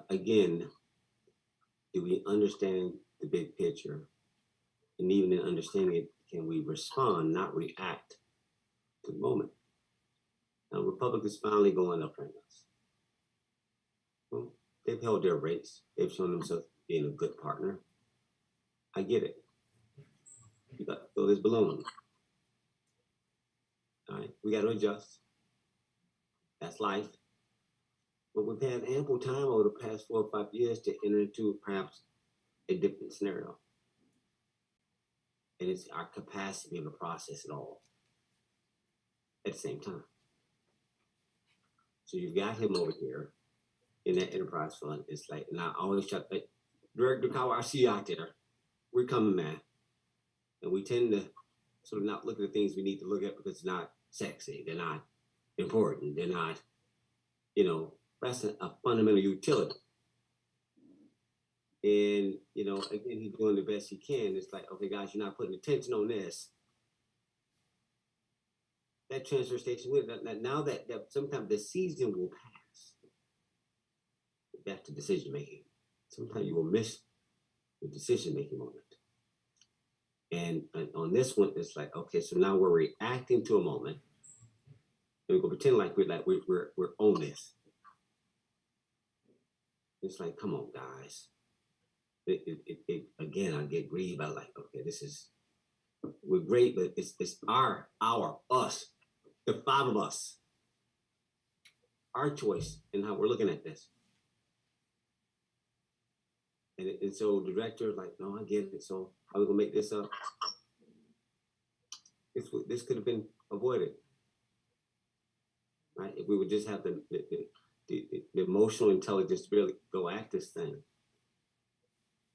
Again, do we understand the big picture? And even in understanding it, can we respond, not react to the moment? Now, Republic is finally going up right now. Well, they've held their rates. They've shown themselves being a good partner. I get it. You got to throw this balloon. All right, we got to adjust. That's life. But we've had ample time over the past 4 or 5 years to enter into perhaps a different scenario. And it's our capacity to be able to process it all at the same time. So you've got him over here in that enterprise fund. It's like, and I always try to think, Director Kawa, I see you out there. We're coming, man. And we tend to sort of not look at the things we need to look at because it's not sexy. They're not important. They're not, you know, that's a fundamental utility. And, you know, again, he's doing the best he can. It's like, okay, guys, you're not putting attention on this. That transfer station, now that sometimes the season will pass. Back to decision making. Sometimes you will miss the decision making moment. And on this one, it's like, okay, so now we're reacting to a moment. And we go pretend like we're on this. It's like, come on, guys. Again, I get grieved. I like, okay, we're great, but it's us, the 5 of us, our choice in how we're looking at this. And so the director is like, no, I get it. So how are we gonna make this up? This could have been avoided, right? If we would just have the emotional intelligence to really go at this thing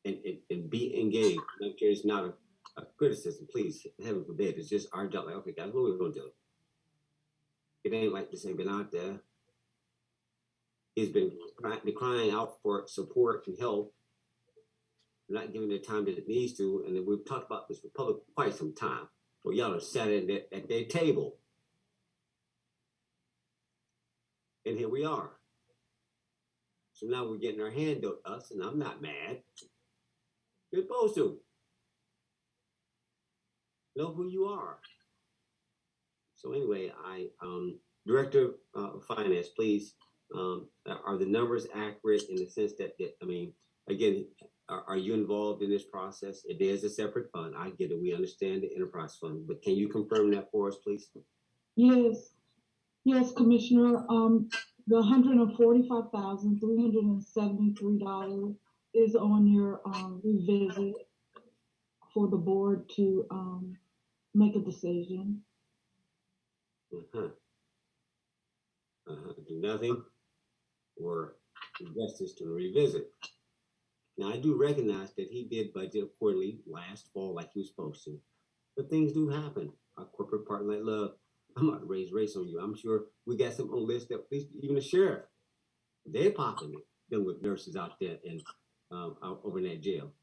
and be engaged. It's not a criticism, please, heaven forbid. It's just our job. Like, okay, guys, what are we gonna do? It ain't like this ain't been out there. He's been crying out for support and help, not giving the time that it needs to. And then we've talked about this for public quite some time. Well, y'all are sat at their table. And here we are. So now we're getting our hand to us, and I'm not mad. You're supposed to know who you are. So anyway, Director of Finance, please, are the numbers accurate in the sense that I mean, again, are you involved in this process? It is a separate fund. I get it. We understand the enterprise fund, but can you confirm that for us, please? Yes, Commissioner. The $145,373 is on your revisit for the board to make a decision. Do nothing or invest this to revisit. Now, I do recognize that he did budget accordingly last fall like he was supposed to, but things do happen. Our corporate partner, like love, I'm about to raise race on you. I'm sure we got some on the list that at least even the sheriff, they're popping it, dealing with nurses out there and out over in that jail.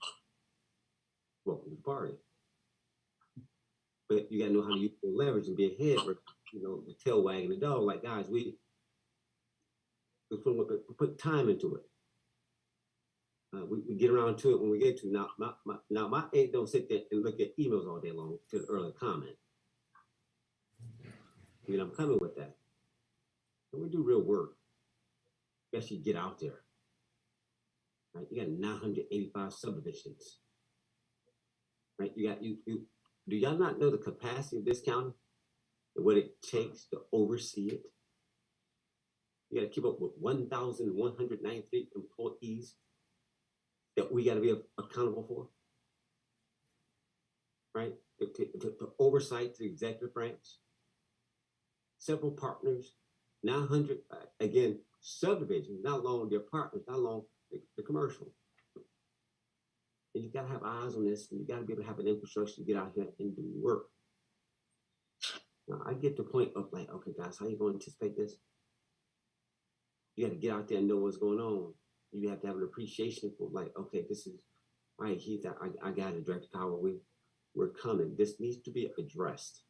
Welcome to the party. But you got to know how to use the leverage and be ahead, or, you know, the tail wagging the dog. Like, guys, we put time into it. We get around to it when we get to. Now my aide don't sit there and look at emails all day long to the early comment. I mean, I'm coming with that. And we do real work, especially get out there. Right? You got 985 subdivisions. Right? You do y'all not know the capacity of this county and what it takes to oversee it? You got to keep up with 1,193 employees that we got to be accountable for, right? The oversight to the executive branch, several partners, 900, again, subdivisions, not alone their partners, not alone the commercial. And you got to have eyes on this, and you got to be able to have an infrastructure to get out here and do work. Now, I get to the point of like, okay, guys, how you going to anticipate this? You got to get out there and know what's going on. You have to have an appreciation for like, okay, this is, all right, I got it, Director Power, we're coming. This needs to be addressed.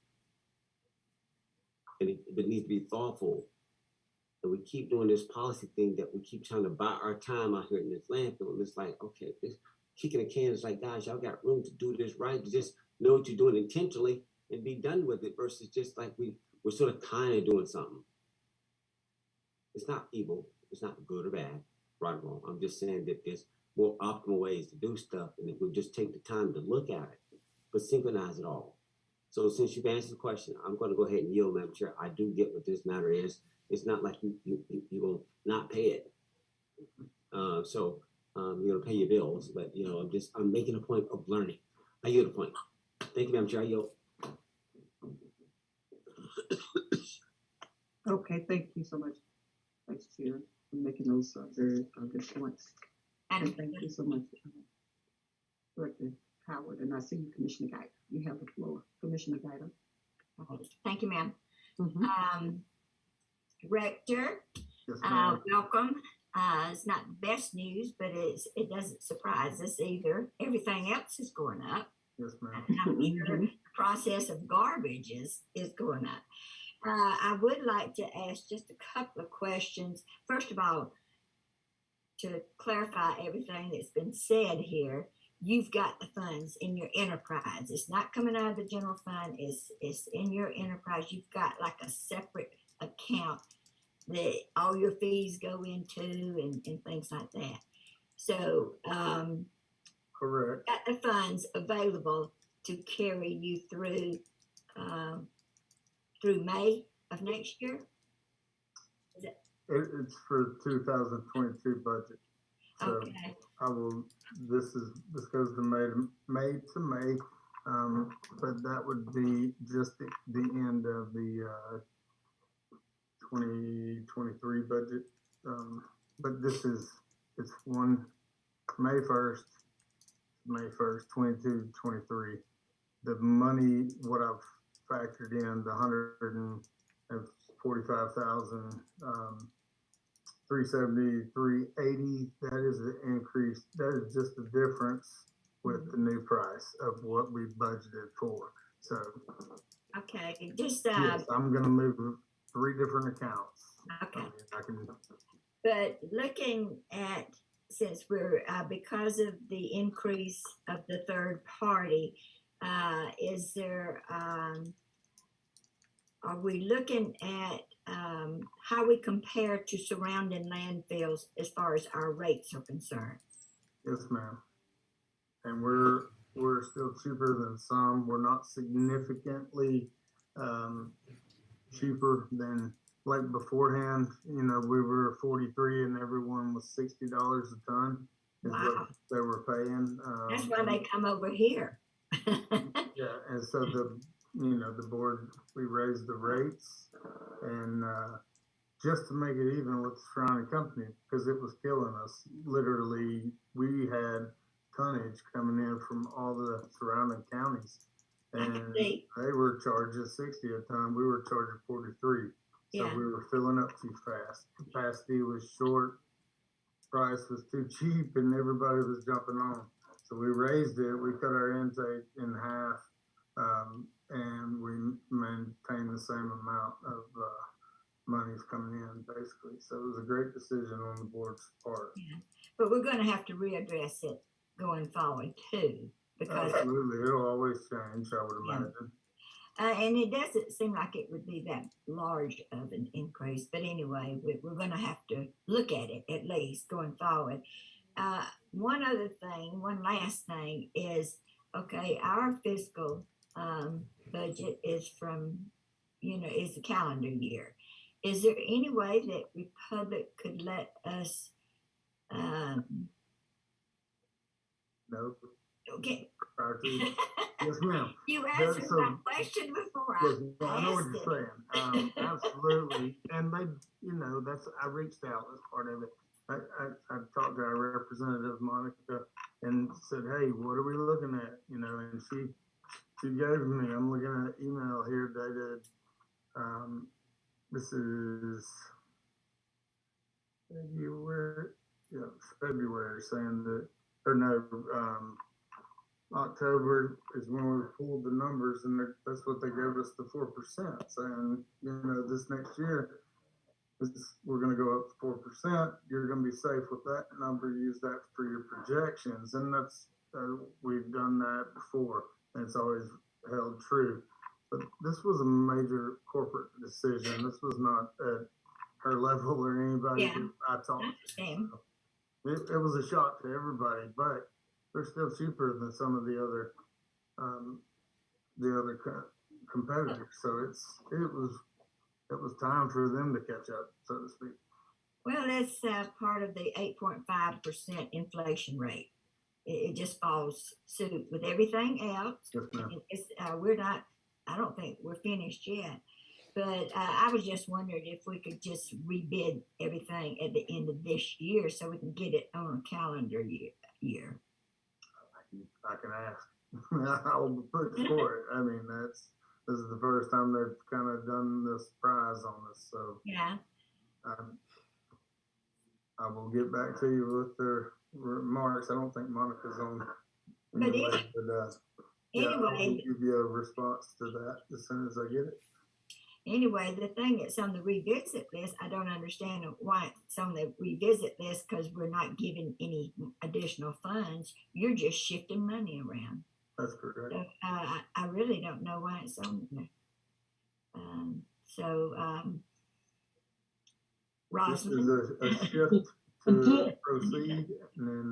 And it needs to be thoughtful. And we keep doing this policy thing that we keep trying to buy our time out here in this landfill. And it's like, okay, this kicking a can is like, guys, y'all got room to do this right. Just know what you're doing intentionally and be done with it versus just like we're sort of kind of doing something. It's not evil. It's not good or bad, right or wrong. I'm just saying that there's more optimal ways to do stuff. And if we just take the time to look at it, but synchronize it all. So since you've answered the question, I'm going to go ahead and yield, Madam Chair. I do get what this matter is. It's not like you will not pay it. So you're going to pay your bills, but you know, I'm making a point of learning. I yield the point. Thank you, Madam Chair. I yield. Okay, thank you so much, Vice Chair, for making those very good points. And thank you so much, Director Howard. And I see you, Commissioner Guider. You have the floor, Commissioner Guider. Thank you, ma'am. Mhm. Director, Yes, ma'am. welcome. It's not the best news, but it doesn't surprise us either. Everything else is going up. Yes, ma'am. And I'm sure the process of garbage is going up. I would like to ask just a couple of questions. First of all, to clarify everything that's been said here, you've got the funds in your enterprise. It's not coming out of the general fund. It's in your enterprise. You've got like a separate account that all your fees go into and things like that. So Correct. got the funds available to carry you through May of next year. It's for 2022 budget. So Okay. this goes to May to May, but that would be just the end of the 2023 budget. But it's May 1st, 22-23. The money, what I've factored in, the 145,000, 370, 380, that is the increase. That is just the difference with the new price of what we budgeted for. So Okay. Just yes, I'm gonna move 3 different accounts. okay. I can. But looking at, since we're because of the increase of the third party, is there are we looking at how we compare to surrounding landfills as far as our rates are concerned? Yes, ma'am. And we're still cheaper than some. We're not significantly cheaper than like beforehand. You know, we were 43 and everyone was $60 a ton is Wow. what they were paying. That's why they come over here. Yeah, and so the board, we raised the rates and just to make it even with the surrounding company because it was killing us. Literally, we had tonnage coming in from all the surrounding counties, and they were charging 60 a ton. We were charging 43, so Yeah. we were filling up too fast. Capacity was short, price was too cheap, and everybody was jumping on. So we raised it. We cut our intake in half, and we maintained the same amount of money's coming in, basically. So it was a great decision on the board's part. Yeah. But we're going to have to readdress it going forward too, because Absolutely, it'll always change, I would imagine. and it doesn't seem like it would be that large of an increase. But anyway, we're going to have to look at it at least going forward. One last thing is, okay, our fiscal budget is from, is the calendar year. Is there any way that Republic could let us No. okay. Yes, ma'am. You answered my question before Yes, I I know what asked you're saying. Absolutely. And they, I reached out as part of it. I talked to our representative, Monica, and said, hey, what are we looking at? And she gave me, I'm looking at an email here dated, this is February, saying that, or no, October is when we pulled the numbers, and that's what they gave us, the 4%, saying, this next year, we're going to go up to 4%. You're going to be safe with that number. Use that for your projections, and that's we've done that before, and it's always held true. But this was a major corporate decision. This was not at her level or anybody that I talked to. So it was a shock to everybody, but they're still cheaper than some of the other competitive. So it was time for them to catch up, so to speak. Well, that's part of the 8.5% inflation rate. It just falls suit with everything else. Yes, ma'am. It's, we're not, I don't think we're finished yet. But I was just wondering if we could just rebid everything at the end of this year so we can get it on a calendar year. I can ask. I'll push for it. I mean, this is the first time they've kind of done the surprise on us. So Yeah. I will get back to you with their remarks. I don't think Monica's on anyway, but yeah, I will give you a response to that as soon as I get it. Anyway, the thing that's on the revisit list, I don't understand why it's on the revisit list, because we're not giving any additional funds. You're just shifting money around. That's correct. So, I really don't know why it's on there. Ross, this is a shift to proceed and then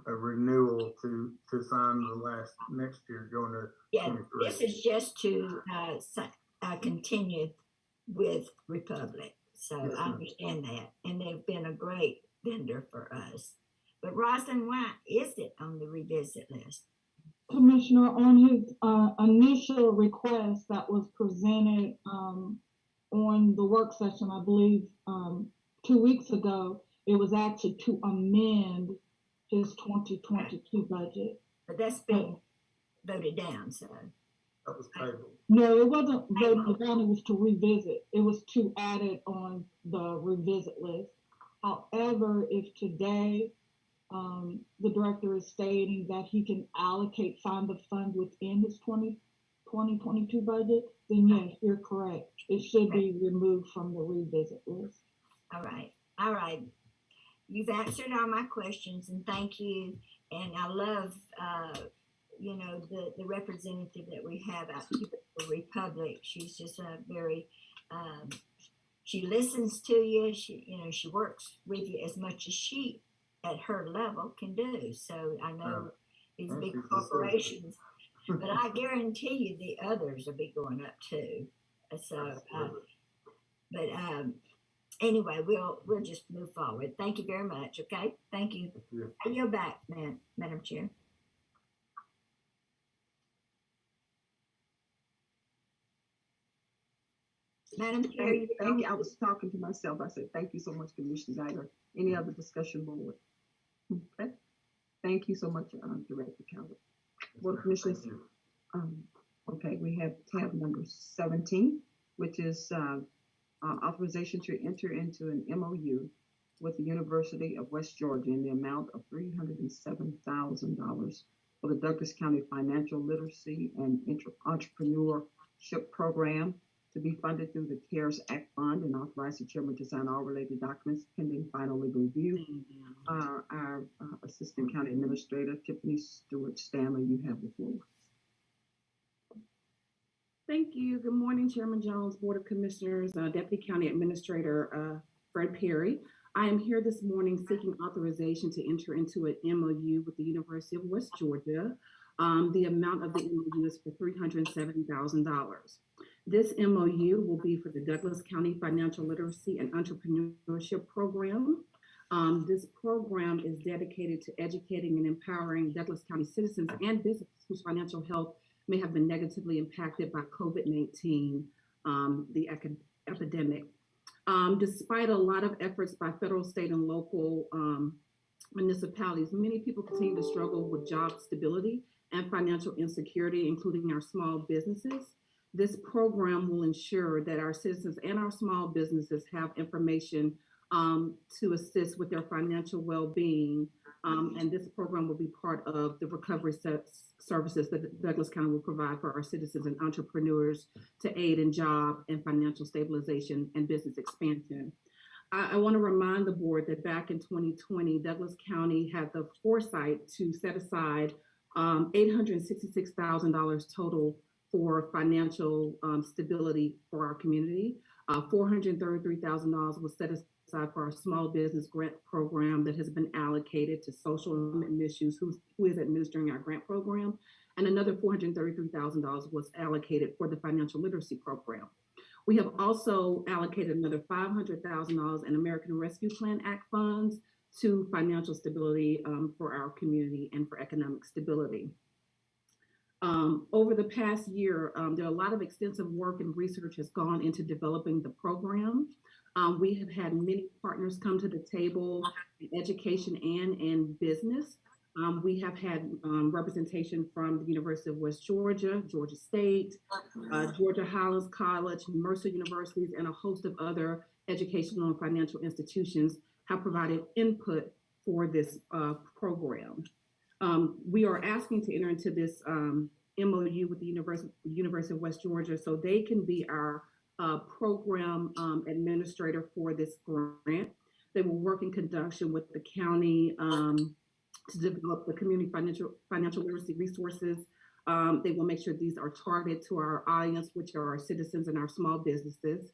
a renewal to sign the next year going to yeah, 23. this is just to continue with Republic. So Yes, I understand that. And they've been a great vendor for us. But Rosalind, why is it on the revisit list? Commissioner, on his initial request that was presented on the work session, I believe 2 weeks ago, it was actually to amend his 2022 budget. But that's been voted down, so. That was tabled. No, it wasn't voted down, it was to revisit. It was to add it on the revisit list. However, if today the director is stating that he can find the fund within his 2022 budget, then yes, you're correct. It should be removed from the revisit list. All right. You've answered all my questions, and thank you. And I love, the representative that we have out here for Republic. She's just a very, she listens to you. She works with you as much as she at her level can do. So I know these big corporations, but I guarantee you the others will be going up too. So, anyway, we'll just move forward. Thank you very much. Okay, thank you. I yield back, Madam Chair. Madam Chair, thank you. I was talking to myself. I said, thank you so much, Commissioner Geiger. Any other discussion, board? Okay. Thank you so much, Director Calvert. Board of Commissioners. Okay, we have tab number 17, which is authorization to enter into an MOU with the University of West Georgia in the amount of $307,000 for the Douglas County Financial Literacy and Entrepreneurship Program to be funded through the CARES Act Fund, and authorize the chairman to sign all related documents pending final legal review. Our Assistant County Administrator, Tiffany Stewart Stanley, you have the floor. Thank you. Good morning, Chairman Jones, Board of Commissioners, Deputy County Administrator Fred Perry. I am here this morning seeking authorization to enter into an MOU with the University of West Georgia. The amount of the MOU is for $307,000. This MOU will be for the Douglas County Financial Literacy and Entrepreneurship Program. This program is dedicated to educating and empowering Douglas County citizens and businesses whose financial health may have been negatively impacted by COVID-19, the epidemic. Despite a lot of efforts by federal, state, and local municipalities, many people continue to struggle with job stability and financial insecurity, including our small businesses. This program will ensure that our citizens and our small businesses have information to assist with their financial well-being. And this program will be part of the recovery services that Douglas County will provide for our citizens and entrepreneurs to aid in job and financial stabilization and business expansion. I want to remind the board that back in 2020, Douglas County had the foresight to set aside $866,000 total for financial stability for our community. $433,000 was set aside for our small business grant program that has been allocated to social issues who is administering our grant program. and another $433,000 was allocated for the financial literacy program. We have also allocated another $500,000 in American Rescue Plan Act funds to financial stability for our community and for economic stability. Over the past year, there are a lot of extensive work and research has gone into developing the program. We have had many partners come to the table in education and in business. We have had representation from the University of West Georgia, Georgia State, Georgia Highlands College, Mercer Universities, and a host of other educational and financial institutions have provided input for this program. We are asking to enter into this MOU with the University of West Georgia so they can be our program administrator for this grant. They will work in conjunction with the county to develop the community financial literacy resources. They will make sure these are targeted to our audience, which are our citizens and our small businesses.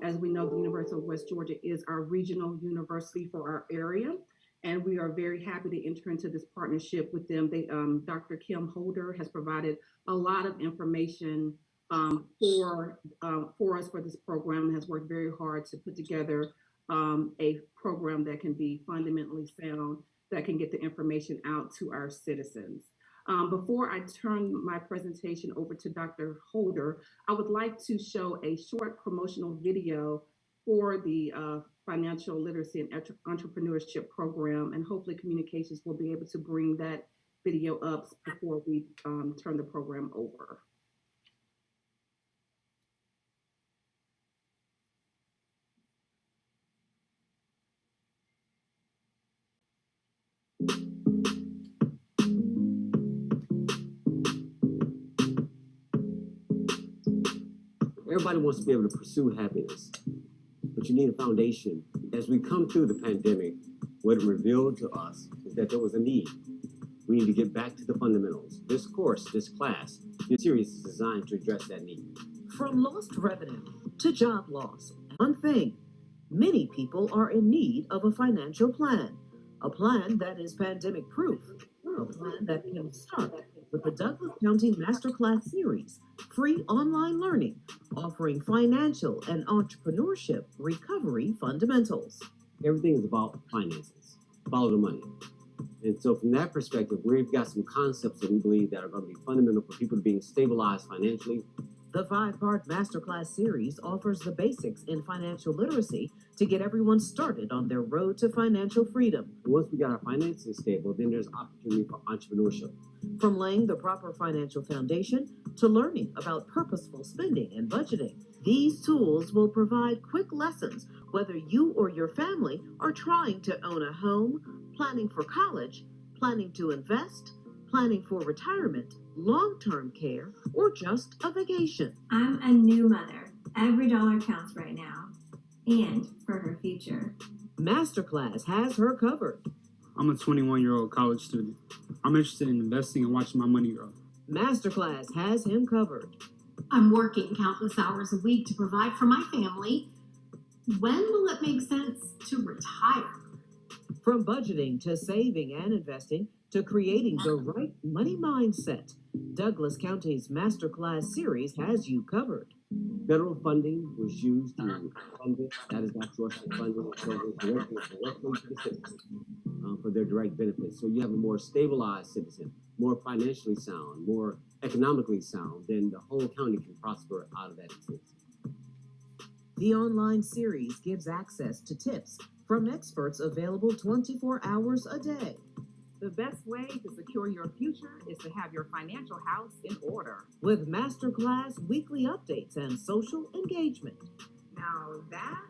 As we know, the University of West Georgia is our regional university for our area, and we are very happy to enter into this partnership with them. Dr. Kim Holder has provided a lot of information for us for this program and has worked very hard to put together a program that can be fundamentally sound, that can get the information out to our citizens. Before I turn my presentation over to Dr. Holder, I would like to show a short promotional video for the financial literacy and entrepreneurship program, and hopefully communications will be able to bring that video up before we turn the program over. Everybody wants to be able to pursue happiness, but you need a foundation. As we come through the pandemic, what it revealed to us is that there was a need. We need to get back to the fundamentals. This course, this class, this series is designed to address that need. From lost revenue to job loss, one thing, many people are in need of a financial plan, a plan that is pandemic proof, a plan that can start with the Douglas County Masterclass Series, free online learning, offering financial and entrepreneurship recovery fundamentals. Everything is about finances. Follow the money. And so from that perspective, we've got some concepts that we believe that are going to be fundamental for people being stabilized financially. The 5-part Masterclass series offers the basics in financial literacy to get everyone started on their road to financial freedom. Once we got our finances stable, then there's opportunity for entrepreneurship. From laying the proper financial foundation to learning about purposeful spending and budgeting, these tools will provide quick lessons whether you or your family are trying to own a home, planning for college, planning to invest, planning for retirement, long-term care, or just a vacation. I'm a new mother. Every dollar counts right now, and for her future. Masterclass has her covered. I'm a 21-year-old college student. I'm interested in investing and watching my money grow. Masterclass has him covered. I'm working countless hours a week to provide for my family. When will it make sense to retire? From budgeting to saving and investing to creating the right money mindset, Douglas County's Masterclass series has you covered. Federal funding was used to fund it. That is not source of funding. It goes directly to the citizens for their direct benefits. So you have a more stabilized citizen, more financially sound, more economically sound, then the whole county can prosper out of that existence. The online series gives access to tips from experts available 24 hours a day. The best way to secure your future is to have your financial house in order. With Masterclass weekly updates and social engagement. Now that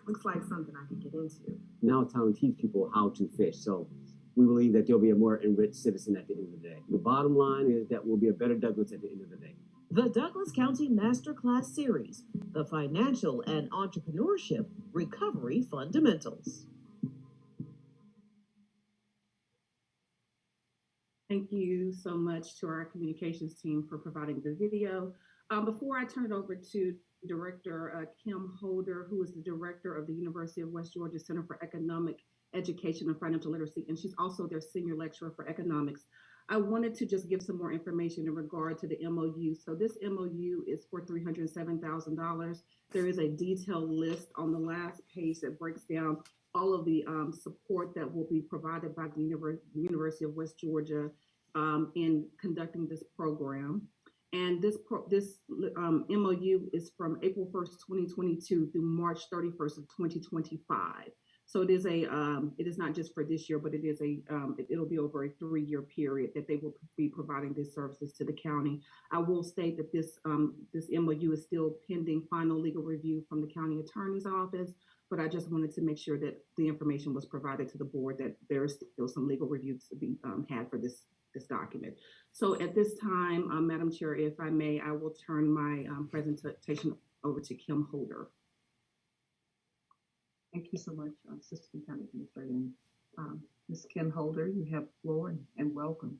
looks like something I can get into. Now it's time to teach people how to fish. So we believe that there'll be a more enriched citizen at the end of the day. The bottom line is that we'll be a better Douglas at the end of the day. The Douglas County Masterclass Series, the Financial and Entrepreneurship Recovery Fundamentals. Thank you so much to our communications team for providing the video. Before I turn it over to Director Kim Holder, who is the director of the University of West Georgia Center for Economic Education and Financial Literacy, and she's also their senior lecturer for economics, I wanted to just give some more information in regard to the MOU. So this MOU is for $307,000. There is a detailed list on the last page that breaks down all of the support that will be provided by the University of West Georgia in conducting this program. And this MOU is from April 1st, 2022 through March 31st of 2025. So it is not just for this year, but it is it'll be over a 3-year period that they will be providing these services to the county. I will state that this MOU is still pending final legal review from the county attorney's office, but I just wanted to make sure that the information was provided to the board that there is still some legal review to be had for this document. So at this time, Madam Chair, if I may, I will turn my presentation over to Kim Holder. Thank you so much, Assistant County Administrator. Ms. Kim Holder, you have the floor and welcome.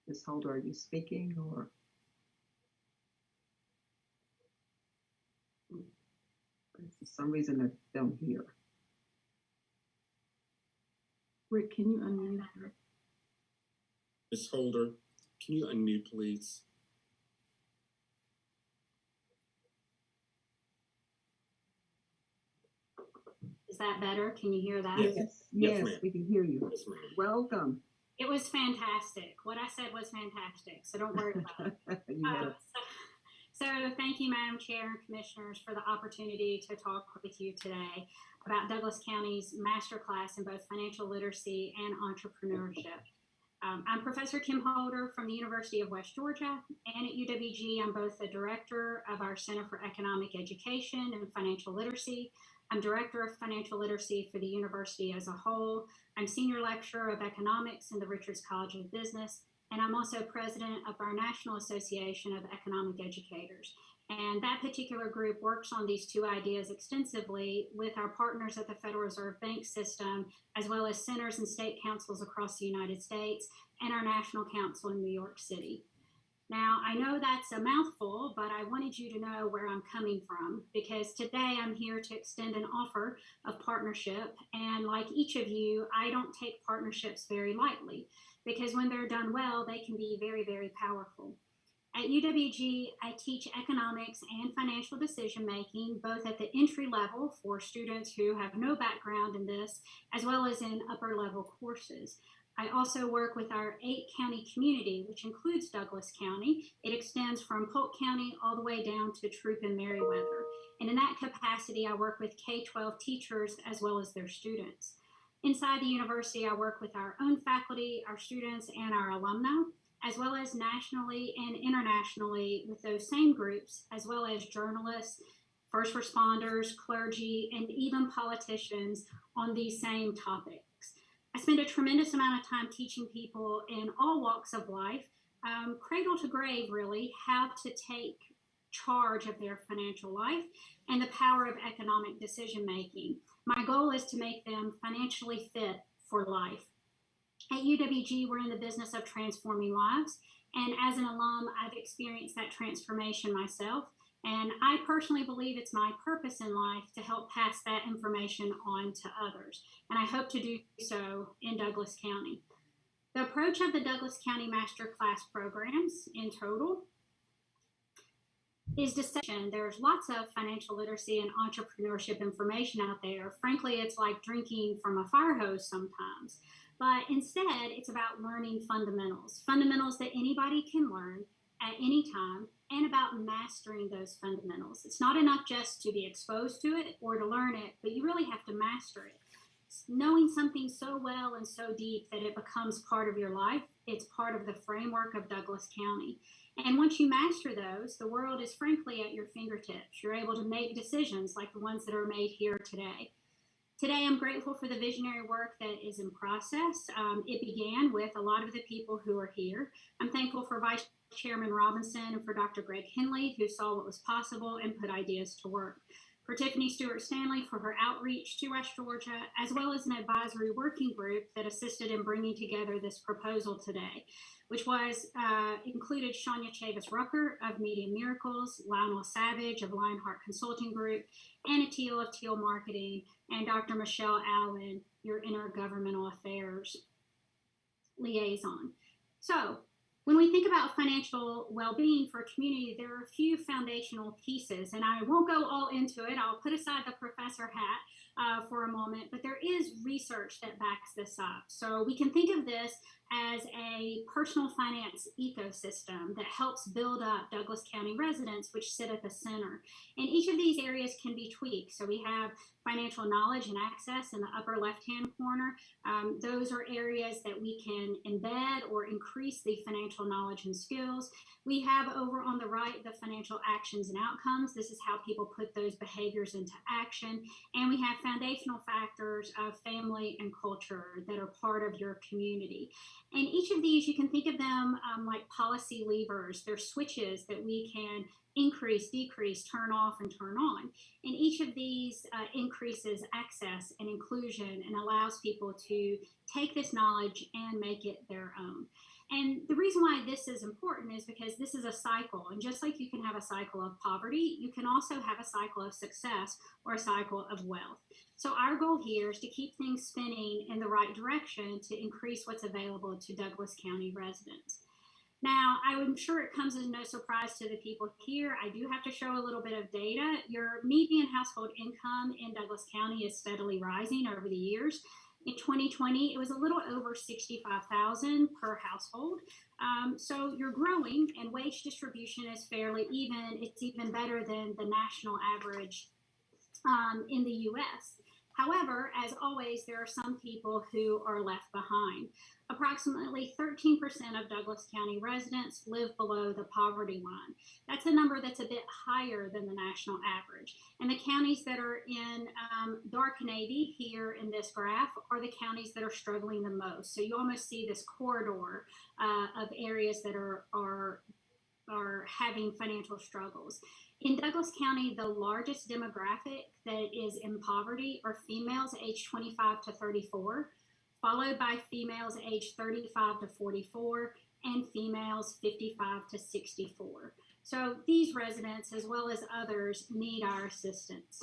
Ms. Holder, are you speaking or? For some reason I don't hear. Rick, can you unmute her? Ms. Holder, can you unmute, please? Is that better? Can you hear that? Yes, yes, we can hear you. Yes, ma'am. Welcome. It was fantastic. What I said was fantastic, so don't worry about it. So thank you, Madam Chair and Commissioners, for the opportunity to talk with you today about Douglas County's masterclass in both financial literacy and entrepreneurship. I'm Professor Kim Holder from the University of West Georgia, and at UWG, I'm both the Director of our Center for Economic Education and Financial Literacy. I'm Director of Financial Literacy for the university as a whole. I'm Senior Lecturer of Economics in the Richards College of Business, and I'm also President of our National Association of Economic Educators. And that particular group works on these two ideas extensively with our partners at the Federal Reserve Bank System, as well as centers and state councils across the United States and our National Council in New York City. Now, I know that's a mouthful, but I wanted you to know where I'm coming from, because today I'm here to extend an offer of partnership. And like each of you, I don't take partnerships very lightly, because when they're done well, they can be very, very powerful. At UWG, I teach economics and financial decision making, both at the entry level for students who have no background in this, as well as in upper level courses. I also work with our 8-county community, which includes Douglas County. It extends from Polk County all the way down to Troup and Meriwether. And in that capacity, I work with K-12 teachers as well as their students. Inside the university, I work with our own faculty, our students, and our alumni, as well as nationally and internationally with those same groups, as well as journalists, first responders, clergy, and even politicians on these same topics. I spend a tremendous amount of time teaching people in all walks of life, cradle to grave really, how to take charge of their financial life and the power of economic decision making. My goal is to make them financially fit for life. At UWG, we're in the business of transforming lives. And as an alum, I've experienced that transformation myself. And I personally believe it's my purpose in life to help pass that information on to others. And I hope to do so in Douglas County. The approach of the Douglas County Masterclass programs in total is dissection. There's lots of financial literacy and entrepreneurship information out there. Frankly, it's like drinking from a fire hose sometimes. But instead, it's about learning fundamentals that anybody can learn at any time, and about mastering those fundamentals. It's not enough just to be exposed to it or to learn it, but you really have to master it. It's knowing something so well and so deep that it becomes part of your life. It's part of the framework of Douglas County. And once you master those, the world is frankly at your fingertips. You're able to make decisions like the ones that are made here today. Today, I'm grateful for the visionary work that is in process. It began with a lot of the people who are here. I'm thankful for Vice Chairman Robinson and for Dr. Greg Henley, who saw what was possible and put ideas to work. for Tiffany Stewart Stanley for her outreach to West Georgia, as well as an advisory working group that assisted in bringing together this proposal today, which was included Shania Chavis Rucker of Media Miracles, Lionel Savage of Lionheart Consulting Group, Anna Teal of Teal Marketing, and Dr. Michelle Allen, your Intergovernmental Affairs liaison. So when we think about financial well-being for a community, there are a few foundational pieces, and I won't go all into it. I'll put aside the professor hat for a moment, but there is research that backs this up. So we can think of this as a personal finance ecosystem that helps build up Douglas County residents, which sit at the center. And each of these areas can be tweaked. So we have financial knowledge and access in the upper left-hand corner. Those are areas that we can embed or increase the financial knowledge and skills. We have over on the right the financial actions and outcomes. This is how people put those behaviors into action. And we have foundational factors of family and culture that are part of your community. And each of these, you can think of them like policy levers. They're switches that we can increase, decrease, turn off, and turn on. And each of these increases access and inclusion and allows people to take this knowledge and make it their own. And the reason why this is important is because this is a cycle. And just like you can have a cycle of poverty, you can also have a cycle of success or a cycle of wealth. So our goal here is to keep things spinning in the right direction to increase what's available to Douglas County residents. Now, I'm sure it comes as no surprise to the people here. I do have to show a little bit of data. Your median household income in Douglas County is steadily rising over the years. In 2020, it was a little over $65,000 per household. So you're growing, and wage distribution is fairly even. It's even better than the national average in the U.S. However, as always, there are some people who are left behind. Approximately 13% of Douglas County residents live below the poverty line. That's a number that's a bit higher than the national average. And the counties that are in dark navy here in this graph are the counties that are struggling the most. So you almost see this corridor of areas that are having financial struggles. In Douglas County, the largest demographic that is in poverty are females aged 25 to 34, followed by females aged 35 to 44, and females 55 to 64. So these residents, as well as others, need our assistance.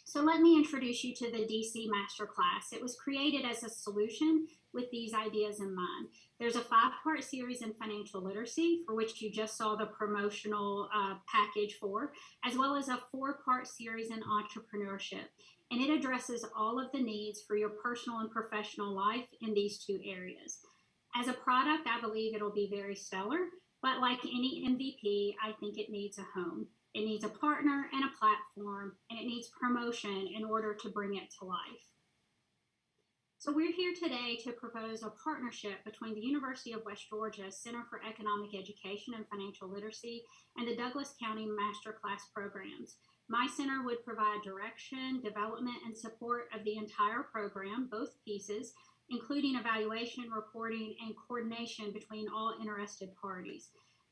So let me introduce you to the DC Masterclass. It was created as a solution with these ideas in mind. There's a 5-part series in financial literacy, for which you just saw the promotional package for, as well as a 4-part series in entrepreneurship. And it addresses all of the needs for your personal and professional life in these 2 areas. As a product, I believe it'll be very stellar, but like any MVP, I think it needs a home. It needs a partner and a platform, and it needs promotion in order to bring it to life. So we're here today to propose a partnership between the University of West Georgia Center for Economic Education and Financial Literacy and the Douglas County Masterclass programs. My center would provide direction, development, and support of the entire program, both pieces, including evaluation, reporting, and coordination between all interested parties.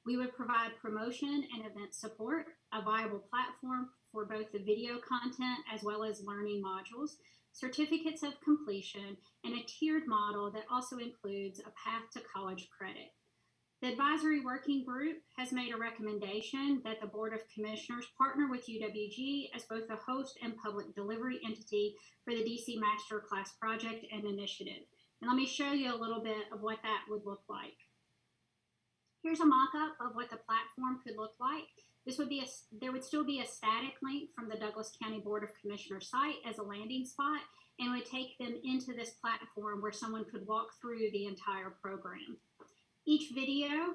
We would provide promotion and event support, a viable platform for both the video content as well as learning modules, certificates of completion, and a tiered model that also includes a path to college credit. The advisory working group has made a recommendation that the Board of Commissioners partner with UWG as both the host and public delivery entity for the DC Masterclass project and initiative. And let me show you a little bit of what that would look like. Here's a mock-up of what the platform could look like. There would still be a static link from the Douglas County Board of Commissioners site as a landing spot, and would take them into this platform where someone could walk through the entire program. Each video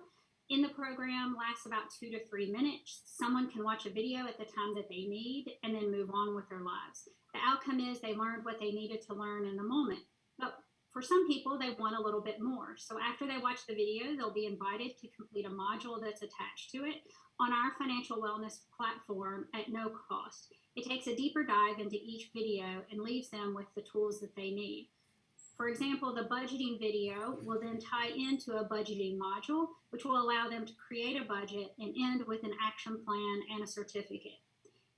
in the program lasts about 2 to 3 minutes. Someone can watch a video at the time that they need and then move on with their lives. The outcome is they learned what they needed to learn in the moment. But for some people, they want a little bit more. So after they watch the video, they'll be invited to complete a module that's attached to it on our financial wellness platform at no cost. It takes a deeper dive into each video and leaves them with the tools that they need. For example, the budgeting video will then tie into a budgeting module, which will allow them to create a budget and end with an action plan and a certificate.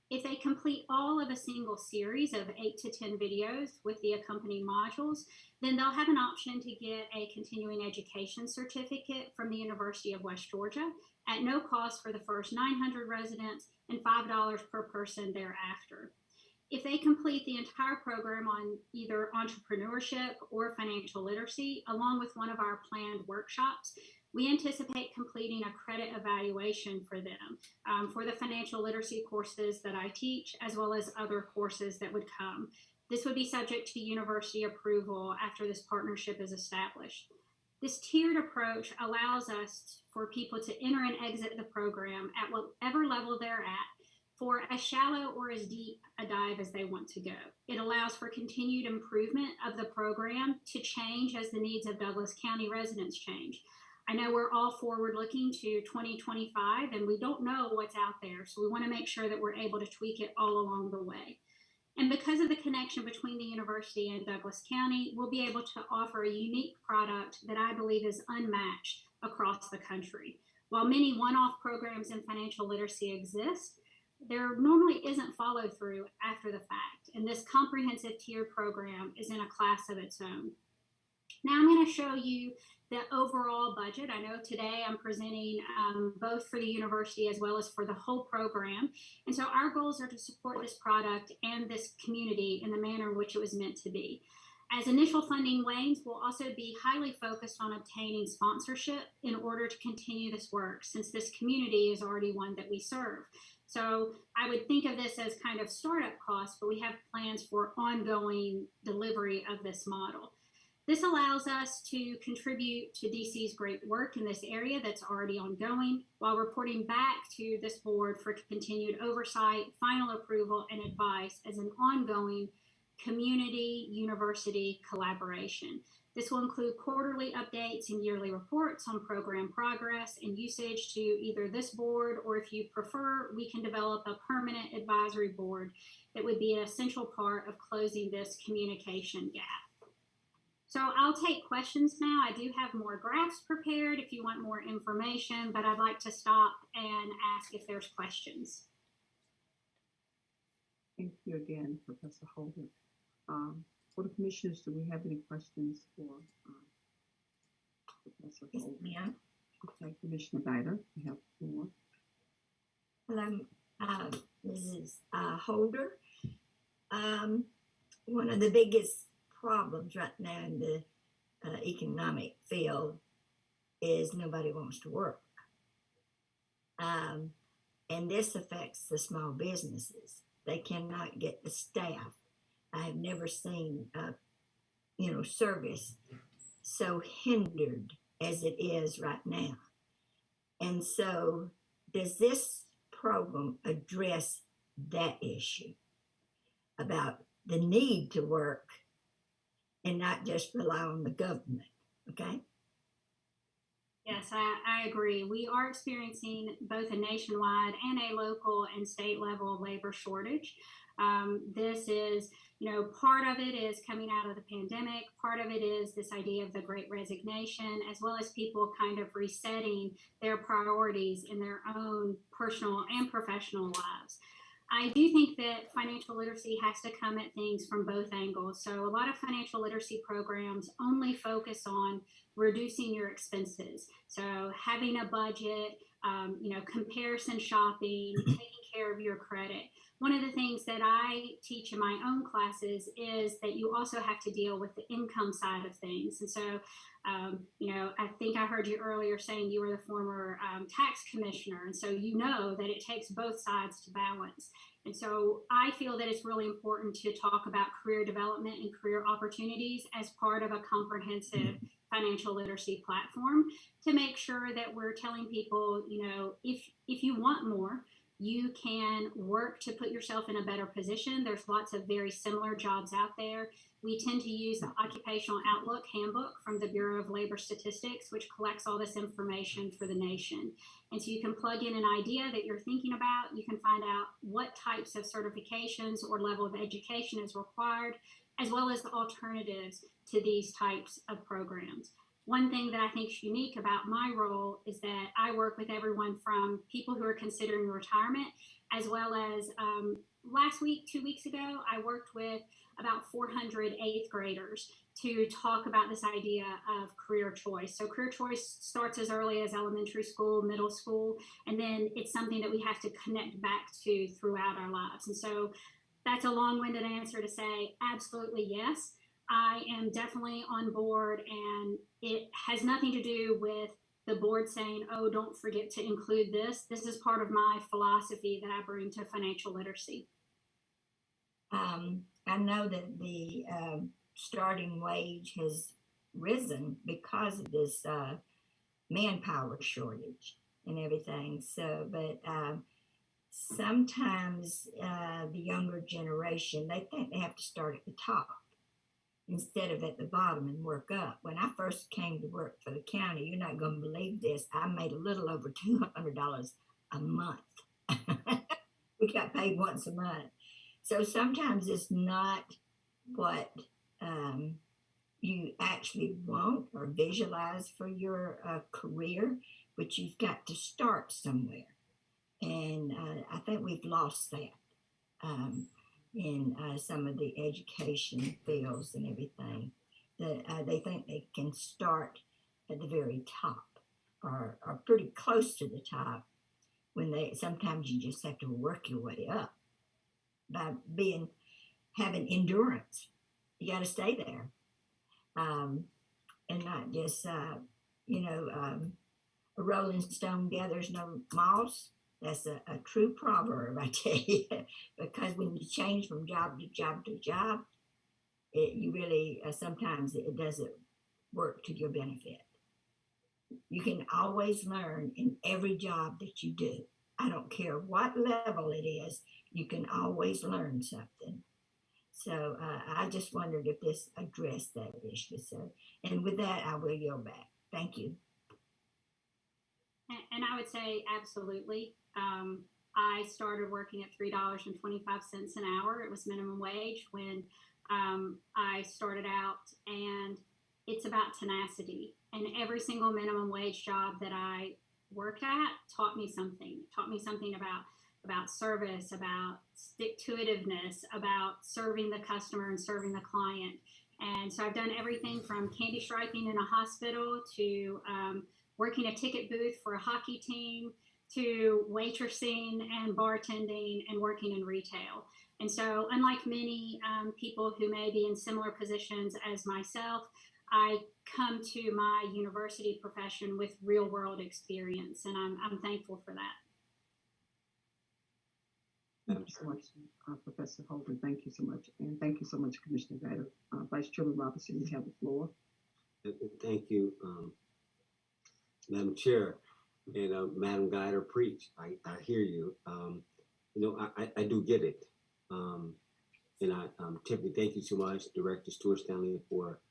If they complete all of a single series of 8 to 10 videos with the accompanying modules, then they'll have an option to get a continuing education certificate from the University of West Georgia at no cost for the first 900 residents and $5 per person thereafter. If they complete the entire program on either entrepreneurship or financial literacy, along with one of our planned workshops, we anticipate completing a credit evaluation for them for the financial literacy courses that I teach, as well as other courses that would come. This would be subject to university approval after this partnership is established. This tiered approach allows us for people to enter and exit the program at whatever level they're at, for as shallow or as deep a dive as they want to go. It allows for continued improvement of the program to change as the needs of Douglas County residents change. I know we're all forward looking to 2025 and we don't know what's out there. So we want to make sure that we're able to tweak it all along the way. And because of the connection between the university and Douglas County, we'll be able to offer a unique product that I believe is unmatched across the country. While many one-off programs in financial literacy exist, there normally isn't follow through after the fact. And this comprehensive tiered program is in a class of its own. Now I'm going to show you the overall budget. I know today I'm presenting both for the university as well as for the whole program. And so our goals are to support this product and this community in the manner in which it was meant to be. As initial funding wanes, we'll also be highly focused on obtaining sponsorship in order to continue this work, since this community is already one that we serve. So I would think of this as kind of startup costs, but we have plans for ongoing delivery of this model. This allows us to contribute to DC's great work in this area that's already ongoing, while reporting back to this board for continued oversight, final approval, and advice as an ongoing community-university collaboration. This will include quarterly updates and yearly reports on program progress and usage to either this board, or if you prefer, we can develop a permanent advisory board that would be an essential part of closing this communication gap. So I'll take questions now. I do have more graphs prepared if you want more information, but I'd like to stop and ask if there's questions. Thank you again, Professor Holder. For the commissioners, do we have any questions for Professor Holder? Yes, Okay, Commissioner Guider, you have the floor. Hello, Mrs. Holder. One of the biggest problems right now in the economic field is nobody wants to work. And this affects the small businesses. They cannot get the staff. I have never seen, service so hindered as it is right now. And so does this program address that issue about the need to work and not just rely on the government, okay? Yes, I agree. We are experiencing both a nationwide and a local and state level labor shortage. This is, part of it is coming out of the pandemic. Part of it is this idea of the Great Resignation, as well as people kind of resetting their priorities in their own personal and professional lives. I do think that financial literacy has to come at things from both angles. So a lot of financial literacy programs only focus on reducing your expenses. So having a budget, comparison shopping, taking care of your credit. One of the things that I teach in my own classes is that you also have to deal with the income side of things. And so, I think I heard you earlier saying you were the former tax commissioner. And so you know that it takes both sides to balance. And so I feel that it's really important to talk about career development and career opportunities as part of a comprehensive financial literacy platform, to make sure that we're telling people, if you want more, you can work to put yourself in a better position. There's lots of very similar jobs out there. We tend to use the Occupational Outlook Handbook from the Bureau of Labor Statistics, which collects all this information for the nation. And so you can plug in an idea that you're thinking about. You can find out what types of certifications or level of education is required, as well as the alternatives to these types of programs. one thing that I think is unique about my role is that I work with everyone from people who are considering retirement, as well as last week, 2 weeks ago, I worked with about 400 eighth graders to talk about this idea of career choice. So career choice starts as early as elementary school, middle school, and then it's something that we have to connect back to throughout our lives. And so that's a long-winded answer to say absolutely yes. I am definitely on board, and it has nothing to do with the board saying, oh, don't forget to include this. This is part of my philosophy that I bring to financial literacy. I know that the starting wage has risen because of this manpower shortage and everything. So, but sometimes the younger generation, they think they have to start at the top instead of at the bottom and work up. When I first came to work for the county, you're not going to believe this, I made a little over $200 a month. We got paid once a month. So sometimes it's not what you actually want or visualize for your career, but you've got to start somewhere. And I think we've lost that in some of the education fields and everything. They think they can start at the very top or pretty close to the top, when sometimes you just have to work your way up by having endurance. You got to stay there, and not just a rolling stone gathers no moss. That's a true proverb, I tell you, because when you change from job to job to job, you really sometimes it doesn't work to your benefit. You can always learn in every job that you do. I don't care what level it is, you can always learn something. So I just wondered if this addressed that issue. So, and with that, I will yield back. Thank you. And I would say absolutely. I started working at $3.25 an hour. It was minimum wage when I started out, and it's about tenacity. And every single minimum wage job that I worked at taught me something. It taught me something about service, about stick-to-itiveness, about serving the customer and serving the client. And so I've done everything from candy striping in a hospital to working a ticket booth for a hockey team to waitressing and bartending and working in retail. And so unlike many people who may be in similar positions as myself, I come to my university profession with real world experience, and I'm thankful for that. Thank you so much, Professor Holden. Thank you so much. And thank you so much, Commissioner Guider. Vice Chairman Robinson, you have the floor. Thank you, Madam Chair. And Madam Guider, preach. I hear you. I do get it. And Tiffany, thank you so much, Director Stuart Stanley, for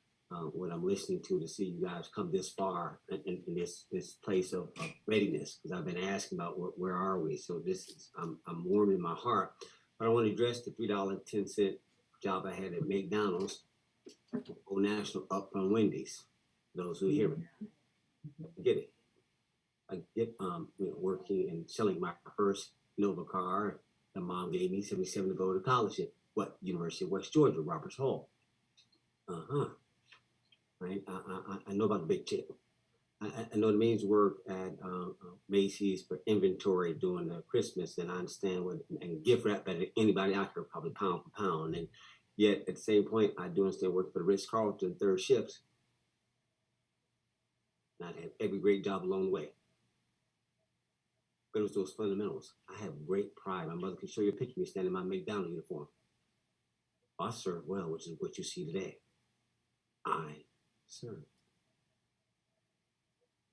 what I'm listening to see you guys come this far in this place of readiness, because I've been asking about where are we. So this is I'm warm in my heart. But I want to address the $3.10 job I had at McDonald's, Old National, up from Wendy's. Those who hear me, I get it. I get working and selling my first Nova car. The mom gave me $77 to go to college at University of West Georgia, Roberts Hall. Right? I know about the big chip. I know the means work at Macy's for inventory during the Christmas, and I understand and gift wrap better than anybody out here, probably pound for pound. And yet at the same point, I do understand working for the Ritz-Carlton third shifts. And I had every great job along the way. But it was those fundamentals. I have great pride. My mother can show you a picture of me standing in my McDonald's uniform. I serve well, which is what you see today. I serve.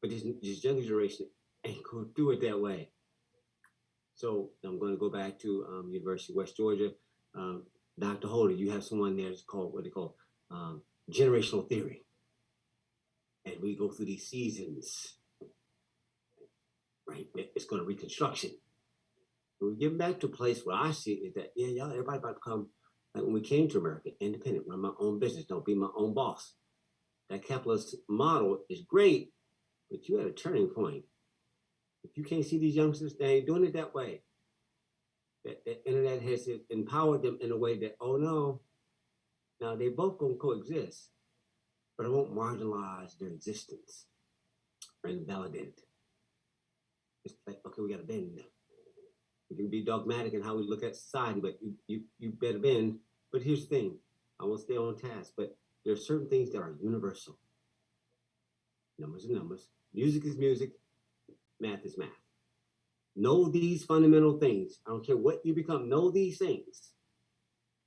But this younger generation ain't going to do it that way. So I'm going to go back to University of West Georgia. Dr. Holder, you have someone there that's called what they call generational theory. And we go through these seasons. Right? It's going to reconstruction. When we get back to a place where I see is that, everybody about to come, like when we came to America, independent, run my own business, don't be my own boss. that capitalist model is great, but you at a turning point. If you can't see these youngsters, they ain't doing it that way. The internet has empowered them in a way that, oh no, now they both gonna coexist, but it won't marginalize their existence or invalidate it. It's like, okay, we gotta bend. We can be dogmatic in how we look at society, but you better bend. But here's the thing, I won't stay on task, but there are certain things that are universal. Numbers are numbers, music is music, math is math. Know these fundamental things. I don't care what you become, know these things.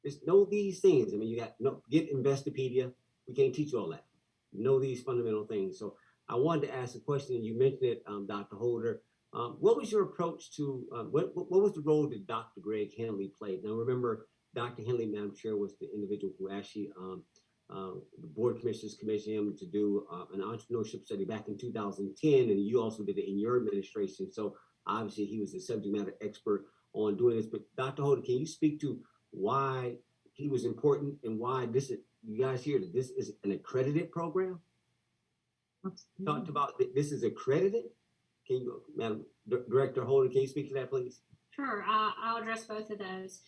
Just know these things. I mean, you got get Investopedia. We can't teach you all that. Know these fundamental things. So I wanted to ask a question. You mentioned it, Dr. Holder. What was your approach to, what was the role that Dr. Greg Henley played? Now remember, Dr. Henley, Madam Chair, was the individual who actually, the Board of Commissioners commissioned him to do an entrepreneurship study back in 2010, and you also did it in your administration. So obviously he was the subject matter expert on doing this. But Dr. Holder, can you speak to why he was important and why this is, you guys hear that this is an accredited program? Talked about this is accredited. Can you, Madam Director Holder, can you speak to that, please? Sure, I'll address both of those.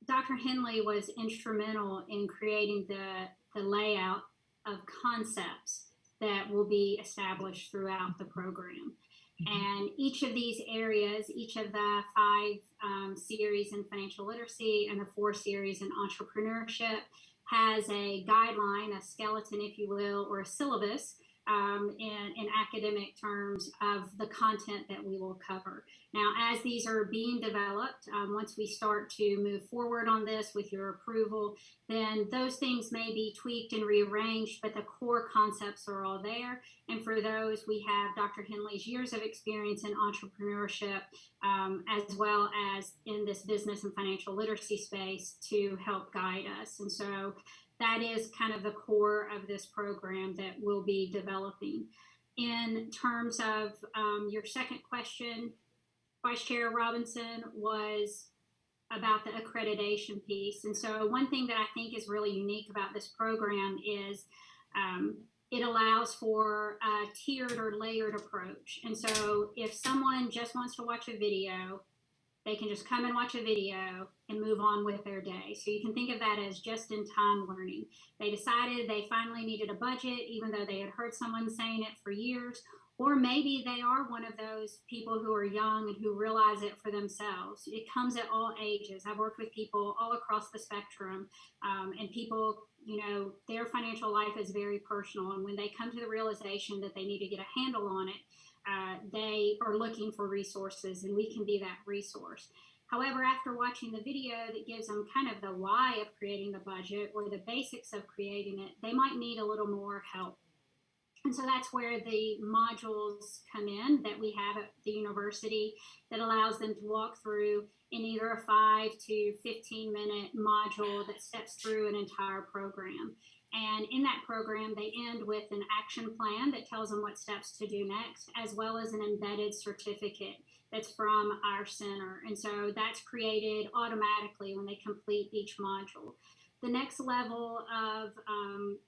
Dr. Henley was instrumental in creating the layout of concepts that will be established throughout the program. And each of these areas, each of the 5 series in financial literacy and the 4 series in entrepreneurship has a guideline, a skeleton, if you will, or a syllabus in academic terms of the content that we will cover. Now, as these are being developed, once we start to move forward on this with your approval, then those things may be tweaked and rearranged, but the core concepts are all there. And for those, we have Dr. Henley's years of experience in entrepreneurship, as well as in this business and financial literacy space to help guide us. And so that is kind of the core of this program that we'll be developing. In terms of your second question, Vice Chair Robinson, was about the accreditation piece. And so one thing that I think is really unique about this program is it allows for a tiered or layered approach. And so if someone just wants to watch a video, they can just come and watch a video and move on with their day. So you can think of that as just-in-time learning. They decided they finally needed a budget, even though they had heard someone saying it for years. Or maybe they are one of those people who are young and who realize it for themselves. It comes at all ages. I've worked with people all across the spectrum, and people, you know, their financial life is very personal. And when they come to the realization that they need to get a handle on it, they are looking for resources, and we can be that resource. However, after watching the video that gives them kind of the why of creating the budget or the basics of creating it, they might need a little more help. And so that's where the modules come in that we have at the university that allows them to walk through in either a 5 to 15-minute module that steps through an entire program. And in that program, they end with an action plan that tells them what steps to do next, as well as an embedded certificate that's from our center. And so that's created automatically when they complete each module. The next level of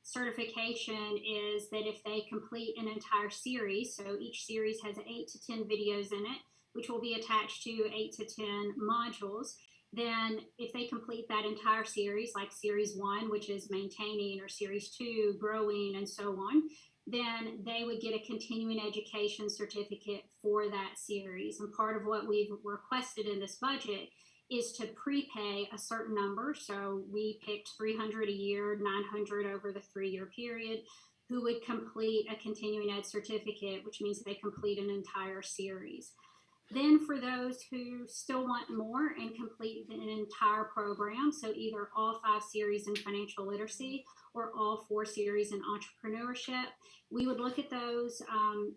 certification is that if they complete an entire series, so each series has 8 to 10 videos in it, which will be attached to 8 to 10 modules, then if they complete that entire series, like series 1, which is maintaining, or series 2, growing, and so on, then they would get a continuing education certificate for that series. And part of what we've requested in this budget is to prepay a certain number. So we picked 300 a year, 900 over the 3-year period, who would complete a continuing ed certificate, which means they complete an entire series. Then for those who still want more and complete an entire program, so either all 5 series in financial literacy or all 4 series in entrepreneurship, we would look at those,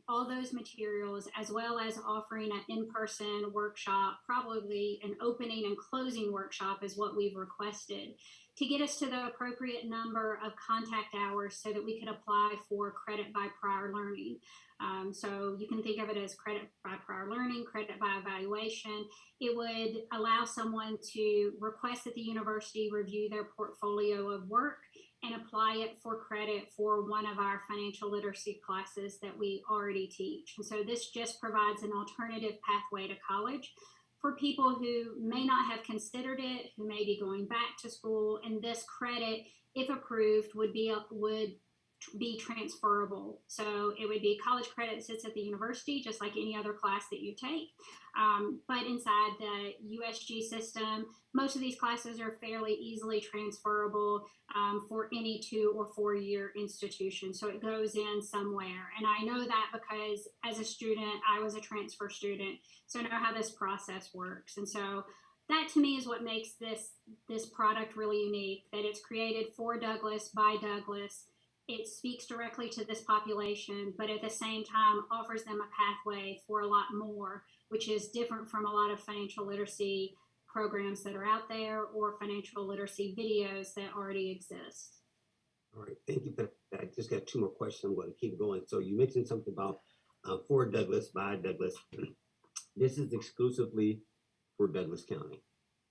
all those materials, as well as offering an in-person workshop, probably an opening and closing workshop is what we've requested, to get us to the appropriate number of contact hours so that we could apply for credit by prior learning. So you can think of it as credit by prior learning, credit by evaluation. It would allow someone to request that the university review their portfolio of work and apply it for credit for one of our financial literacy classes that we already teach. And so this just provides an alternative pathway to college for people who may not have considered it, who may be going back to school, and this credit, if approved, would be transferable. So it would be college credit that sits at the university, just like any other class that you take. But inside the USG system, most of these classes are fairly easily transferable for any 2 or 4 year institution. So it goes in somewhere. And I know that because as a student, I was a transfer student. So I know how this process works. And so that to me is what makes this product really unique, that it's created for Douglas by Douglas. It speaks directly to this population, but at the same time offers them a pathway for a lot more, which is different from a lot of financial literacy programs that are out there or financial literacy videos that already exist. All right, thank you for that. I just got 2 more questions. I'm going to keep going. So you mentioned something about for Douglas, by Douglas. This is exclusively for Douglas County.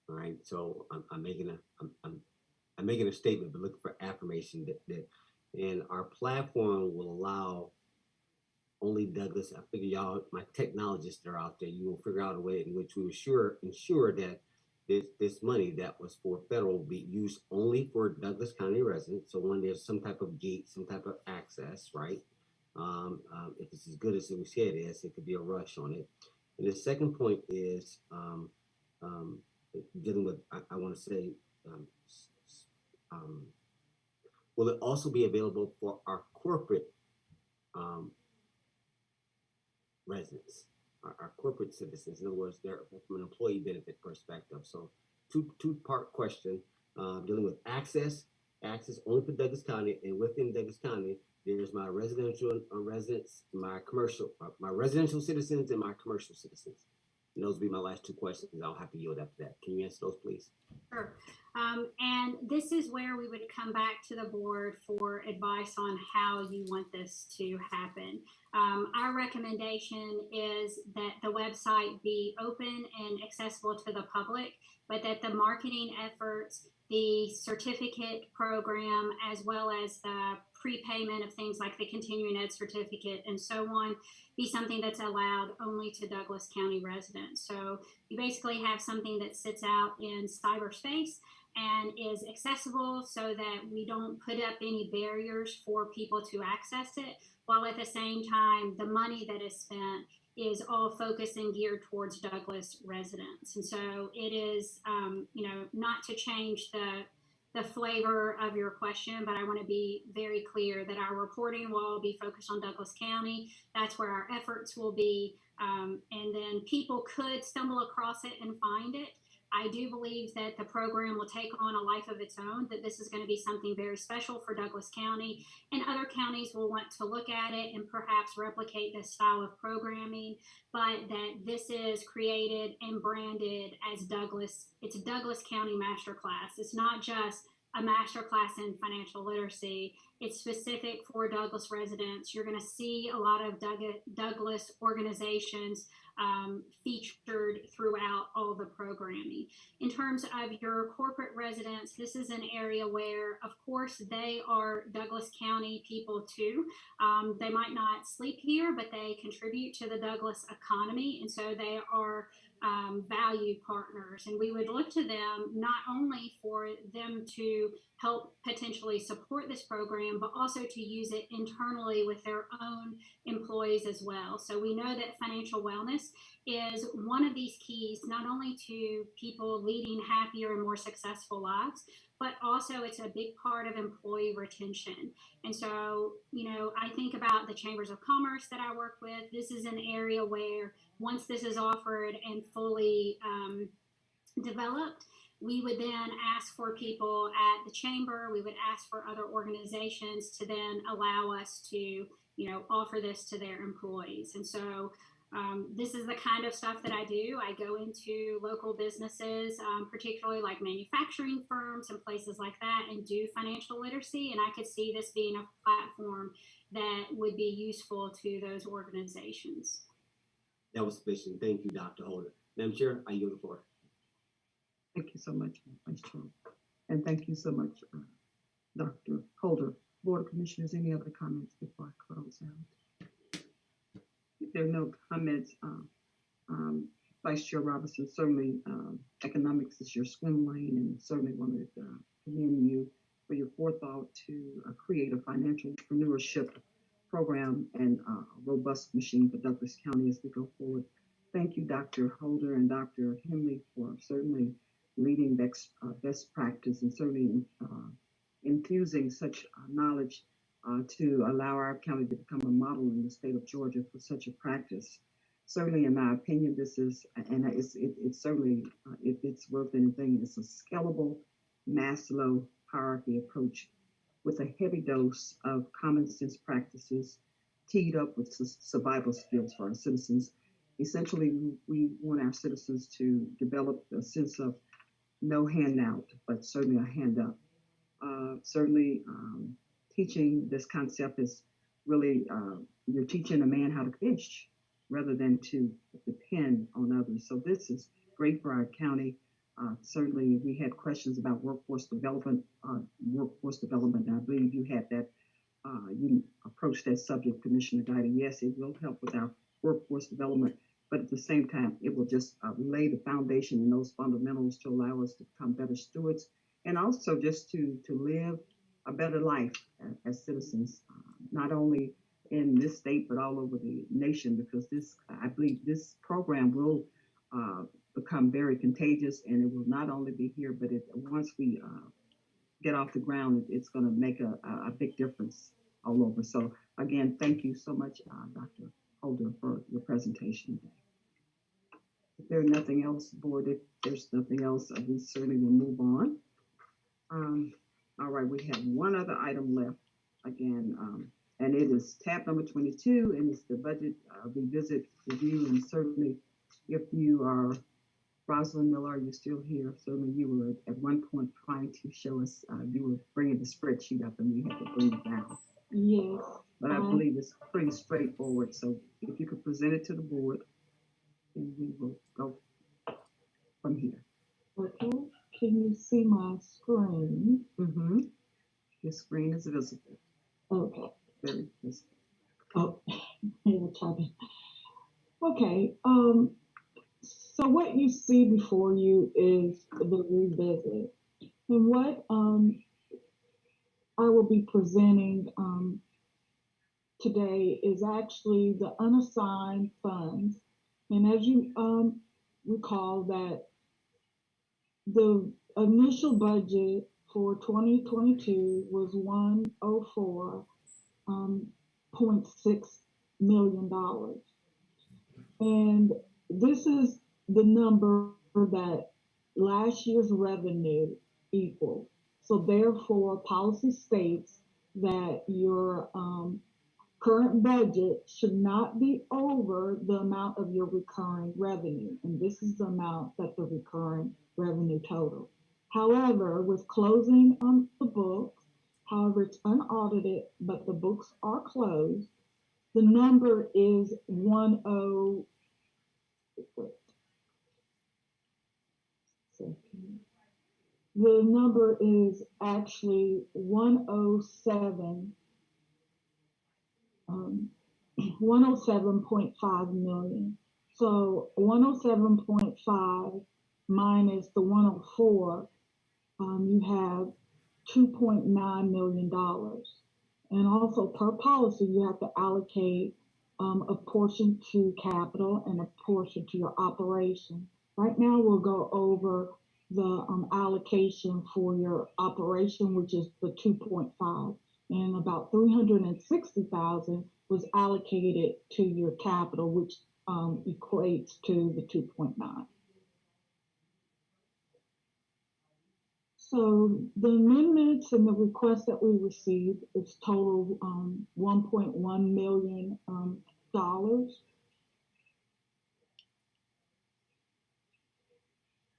All right, so I'm making a statement, but looking for affirmation that and our platform will allow only Douglas. I figure y'all, my technologists that are out there, you will figure out a way in which we will ensure that this money that was for federal will be used only for Douglas County residents. So when there's some type of gate, some type of access, right? If it's as good as we said it is, it could be a rush on it. And the second point is dealing with, I want to say, will it also be available for our corporate residents, our corporate citizens? In other words, they're from an employee benefit perspective. So two-part question, dealing with access only for Douglas County, and within Douglas County, there's my residential residents, my residential citizens, and my commercial citizens. And those will be my last 2 questions. I'll have to yield after that. Can you answer those, please? Sure. And this is where we would come back to the board for advice on how you want this to happen. Our recommendation is that the website be open and accessible to the public, but that the marketing efforts, the certificate program, as well as the prepayment of things like the continuing ed certificate and so on, be something that's allowed only to Douglas County residents. So you basically have something that sits out in cyberspace and is accessible so that we don't put up any barriers for people to access it, while at the same time, the money that is spent is all focused and geared towards Douglas residents. And so it is, not to change the flavor of your question, but I want to be very clear that our reporting will all be focused on Douglas County. That's where our efforts will be. And then people could stumble across it and find it. I do believe that the program will take on a life of its own, that this is going to be something very special for Douglas County, and other counties will want to look at it and perhaps replicate this style of programming, but that this is created and branded as Douglas. It's a Douglas County masterclass. It's not just a masterclass in financial literacy. It's specific for Douglas residents. You're going to see a lot of Douglas organizations featured throughout all the programming. In terms of your corporate residents, this is an area where, of course, they are Douglas County people too. They might not sleep here, but they contribute to the Douglas economy, and so they are valued partners. And we would look to them not only for them to help potentially support this program, but also to use it internally with their own employees as well. So we know that financial wellness is one of these keys, not only to people leading happier and more successful lives, but also it's a big part of employee retention. And so, I think about the chambers of commerce that I work with. This is an area where once this is offered and fully developed, we would then ask for people at the chamber, we would ask for other organizations to then allow us to, offer this to their employees. And so this is the kind of stuff that I do. I go into local businesses, particularly like manufacturing firms and places like that, and do financial literacy. And I could see this being a platform that would be useful to those organizations. That was sufficient. Thank you, Dr. Holder. Madam Chair, I yield the floor. Thank you so much, Vice Chair. And thank you so much, Dr. Holder. Board of Commissioners, any other comments before I close out? If there are no comments, Vice Chair Robinson, certainly economics is your swim lane, and certainly wanted to commend you for your forethought to create a financial entrepreneurship program and a robust machine for Douglas County as we go forward. Thank you, Dr. Holder and Dr. Henley, for certainly leading best practice and certainly infusing such knowledge to allow our county to become a model in the state of Georgia for such a practice. Certainly, in my opinion, this is, and it's certainly, if it's worth anything, it's a scalable Maslow hierarchy approach with a heavy dose of common sense practices teed up with survival skills for our citizens. Essentially, we want our citizens to develop a sense of no handout, but certainly a hand up. Certainly, teaching this concept is really, you're teaching a man how to fish rather than to depend on others. So this is great for our county. Certainly, we had questions about workforce development. And I believe you had that, you approached that subject, Commissioner Guida. Yes, it will help with our workforce development, but at the same time, it will just lay the foundation and those fundamentals to allow us to become better stewards and also just to live a better life as citizens, not only in this state, but all over the nation, because this, I believe this program will become very contagious, and it will not only be here, but once we get off the ground, it's going to make a big difference all over. So again, thank you so much, Dr. Holder, for your presentation today. If there's nothing else, board, if there's nothing else, we certainly will move on. All right, we have one other item left again, and it is tab number 22, and it's the budget revisit review. And certainly, if you are Rosalind Miller, are you still here? Certainly, you were at one point trying to show us, you were bringing the spreadsheet up, and we had to bring it down. Yes. But I believe it's pretty straightforward. So if you could present it to the board, and we will go from here. Okay. Can you see my screen? Mm-hmm. Your screen is visible. Okay. Very visible. Oh, you're talking. Okay. So what you see before you is the revisit, and what I will be presenting today is actually the unassigned funds. And as you recall, that the initial budget for 2022 was $104.6 million. And this is the number that last year's revenue equaled. So therefore, policy states that your current budget should not be over the amount of your recurring revenue. And this is the amount that the recurring revenue total. However, with closing on the books, however, it's unaudited, but the books are closed, the number is the number is actually 107.5 million. So 107.5 minus the 104, you have $2.9 million. And also per policy, you have to allocate a portion to capital and a portion to your operation. Right now, we'll go over the allocation for your operation, which is the 2.5, and about 360,000 was allocated to your capital, which equates to the 2.9. So the amendments and the requests that we received is total $1.1 million.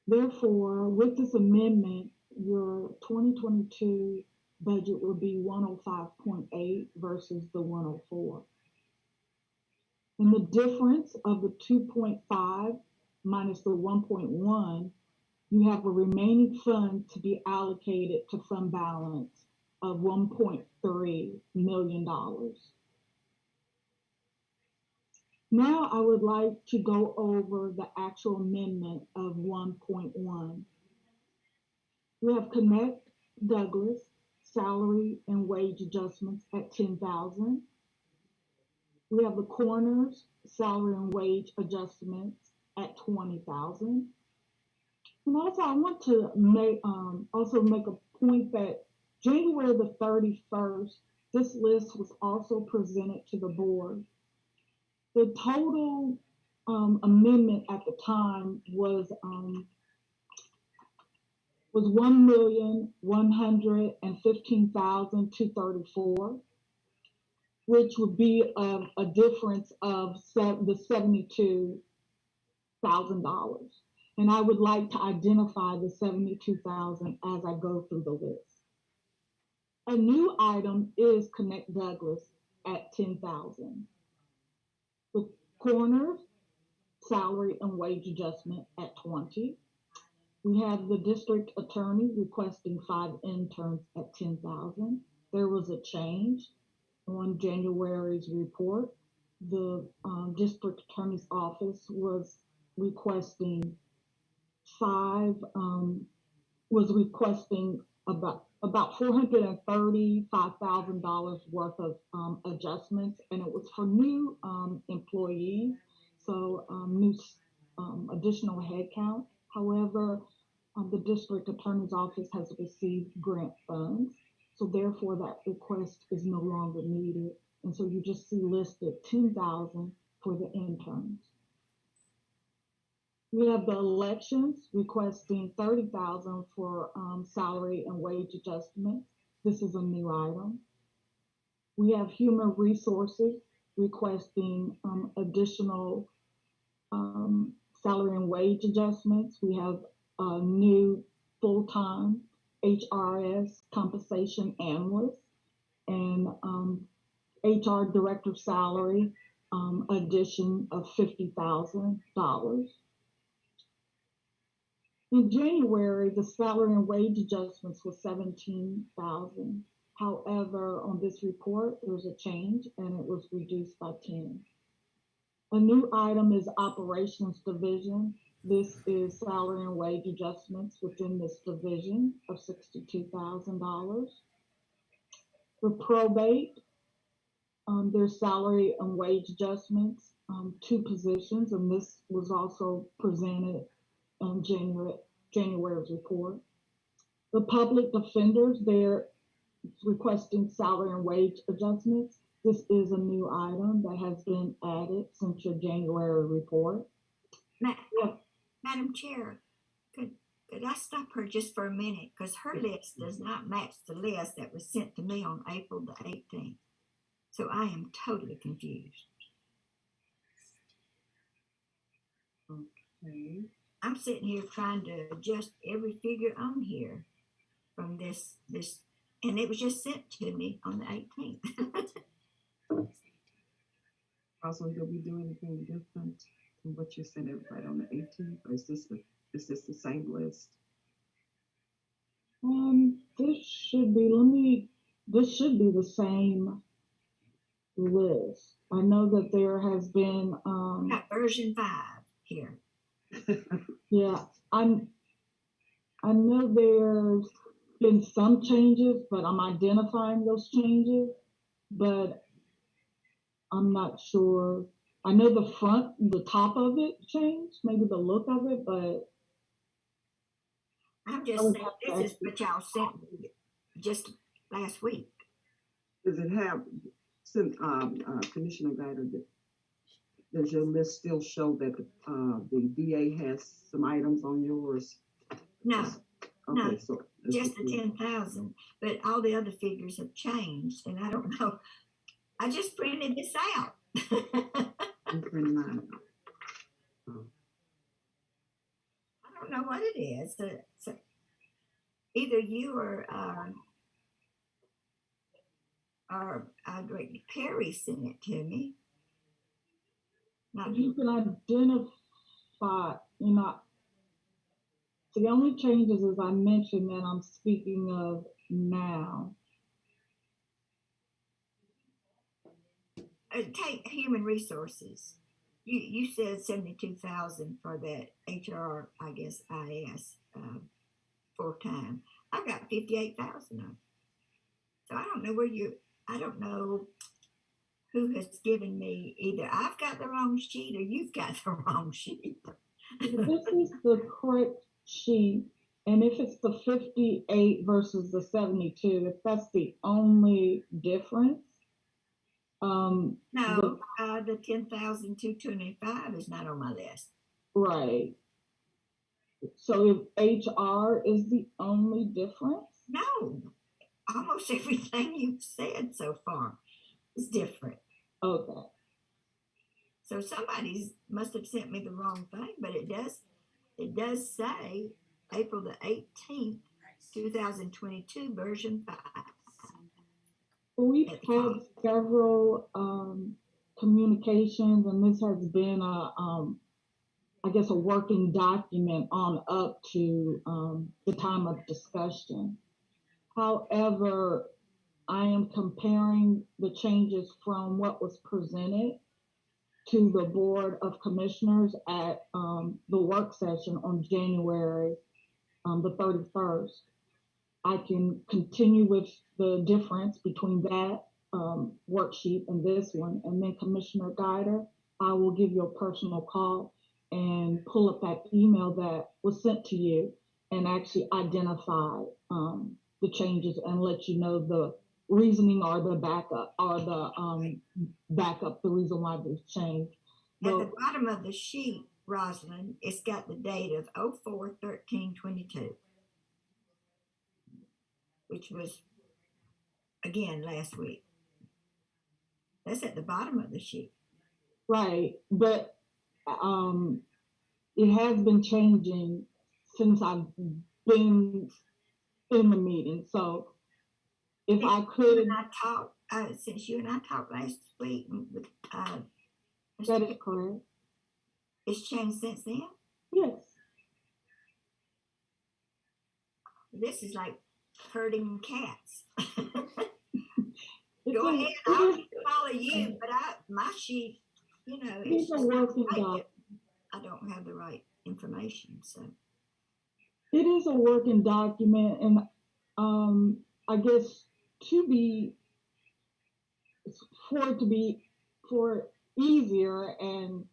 Therefore, with this amendment, your 2022 budget will be 105.8 versus the 104. And the difference of the 2.5 minus the 1.1, you have a remaining fund to be allocated to fund balance of $1.3 million. Now I would like to go over the actual amendment of 1.1. We have Connect Douglas salary and wage adjustments at $10,000. We have the coroner's salary and wage adjustments at $20,000. And also, I want to make a point that January the 31st, this list was also presented to the board. The total amendment at the time was $1,115,234, which would be a difference of the $72,000. And I would like to identify the $72,000 as I go through the list. A new item is Connect Douglas at $10,000. The coroner's salary and wage adjustment at $20,000. We have the district attorney requesting 5 interns at $10,000. There was a change on January's report. The district attorney's office was requesting about $435,000 worth of adjustments, and it was for new employees, so new additional headcount. However, the district attorney's office has received grant funds, so therefore that request is no longer needed, and so you just see listed $10,000 for the interns. We have the elections requesting $30,000 for salary and wage adjustments. This is a new item. We have human resources requesting additional salary and wage adjustments. We have a new full-time HRS compensation analyst and HR director salary addition of $50,000. In January, the salary and wage adjustments was $17,000. However, on this report, there was a change and it was reduced by 10. A new item is operations division. This is salary and wage adjustments within this division of $62,000. For probate, there's salary and wage adjustments, 2 positions, and this was also presented on January's report. The public defenders, they're requesting salary and wage adjustments. This is a new item that has been added since your January report. Madam Chair, could I stop her just for a minute? Because her list does not match the list that was sent to me on April the 18th. So I am totally confused. Okay. I'm sitting here trying to adjust every figure on here from this, and it was just sent to me on the 18th. Also, did we do anything different from what you sent everybody on the 18th, or is this the same list? This should be the same list. I know that there has been Got version 5 here. Yeah, I know there's been some changes, but I'm identifying those changes, but I'm not sure. I know the top of it changed, maybe the look of it, but I'm just saying this is what y'all sent me just last week. Does it have, Commissioner Guider, does your list still show that the VA has some items on yours? No, Okay, no, so just the 10,000, but all the other figures have changed, and I don't know. I just printed this out. I'm printing mine out. Oh. I don't know what it is. So either you or Director Perry sent it to me. you can identify, the only changes, as I mentioned, that I'm speaking of now, take human resources. You said 72,000 for that HR, I guess, IS full time. I got 58,000 of it. So I don't know I don't know who has given me, either I've got the wrong sheet or you've got the wrong sheet. This is the correct sheet, and if it's the 58 versus the 72, if that's the only difference, No, the 10,225 is not on my list. right. So if HR is the only difference? No, almost everything you've said so far is different. Okay. So somebody must have sent me the wrong thing, but it does say April the 18th, 2022, version 5. We've had several communications, and this has been I guess a working document on up to the time of discussion. However, I am comparing the changes from what was presented to the Board of Commissioners at the work session on January the 31st. I can continue with the difference between that worksheet and this one, and then Commissioner Guider, I will give you a personal call and pull up that email that was sent to you and actually identify the changes and let you know the reasoning or the backup or the the reason why this changed. At the bottom of the sheet, Rosalind, it's got the date of 04/13/22, which was again last week. That's at the bottom of the sheet. Right, but it has been changing since I've been in the meeting. So if I could, Since you and I talked last week with that is correct. It's changed since then? Yes. This is like herding cats. Go ahead, I'll follow you, but my sheet, it's just working right. I don't have the right information, so. It is a working document, and I guess for easier and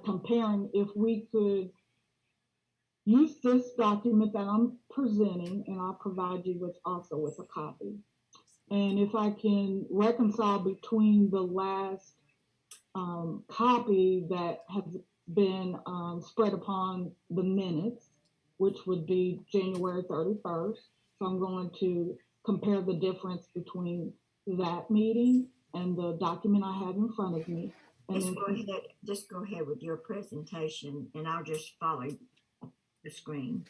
comparing, if we could use this document that I'm presenting, and I'll provide you with a copy. And if I can reconcile between the last copy that has been spread upon the minutes, which would be January 31st. So I'm going to compare the difference between that meeting and the document I have in front of me. And just go ahead with your presentation, and I'll just follow the screen.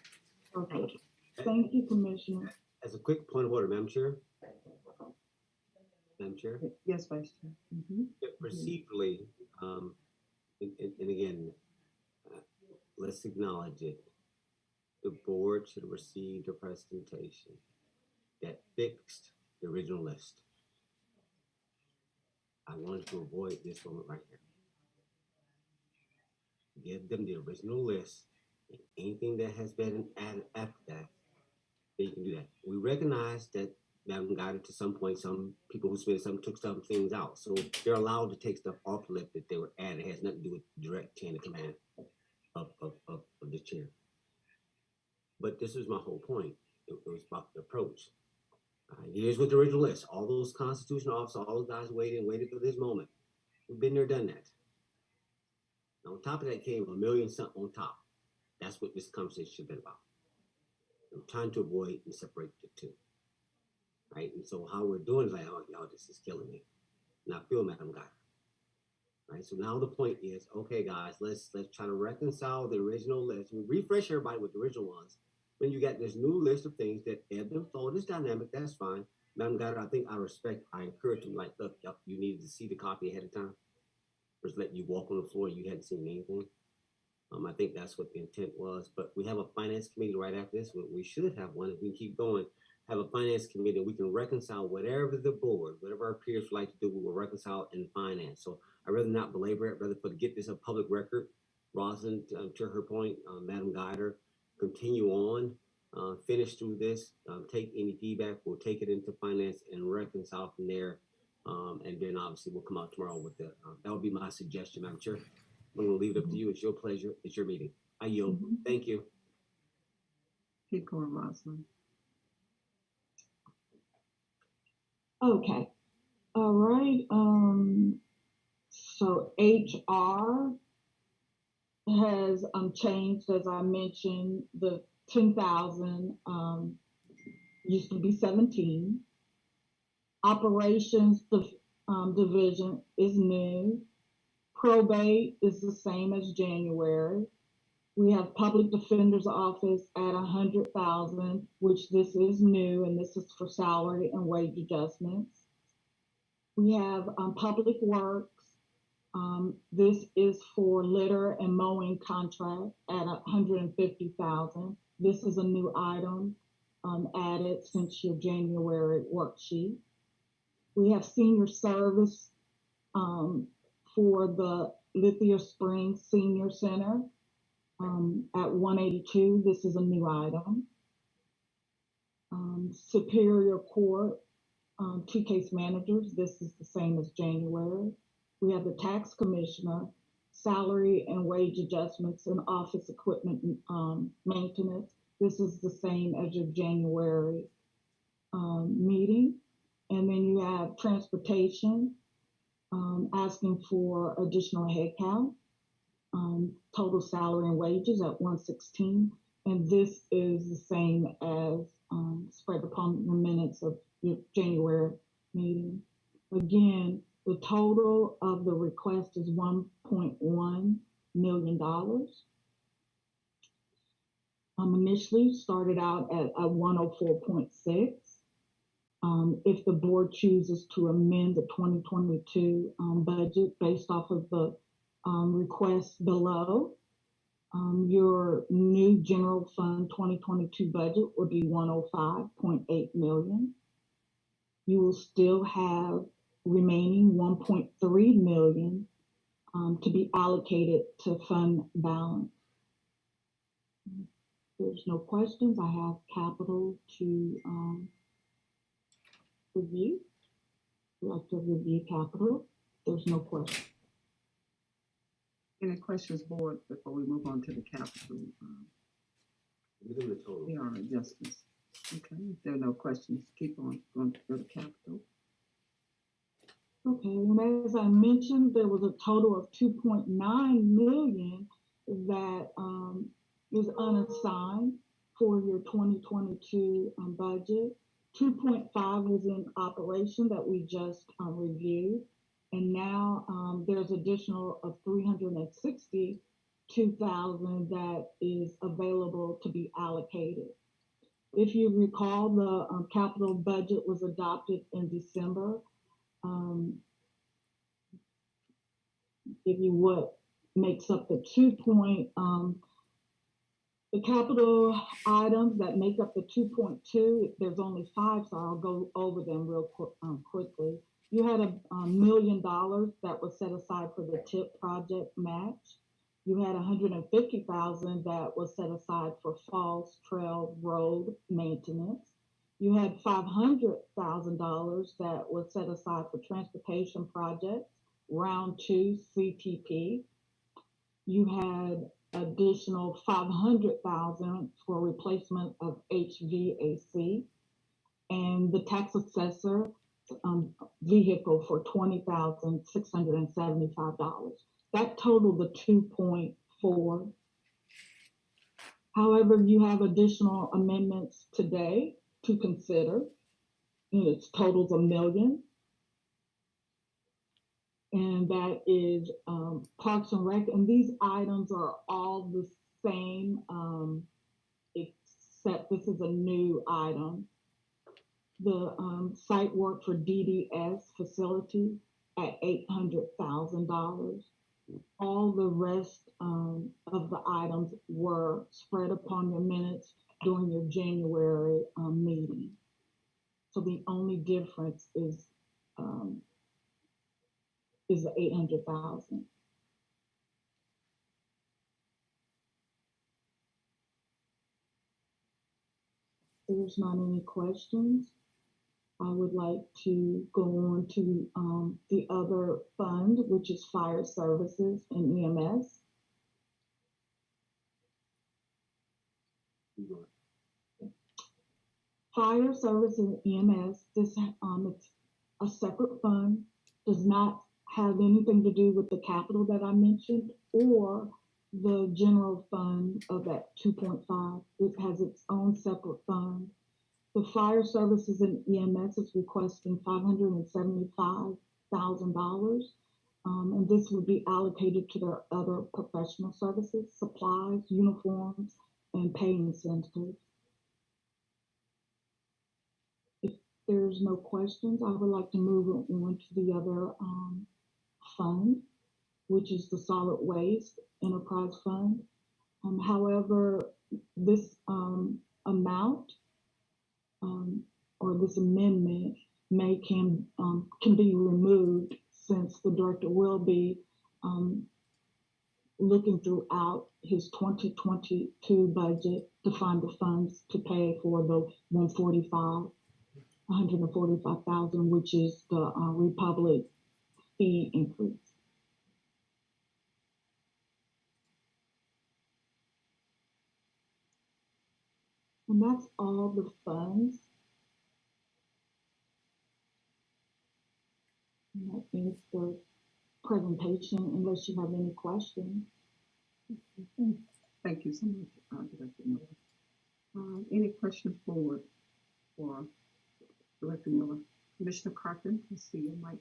Okay. Thank you. Thank you, Commissioner. As a quick point of order, Madam Chair. Madam Chair? Yes, Vice Chair. Mm-hmm. Procedurally, and again, let's acknowledge it. The board should have received a presentation that fixed the original list. I wanted to avoid this moment right here. Give them the original list, and anything that has been added after that, they can do that. We recognize that Madam Guided, to some point, some people who submitted some took some things out. So they're allowed to take stuff off the list that they were added. It has nothing to do with direct chain of command of the chair. But this was my whole point. It was about the approach. Here's what the original list. All those constitutional officers, all those guys waited for this moment. We've been there, done that. Now, on top of that came $1 million something on top. That's what this conversation should have been about. I'm trying to avoid and separate the two. Right? And so how we're doing is like, oh, y'all, this is killing me. And I feel Madam Guy. Right? So now the point is, okay, guys, let's try to reconcile the original list. We refresh everybody with the original ones. When you got this new list of things that ebb and flow, this dynamic, that's fine. Madam Guy, I think I encourage them, like, look, you needed to see the copy ahead of time. Just letting you walk on the floor and you hadn't seen anything. I think that's what the intent was. But we have a finance committee right after this. We should have one if we keep going. have a finance committee, and we can reconcile whatever the board, whatever our peers would like to do, we will reconcile in finance. So I'd rather not belabor it, rather get this a public record. Rosalind, to her point, Madam Guider, continue on, finish through this, take any feedback, we'll take it into finance and reconcile from there. And then obviously we'll come out tomorrow with the, that would be my suggestion, Madam Chair. I'm gonna leave it up to you. It's your pleasure. It's your meeting. I yield. Thank you. Keep going, Rosalind. Okay. All right. So HR has changed, as I mentioned. The 10,000 used to be 17. Operations division is new. Probate is the same as January. We have public defender's office at 100,000, which this is new, and this is for salary and wage adjustments. We have public works. This is for litter and mowing contract at 150,000. This is a new item added since your January worksheet. We have senior service for the Lithia Springs Senior Center at 182. This is a new item. Superior Court, 2 case managers. This is the same as January. We have the tax commissioner, salary and wage adjustments and office equipment maintenance. This is the same as your January meeting. And then you have transportation, asking for additional headcount, total salary and wages at 116. And this is the same as spread upon the minutes of your January meeting. Again, the total of the request is $1.1 million. Initially started out at 104.6. If the board chooses to amend the 2022 budget based off of the requests below, your new general fund 2022 budget would be 105.8 million. You will still have remaining 1.3 million to be allocated to fund balance. There's no questions. I have capital to review. I'd like to review capital. There's no question. Any questions, board, before we move on to the capital? Within the total. We are adjustments. Okay, if there are no questions, keep on going to the capital. Okay, and as I mentioned, there was a total of 2.9 million that is unassigned for your 2022 budget. 2.5 was in operation that we just reviewed. And now there's additional of 362,000 that is available to be allocated. If you recall, the capital budget was adopted in December. Give you what makes up the the capital items that make up the 2.2. There's only 5, so I'll go over them real quickly. You had $1 million that was set aside for the TIP project match. You had 150,000 that was set aside for Falls Trail Road maintenance. You had $500,000 that was set aside for transportation projects, round 2 CTP. You had additional 500,000 for replacement of HVAC, and the tax assessor vehicle for $20,675. That totaled the 2.4. However, you have additional amendments today to consider. It totals $1 million. And that is Parks and Rec. And these items are all the same, except this is a new item. The site work for DDS facility at $800,000. All the rest of the items were spread upon your minutes during your January meeting. So the only difference is the 800,000. If there's not any questions, I would like to go on to the other fund, which is fire services and EMS. Fire service and EMS, this it's a separate fund, does not have anything to do with the capital that I mentioned or the general fund of that 2.5. It has its own separate fund. The fire services and EMS is requesting $575,000, and this would be allocated to their other professional services, supplies, uniforms, and pay incentives. If there's no questions, I would like to move on to the other fund, which is the Solid Waste Enterprise Fund. However, this amount or this amendment can be removed, since the director will be looking throughout his 2022 budget to find the funds to pay for the 145,000, which is the Republic fee increase. And that's all the funds. And that ends the presentation, unless you have any questions. Thank you so much, Director Miller. Any questions for Director Miller? Commissioner Carlton, I see your mic.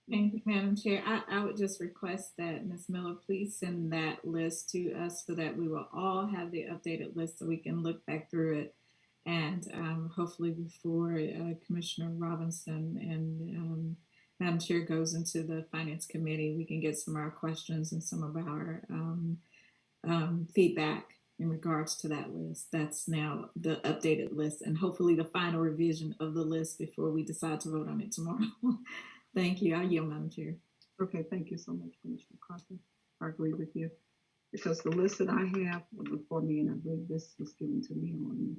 Thank you, Madam Chair. I would just request that Ms. Miller please send that list to us so that we will all have the updated list so we can look back through it. And hopefully before Commissioner Robinson and Madam Chair goes into the Finance Committee, we can get some of our questions and some of our feedback in regards to that list. That's now the updated list, and hopefully the final revision of the list before we decide to vote on it tomorrow. Thank you. I yield, Madam Chair. Okay, thank you so much, Commissioner Carlton. I agree with you, because the list that I have before me, and I believe this was given to me on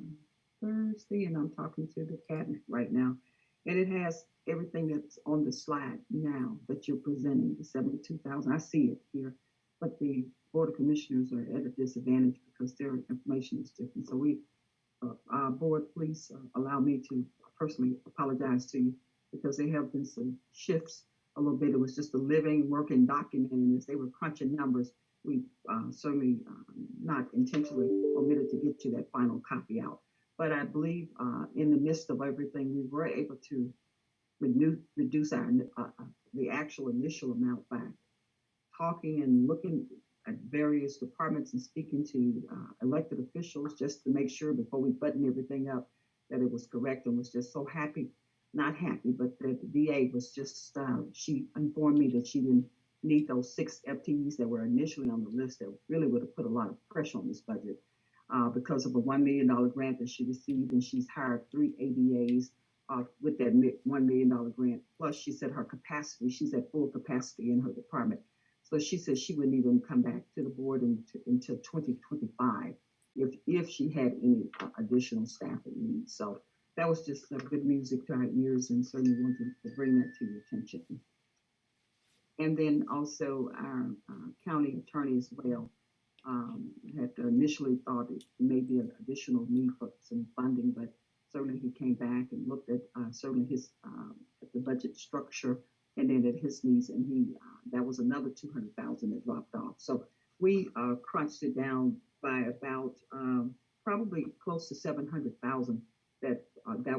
Thursday, and I'm talking to the cabinet right now, and it has everything that's on the slide now that you're presenting, the 72,000. I see it here, but the Board of Commissioners are at a disadvantage because their information is different. So our board, please allow me to personally apologize to you, because there have been some shifts a little bit. It was just a living, working document, and as they were crunching numbers, we certainly not intentionally omitted to get you that final copy out. But I believe in the midst of everything, we were able to reduce the actual initial amount by talking and looking at various departments and speaking to elected officials, just to make sure before we button everything up that it was correct, and was just so happy. Not happy, but the VA was just, she informed me that she didn't need those 6 FTEs that were initially on the list that really would have put a lot of pressure on this budget because of a $1 million grant that she received, and she's hired 3 ABAs with that $1 million grant. Plus, she said her capacity, she's at full capacity in her department. So she said she wouldn't even come back to the board until 2025 if she had any additional staffing needs. So that was just good music to our ears, and certainly wanted to bring that to your attention. And then also our county attorney as well had initially thought it may be an additional need for some funding, but certainly he came back and looked at certainly his at the budget structure, and then at his needs, and that was another 200,000 that dropped off. So we crunched it down by about probably close to 700,000 that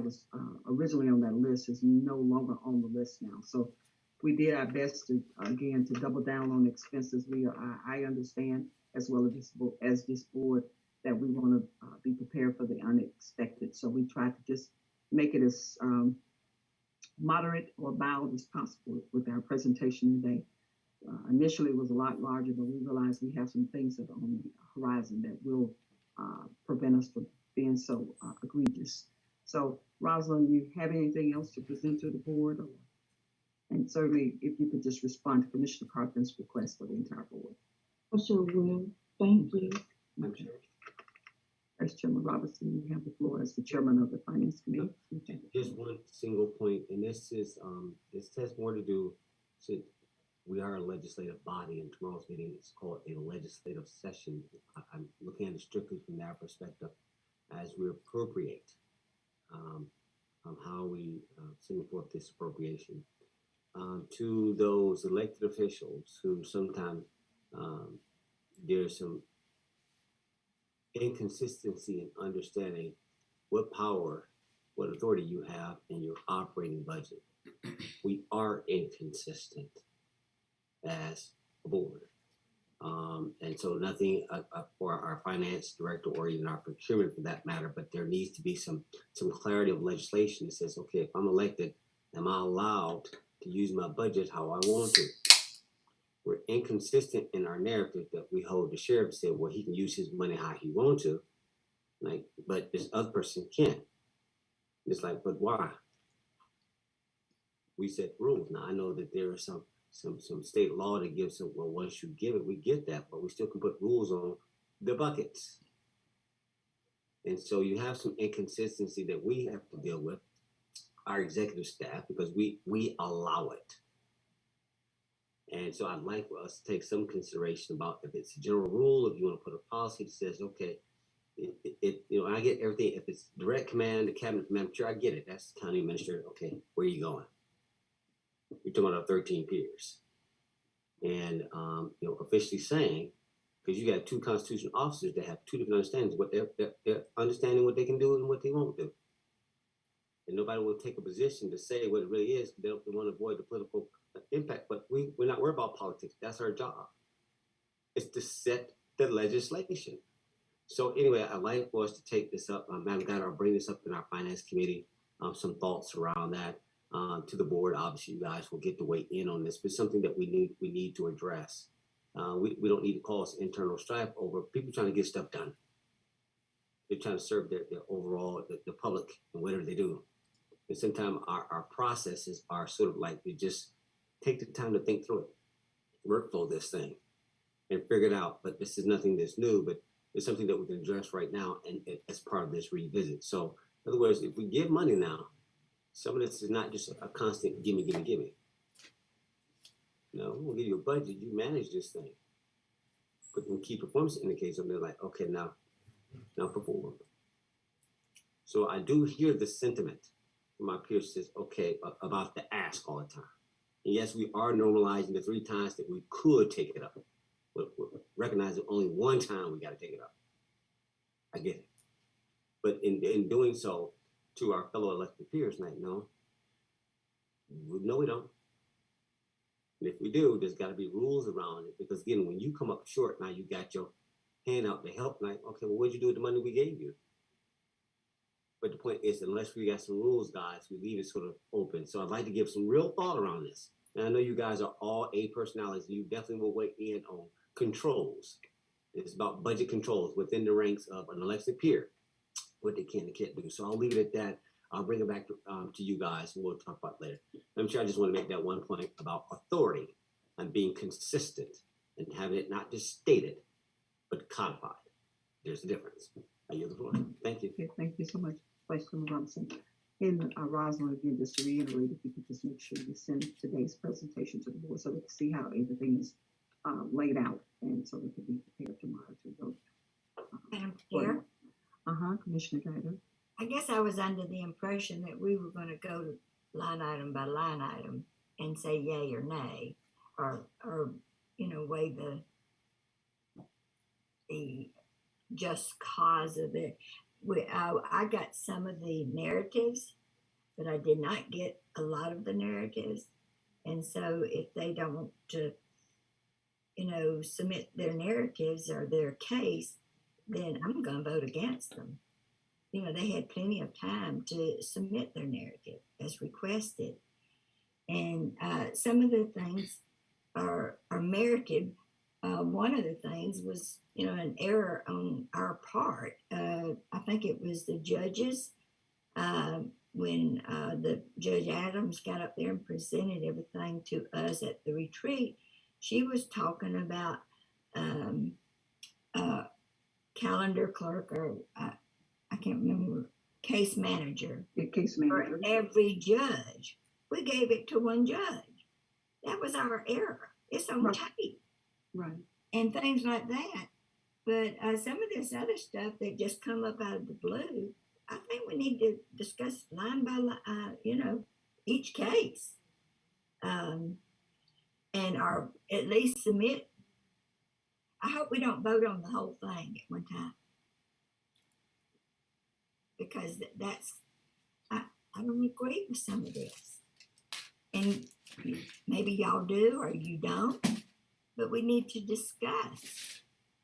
was originally on that list is no longer on the list now. So we did our best to double down on expenses. I understand, as well as this board, that we want to be prepared for the unexpected. So we tried to just make it as moderate or mild as possible with our presentation today. Initially, it was a lot larger, but we realized we have some things that are on the horizon that will prevent us from being so egregious. So, Rosalind, you have anything else to present to the board? And certainly, if you could just respond to Commissioner Carlton's request for the entire board. I sure will. Thank you. Okay. Vice Chairman Robinson, you have the floor as the chairman of the Finance Committee. Just one single point, and this has more to do, since we are a legislative body, and tomorrow's meeting is called a legislative session. I'm looking at it strictly from that perspective as we appropriate how we send forth this appropriation. To those elected officials who sometimes there's some inconsistency in understanding what power, what authority you have in your operating budget. We are inconsistent as a board. And so nothing for our finance director or even our procurement for that matter, but there needs to be some clarity of legislation that says, okay, if I'm elected, am I allowed to use my budget how I want to? We're inconsistent in our narrative that we hold the sheriff to say, well, he can use his money how he wants to, like, but this other person can't. It's like, but why? We set rules. Now I know that there are some state law that gives them, well, once you give it, we get that, but we still can put rules on the buckets. And so you have some inconsistency that we have to deal with, our executive staff, because we allow it. And so I'd like for us to take some consideration about if it's a general rule, if you want to put a policy that says, okay, I get everything. If it's direct command, the cabinet command, sure, I get it. That's the county administrator. Okay, where are you going? You're talking about our 13 peers. And, officially saying, because you got two constitutional officers that have two different understandings, what they're understanding what they can do and what they won't do. And nobody will take a position to say what it really is. They want to avoid the political impact, but we're not worried about politics. That's our job. It's to set the legislation. So anyway, I'd like for us to take this up. Madam Guide, I'll bring this up in our finance committee, some thoughts around that to the board. Obviously, you guys will get to weigh in on this, but something that we need to address. We don't need to cause internal strife over people trying to get stuff done. They're trying to serve their overall, the public and whatever they do. And sometimes our processes are sort of like, we just take the time to think through it, workflow this thing and figure it out. But this is nothing that's new, but it's something that we can address right now and as part of this revisit. So in other words, if we give money now, some of this is not just a constant gimme. We'll give you a budget, you manage this thing. Put them key performance indicators on there like, okay, now perform. So I do hear the sentiment from my peers says, okay, about the ask all the time. And yes, we are normalizing the 3 times that we could take it up. But recognizing only 1 time we got to take it up. I get it. But in doing so to our fellow elected peers, like, no, we don't. And if we do, there's got to be rules around it. Because again, when you come up short, now you got your hand out to help. Like, okay, well, what'd you do with the money we gave you? But the point is, unless we got some rules, guys, we leave it sort of open. So I'd like to give some real thought around this. And I know you guys are all A personalities. You definitely will weigh in on controls. It's about budget controls within the ranks of an elected peer, what they can and can't do. So I'll leave it at that. I'll bring it back to you guys, and we'll talk about it later. I'm sure I just want to make that one point about authority and being consistent and having it not just stated, but codified. There's a difference. I yield the floor. Thank you. Okay, thank you so much, Vice Chairman Robinson. And Rosalind, again, just to reiterate, if you could just make sure you send today's presentation to the board so we can see how everything is laid out, and so we can be prepared tomorrow to vote. Madam Chair, Commissioner Guider. I guess I was under the impression that we were going to go line item by line item and say yay or nay, or weigh the just cause of it. I got some of the narratives, but I did not get a lot of the narratives. And so if they don't want to, submit their narratives or their case, then I'm going to vote against them. They had plenty of time to submit their narrative as requested. And some of the things are merited. One of the things was, an error on our part. I think it was the judges when the Judge Adams got up there and presented everything to us at the retreat, she was talking about calendar clerk, or I can't remember, case manager. Case For manager. every judge. We gave it to one judge. That was our error. It's on Right. tape Right. and things like that. But some of this other stuff that just come up out of the blue, I think we need to discuss line by line, each case, and or at least submit. I hope we don't vote on the whole thing at one time, because I don't agree with some of this, and maybe y'all do or you don't, but we need to discuss.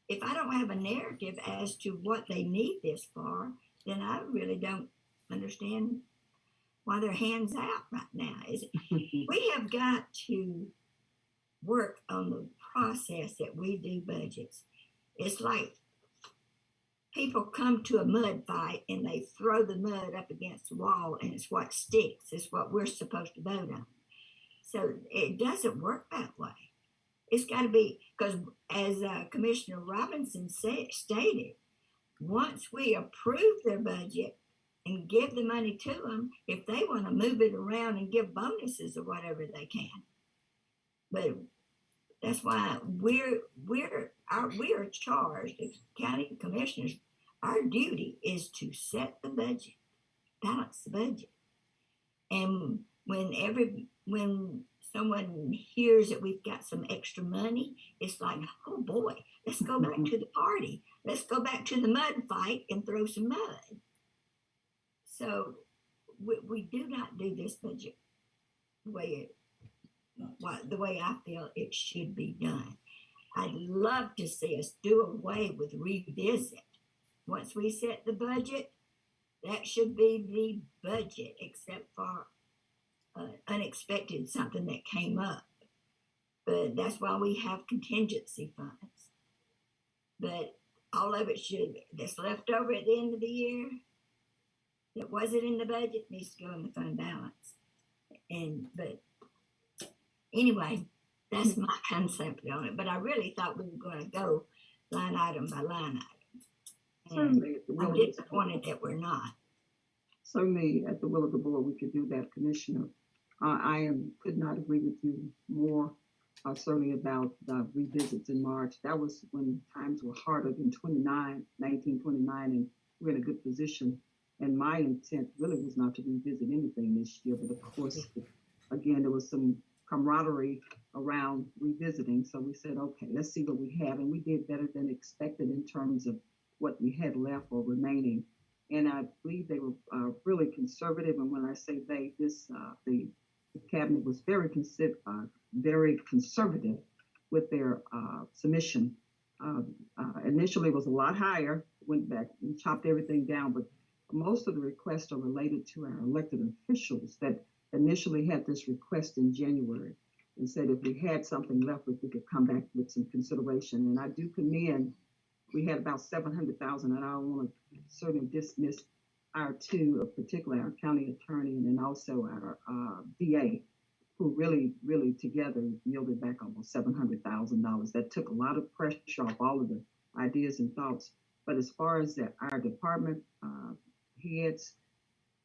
If I don't have a narrative as to what they need this for, then I really don't understand why they're hands out right now. We have got to work on the process that we do budgets. It's like people come to a mud fight and they throw the mud up against the wall, and it's what sticks. It's what we're supposed to vote on. So it doesn't work that way. It's got to be, because as Commissioner Robinson stated, once we approve their budget and give the money to them, if they want to move it around and give bonuses or whatever, they can. But that's why we are charged as county commissioners. Our duty is to set the budget, balance the budget, and when someone hears that we've got some extra money, it's like, oh boy, let's go back to the party. Let's go back to the mud fight and throw some mud. So we do not do this budget the way I feel it should be done. I'd love to see us do away with revisit. Once we set the budget, that should be the budget, except for unexpected something that came up. But that's why we have contingency funds. But all of it that's left over at the end of the year that wasn't in the budget needs to go in the fund balance. But anyway, that's my concept on it. But I really thought we were going to go line item by line item. Certainly, I'm disappointed that we're not. Certainly, at the will of the board, we could do that, Commissioner. Could not agree with you more, certainly about the revisits in March. That was when times were harder than 1929, and we're in a good position. And my intent really was not to revisit anything this year, but of course, again, there was some camaraderie around revisiting. So we said, okay, let's see what we have. And we did better than expected in terms of what we had left or remaining. And I believe they were really conservative. And when I say they, the cabinet was very conservative with their submission. Initially, it was a lot higher. Went back and chopped everything down, but most of the requests are related to our elected officials that initially had this request in January and said if we had something left, we could come back with some consideration. And I do commend. We had about 700,000, and I don't want to certainly dismiss our two, particularly our county attorney and then also our DA, who really together yielded back almost $700,000. That took a lot of pressure off all of the ideas and thoughts. But as far as our department heads,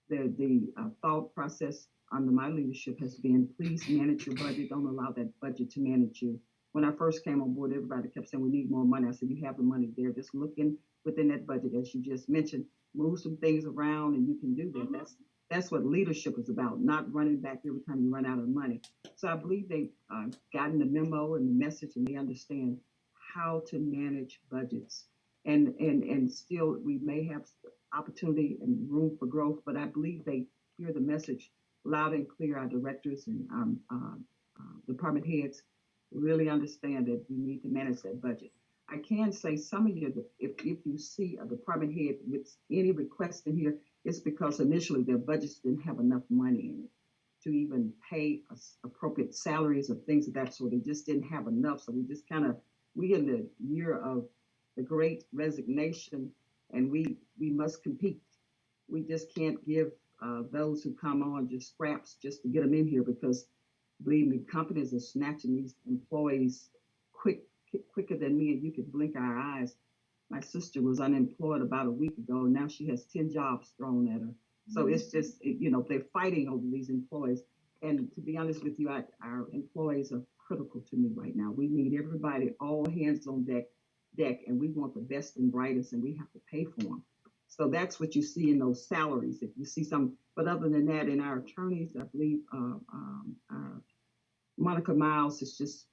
the thought process under my leadership has been, please manage your budget. Don't allow that budget to manage you. When I first came on board, everybody kept saying we need more money. I said, you have the money there. Just looking within that budget, as you just mentioned, move some things around and you can do that. Mm-hmm. That's what leadership is about, not running back every time you run out of money. So I believe they've gotten the memo and the message, and they understand how to manage budgets. And still, we may have opportunity and room for growth, but I believe they hear the message loud and clear. Our directors and department heads really understand that we need to manage that budget. I can say some of you, if you see a department head with any request in here, it's because initially their budgets didn't have enough money in it to even pay appropriate salaries or things of that sort. They just didn't have enough. So we in the year of the great resignation, and we must compete. we just can't give those who come on just scraps just to get them in here, because believe me, companies are snatching these employees quicker than me, and you could blink our eyes. My sister was unemployed about a week ago, and now she has 10 jobs thrown at her. So it's just, they're fighting over these employees. And to be honest with you, our employees are critical to me right now. We need everybody, all hands on deck, and we want the best and brightest, and we have to pay for them. So that's what you see in those salaries. If you see some, but other than that, in our attorneys, I believe Monica Miles has just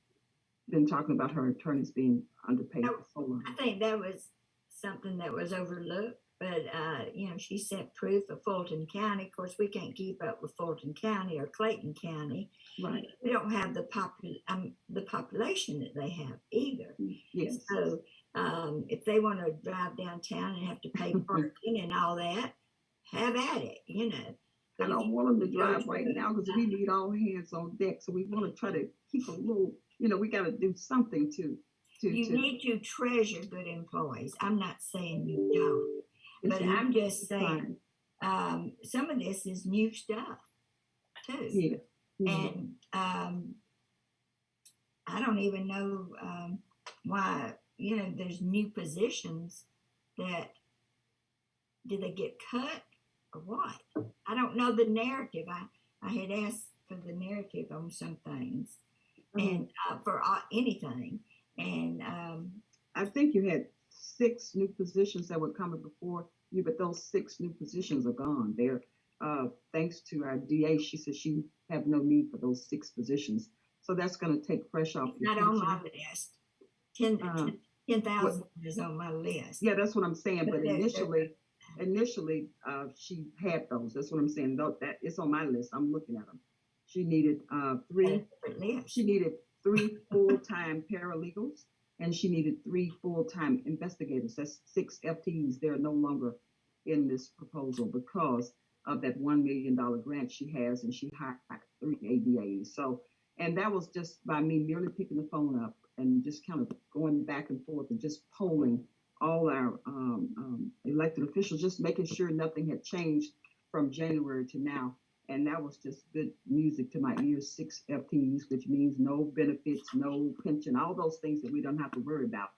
been talking about her attorneys being underpaid for so long. I think that was something that was overlooked, but she sent proof of Fulton County. Of course, we can't keep up with Fulton County or Clayton County. Right. We don't have the population that they have either. Yes. So if they want to drive downtown and have to pay parking and all that, have at it, I don't want them to drive right now because we need all hands on deck. So we want to try to keep a little, we got to do something to. You need to treasure good employees. I'm not saying you don't, but I'm just saying some of this is new stuff too. Yeah. And I don't even know why, there's new positions that, did they get cut or what? I don't know the narrative. I had asked for the narrative on some things and for anything. And I think you had 6 new positions that were coming before you, but those 6 new positions are gone. They're thanks to our DA, she said she have no need for those 6 positions. So that's going to take pressure off. Not on my list. 10,000 is on my list. Yeah, that's what I'm saying. But initially, she had those. That's what I'm saying. That it's on my list. I'm looking at them. She needed 3. She needed 3 full-time paralegals, and she needed 3 full-time investigators. That's 6 FTEs. They're no longer in this proposal because of that $1 million grant she has, and she hired 3 ADAs. So, and that was just by me merely picking the phone up and just kind of going back and forth and just polling all our elected officials, just making sure nothing had changed from January to now. And that was just good music to my ears. 6 FTEs, which means no benefits, no pension, all those things that we don't have to worry about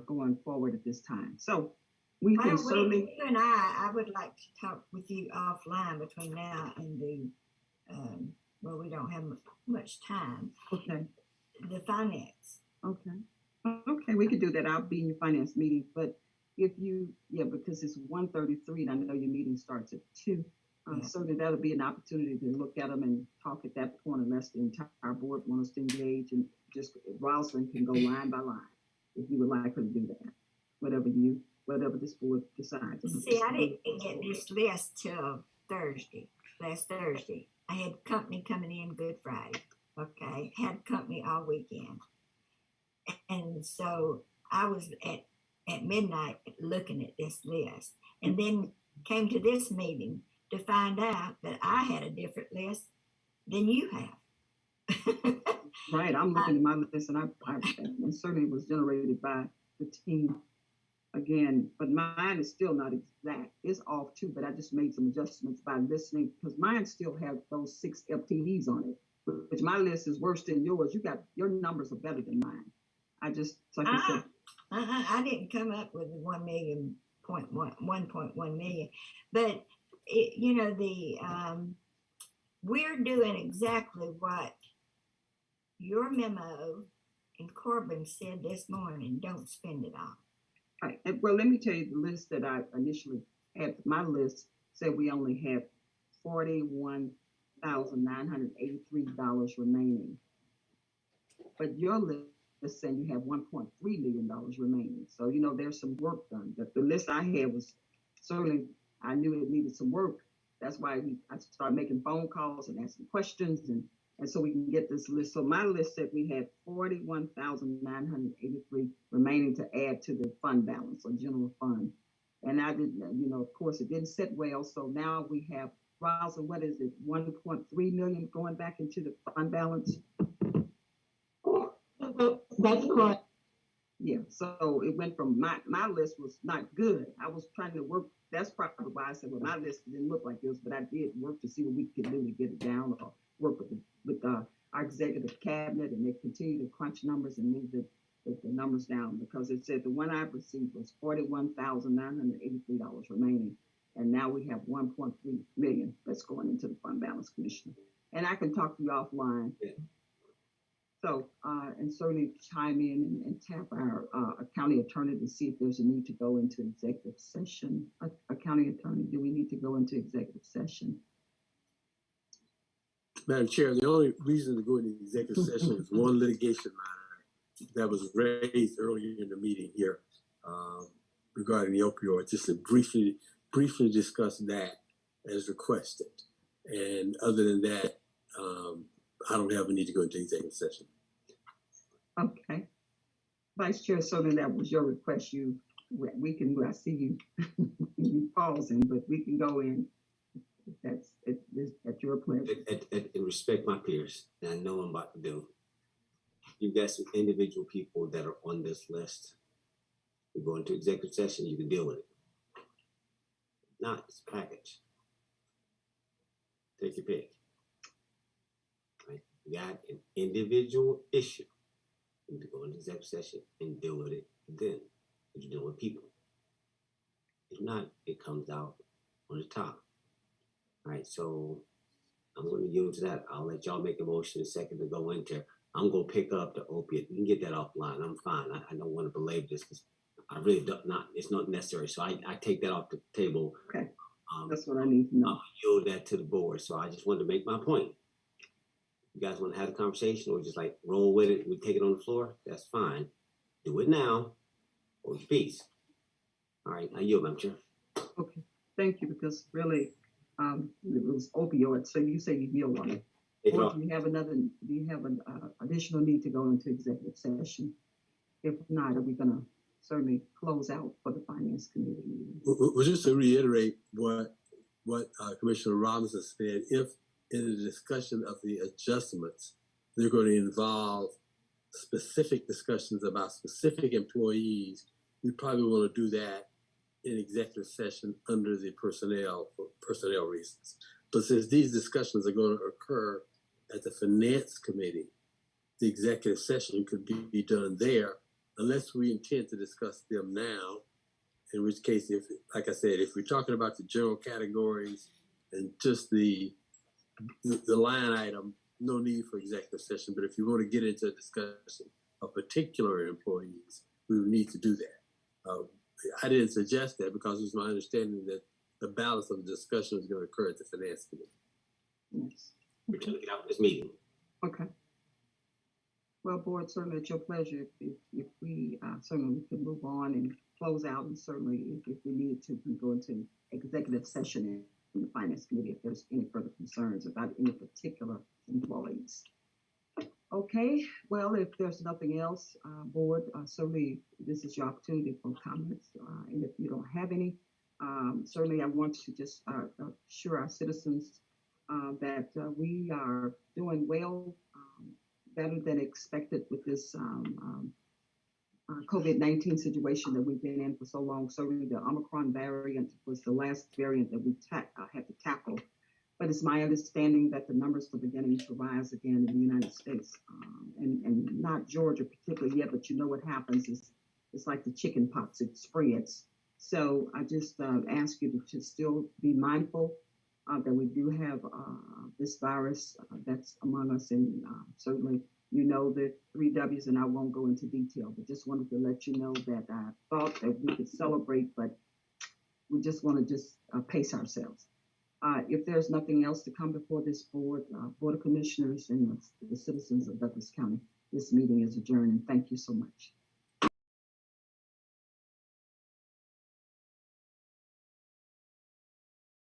going forward at this time. So we can certainly. You and I would like to talk with you offline between now and the, we don't have much time. Okay. The finance. Okay, we could do that. I'll be in your finance meeting, but if you, because it's 1:33 and I know your meeting starts at 2. Certainly that'll be an opportunity to look at them and talk at that point, unless the entire board wants us to engage, and just Rosalind can go line by line if you would like her to do that. Whatever this board decides. See, I didn't get this list till last Thursday. I had company coming in Good Friday. Okay, had company all weekend, and so I was at midnight looking at this list, and then came to this meeting to find out that I had a different list than you have. Right, I'm looking at my list, and I certainly was generated by the team again, but mine is still not exact. It's off too, but I just made some adjustments by listening, because mine still have those 6 FTEs on it, which my list is worse than yours. Your numbers are better than mine. I just, like I said. I didn't come up with 1.1 million, but we're doing exactly what your memo and Corbin said this morning. Don't spend it all. Right. Well, let me tell you the list that I initially had. My list said we only had $41,983 remaining, but your list is saying you have $1.3 million remaining. So there's some work done. But the list I had was certainly, I knew it needed some work. That's why I started making phone calls and asking questions, and so we can get this list. So my list said we had 41,983 remaining to add to the fund balance or general fund. And I didn't, of course, it didn't sit well. So now we have, Rosalind, what is it, 1.3 million going back into the fund balance? That's correct. Yeah, so it went from my list was not good. I was trying to work. That's probably why I said, well, my list didn't look like this, but I did work to see what we could do to get it down, or work with our executive cabinet, and they continue to crunch numbers and move the numbers down, because it said the one I received was $41,983 remaining, and now we have 1.3 million that's going into the fund balance, Commissioner. And I can talk to you offline. Yeah. So, and certainly chime in and tap our county attorney to see if there's a need to go into executive session. A county attorney, do we need to go into executive session? Madam Chair, the only reason to go into executive session is one litigation matter that was raised earlier in the meeting here regarding the opioids. Just to briefly discuss that as requested. And other than that, I don't have a need to go into executive session. Okay. Vice Chair, so then that was your request. We can, I see you, you pausing, but we can go in. That's at your pleasure. And respect my peers, and I know I'm about to do. You've got some individual people that are on this list. You go into executive session, you can deal with it. Not, it's a package. Take your pick. Right? You got an individual issue. You need to go into executive session and deal with it then. You're dealing with people. If not, it comes out on the top. All right, so I'm going to yield to that. I'll let y'all make a motion in a second to go into. I'm going to pick up the opiate. We can get that offline. I'm fine. I don't want to belabor this because I really don't. It's not necessary. So I take that off the table. Okay. That's what I need to know. I'll yield that to the board. So I just wanted to make my point. You guys want to have a conversation or just like roll with it? We take it on the floor. That's fine. Do it now. Hold your peace. All right. I yield, Madam Chair. Okay. Thank you, because really, it was opioids. So you say you yield on it. Or do you have an additional need to go into executive session? If not, are we going to certainly close out for the Finance Committee meeting? Well, just to reiterate what Commissioner Robinson said, if in the discussion of the adjustments, they're going to involve specific discussions about specific employees, we probably want to do that in executive session under the personnel reasons. But since these discussions are going to occur at the Finance Committee, the executive session could be done there, unless we intend to discuss them now. In which case, if, like I said, if we're talking about the general categories and just the line item, no need for executive session. But if you want to get into a discussion of particular employees, we would need to do that. I didn't suggest that because it was my understanding that the balance of the discussion is going to occur at the Finance Committee. Yes. We're trying to get out of this meeting. Okay. Well, board, certainly it's your pleasure. If we certainly can move on and close out, and certainly if we need to, we can go into executive session in the Finance Committee if there's any further concerns about any particular employees. Okay, well, if there's nothing else, board, certainly this is your opportunity for comments. And if you don't have any, certainly I want to just assure our citizens that we are doing well, better than expected with this COVID-19 situation that we've been in for so long. Certainly the Omicron variant was the last variant that we had to tackle. But it's my understanding that the numbers are beginning to rise again in the United States, and not Georgia particularly yet, but you know what happens is it's like the chicken pox, it spreads. So I just ask you to still be mindful that we do have this virus that's among us, and certainly you know the 3 W's, and I won't go into detail, but just wanted to let you know that I thought that we could celebrate, but we just want to pace ourselves. If there's nothing else to come before this board, Board of Commissioners and the citizens of Douglas County, this meeting is adjourned, and thank you so much.